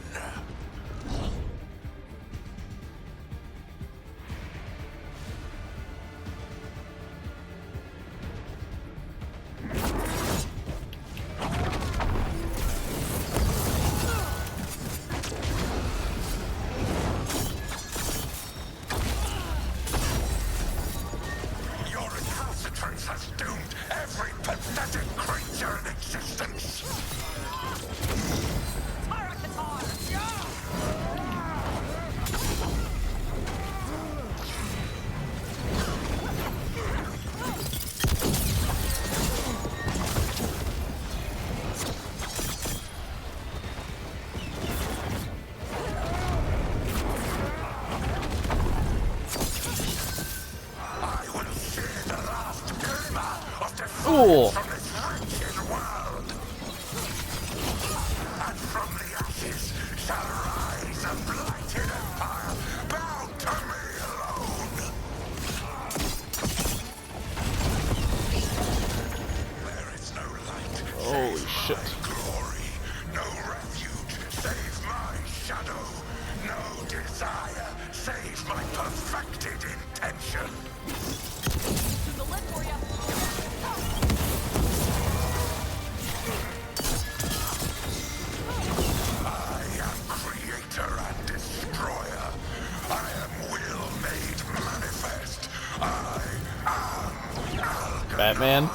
Your recalcitrance has doomed every pathetic creature in existence. I will see the last glimmer of Ooh. defiance from this wretched world. And from the ashes shall rise a blighted empire bound to me alone. There is no light Holy save shit. my glory, no refuge save my shadow, no desire save my perfected intention. I am creator and destroyer. I am will made manifest. I am Alga. Batman.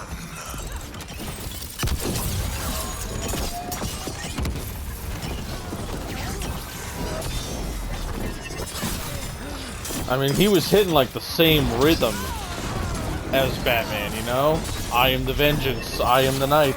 I mean, he was hitting like the same rhythm as Batman, you know? I am the vengeance, I am the night.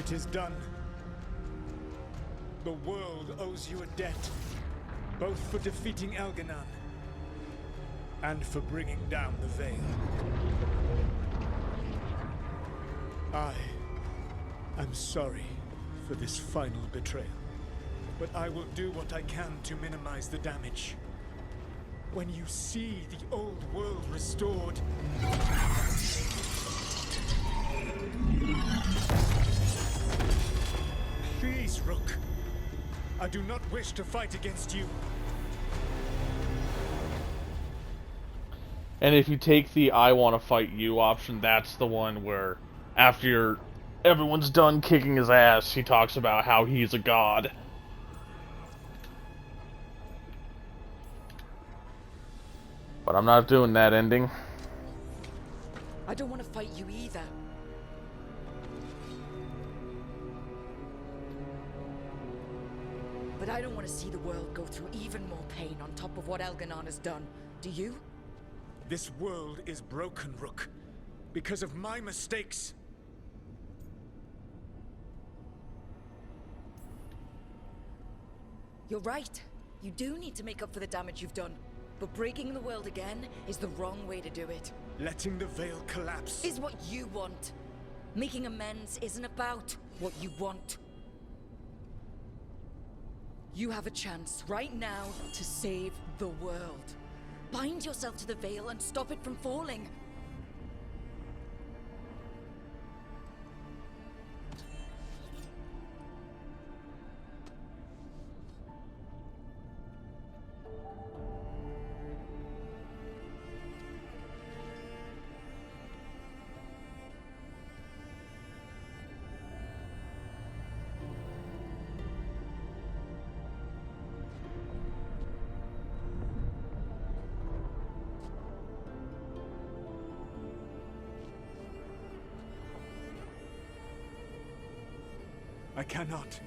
It is done. The world owes you a debt, both for defeating Elganon and for bringing down the Veil. I am sorry for this final betrayal, but I will do what I can to minimize the damage. When you see the old world restored, please, Rook. I do not wish to fight against you. And if you take the I want to fight you option, that's the one where after everyone's done kicking his ass, he talks about how he's a god. But I'm not doing that ending. I don't want to fight you either. But I don't want to see the world go through even more pain on top of what Elganon has done. Do you? This world is broken, Rook, because of my mistakes. You're right. You do need to make up for the damage you've done. But breaking the world again is the wrong way to do it. Letting the Veil collapse is what you want. Making amends isn't about what you want. You have a chance right now to save the world. Bind yourself to the Veil and stop it from falling. I cannot.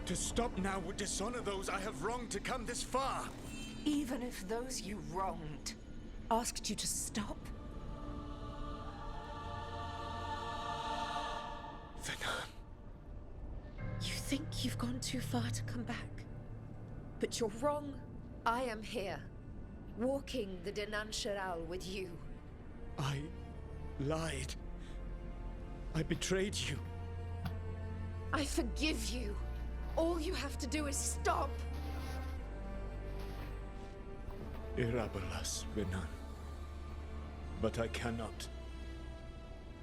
To stop now would dishonor those I have wronged to come this far. Even if those you wronged asked you to stop? Venom. You think you've gone too far to come back? But you're wrong. I am here, walking the Denan with you. I lied. I betrayed you. I forgive you. All you have to do is stop. Irabolas, Venan. But I cannot.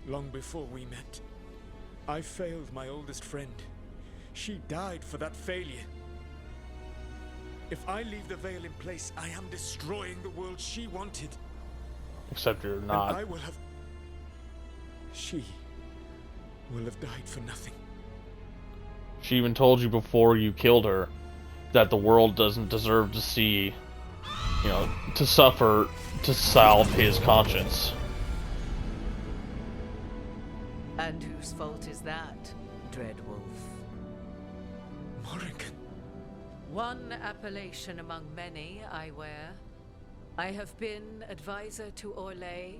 Long before we met, I failed my oldest friend. She died for that failure. If I leave the Veil in place, I am destroying the world she wanted. Except you're not. And I will have... She will have died for nothing. She even told you before you killed her that the world doesn't deserve to see, to suffer to salve his conscience. And whose fault is that, Dreadwolf? Morrigan. One appellation among many, I wear. I have been advisor to Orlais,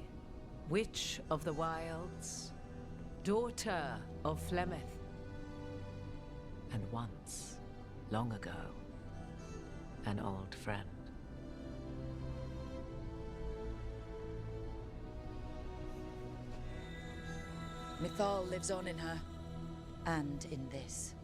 Witch of the Wilds, daughter of Flemeth, and once, long ago, an old friend. Mythal lives on in her, and in this.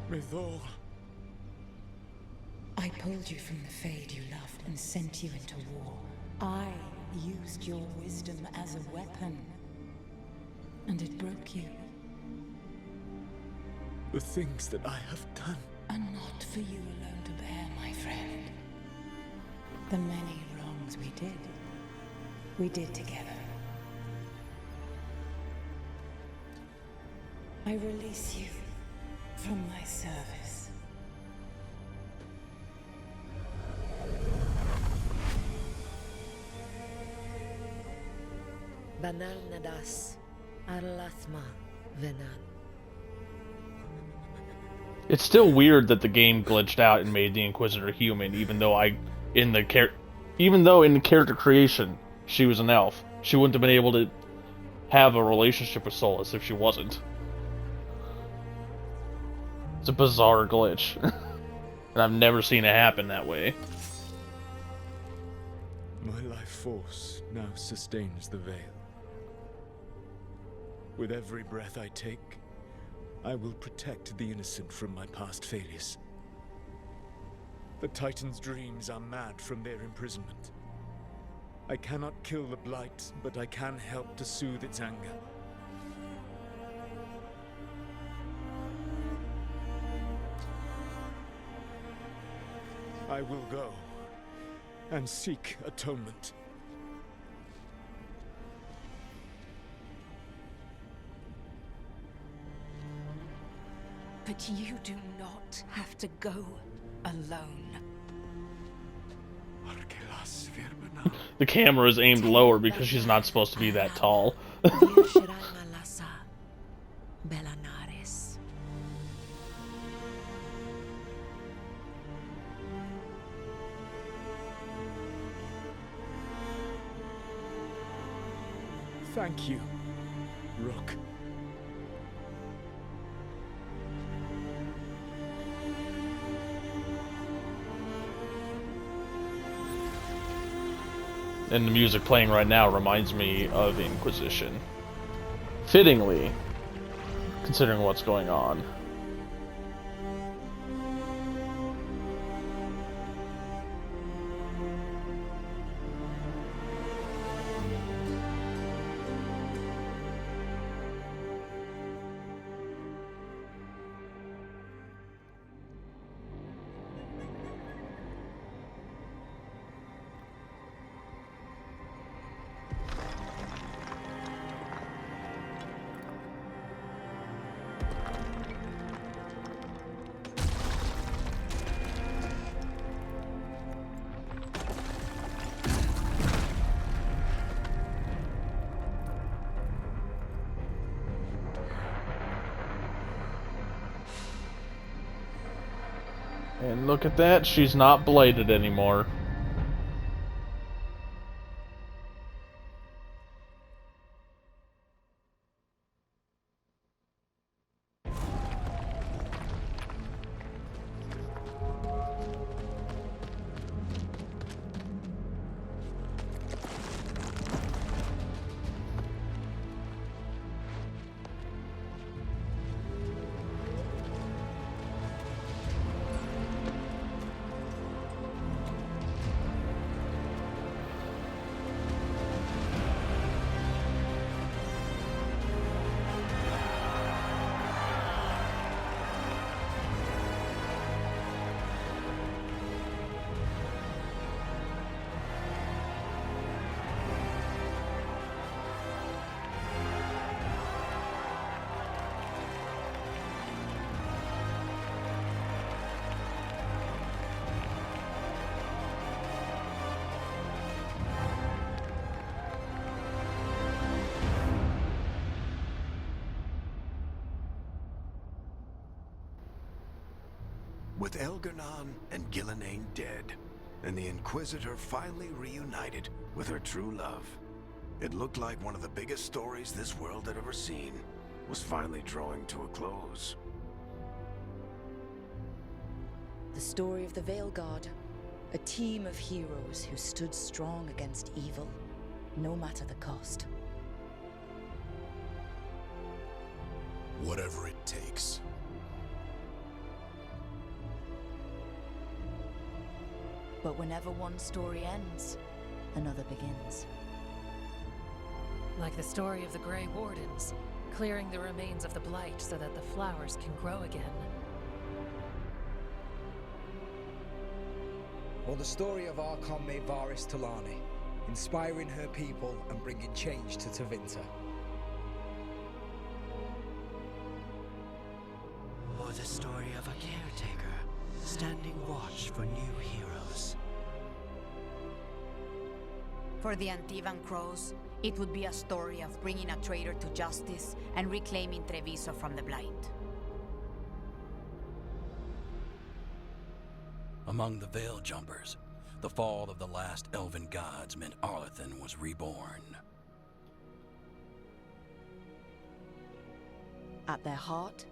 Mythal. I pulled you from the Fade you loved and sent you into war. I used your wisdom as a weapon, and it broke you. The things that I have done are not for you alone to bear, my friend. The many wrongs we did together. I release you from my service. Banal nadas, arlathma venan. It's still weird that the game glitched out and made the Inquisitor human, even though in the character creation she was an elf. She wouldn't have been able to have a relationship with Solus if she wasn't. It's a bizarre glitch. And I've never seen it happen that way. My life force now sustains the veil. With every breath I take, I will protect the innocent from my past failures. The Titan's dreams are mad from their imprisonment. I cannot kill the Blight, but I can help to soothe its anger. I will go and seek atonement. But you do not have to go alone. The camera is aimed lower because she's not supposed to be that tall. Thank you, Rook. And the music playing right now reminds me of the Inquisition. Fittingly, considering what's going on. And look at that, she's not blighted anymore. With Elgar'nan and Ghilanane dead, and the Inquisitor finally reunited with her true love, it looked like one of the biggest stories this world had ever seen was finally drawing to a close. The story of the Veilguard, a team of heroes who stood strong against evil, no matter the cost. Whatever it takes. But whenever one story ends, another begins. Like the story of the Grey Wardens, clearing the remains of the Blight so that the flowers can grow again. Or the story of Archon Maevaris Talani, inspiring her people and bringing change to Tevinter. Or the story of a caretaker, standing watch for new heroes. For the Antivan Crows, It would be a story of bringing a traitor to justice and reclaiming Treviso from the Blight. Among the Veil Jumpers, the fall of the last elven gods meant Arlethan was reborn. At their heart,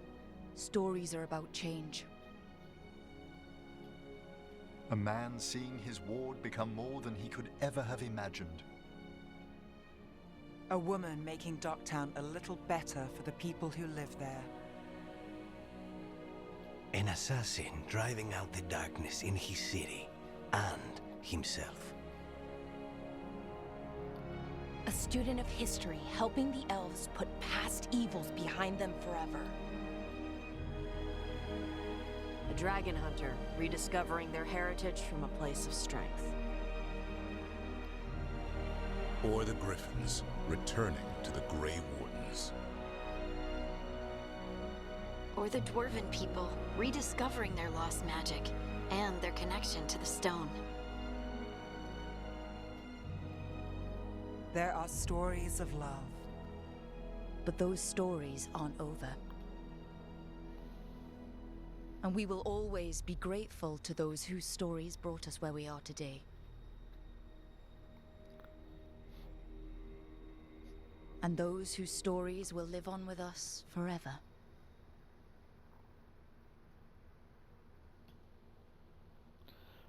stories are about change. A man seeing his ward become more than he could ever have imagined. A woman making Docktown a little better for the people who live there. An assassin driving out the darkness in his city and himself. A student of history helping the elves put past evils behind them forever. A dragon hunter rediscovering their heritage from a place of strength. Or the Griffins returning to the Grey Wardens. Or the Dwarven people rediscovering their lost magic and their connection to the stone. There are stories of love. But those stories aren't over. And we will always be grateful to those whose stories brought us where we are today. And those whose stories will live on with us forever.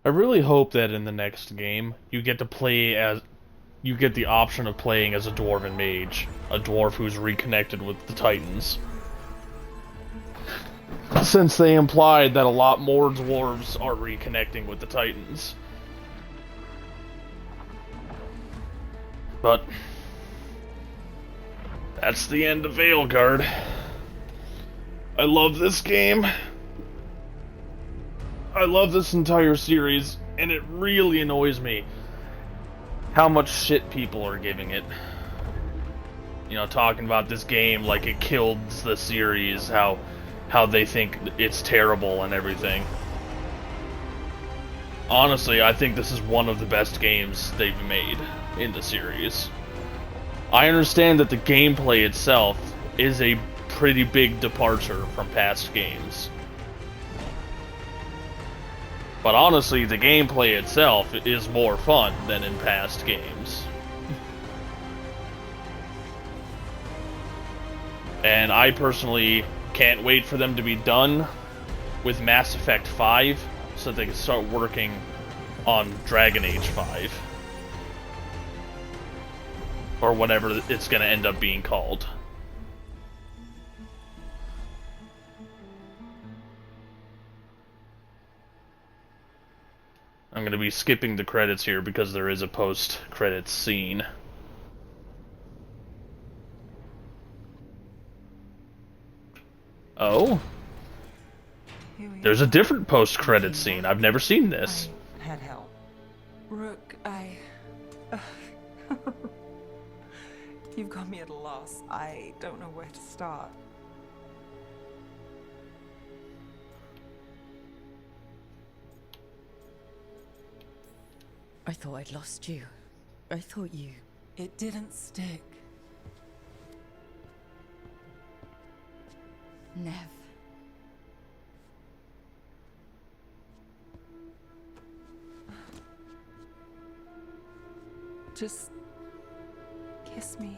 I really hope that in the next game, you get the option of playing as a dwarven mage, a dwarf who's reconnected with the Titans. Since they implied that a lot more dwarves are reconnecting with the Titans. But that's the end of Veilguard. I love this game. I love this entire series, and it really annoys me how much shit people are giving it. You know, talking about this game like it killed the series, how they think it's terrible and everything. Honestly, I think this is one of the best games they've made in the series. I understand that the gameplay itself is a pretty big departure from past games. But honestly, the gameplay itself is more fun than in past games. And I personally can't wait for them to be done with Mass Effect 5 so they can start working on Dragon Age 5. Or whatever it's going to end up being called. I'm going to be skipping the credits here because there is a post-credits scene. Oh? There's a different post-credits scene. I've never seen this. I had help. Rook, You've got me at a loss. I don't know where to start. I thought I'd lost you. I thought you... It didn't stick. Nev. Just kiss me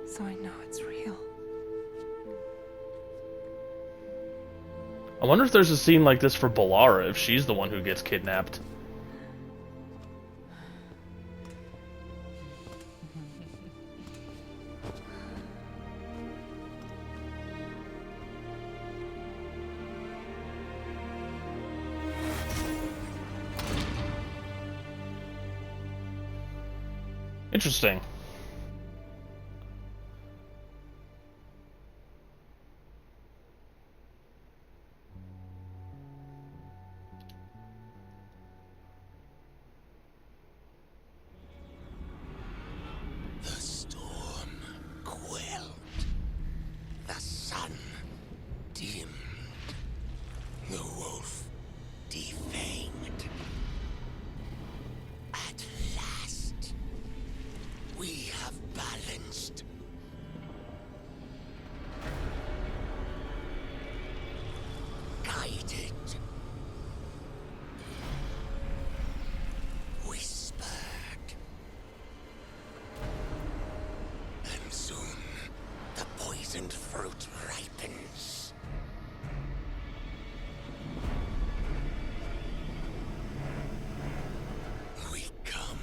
so I know it's real. I wonder if there's a scene like this for Balara, if she's the one who gets kidnapped. Interesting. The storm quelled. The sun dimmed. The wolf defanged. At last, we have balanced. Guided. Whispered. And soon, the poisoned fruit ripens. We come.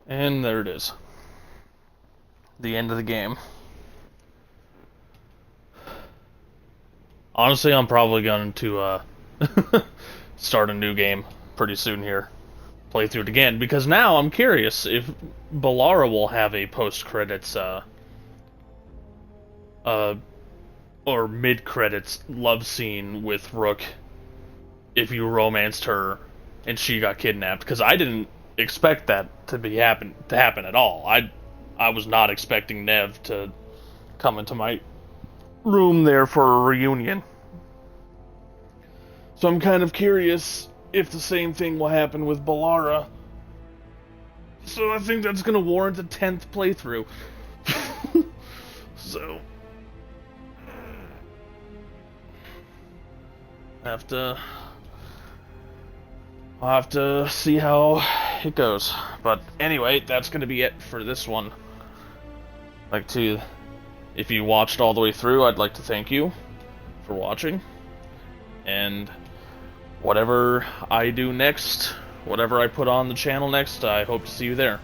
And there it is. The end of the game. Honestly, I'm probably going to start a new game pretty soon here. Play through it again, because now I'm curious if Balara will have a post-credits, or mid-credits love scene with Rook if you romanced her and she got kidnapped, because I didn't expect that to happen at all. I was not expecting Nev to come into my room there for a reunion. So I'm kind of curious if the same thing will happen with Balara. So I think that's gonna warrant a 10th playthrough. So I'll have to see how it goes. But anyway, that's going to be it for this one. If you watched all the way through, I'd like to thank you for watching. And whatever I do next, whatever I put on the channel next, I hope to see you there.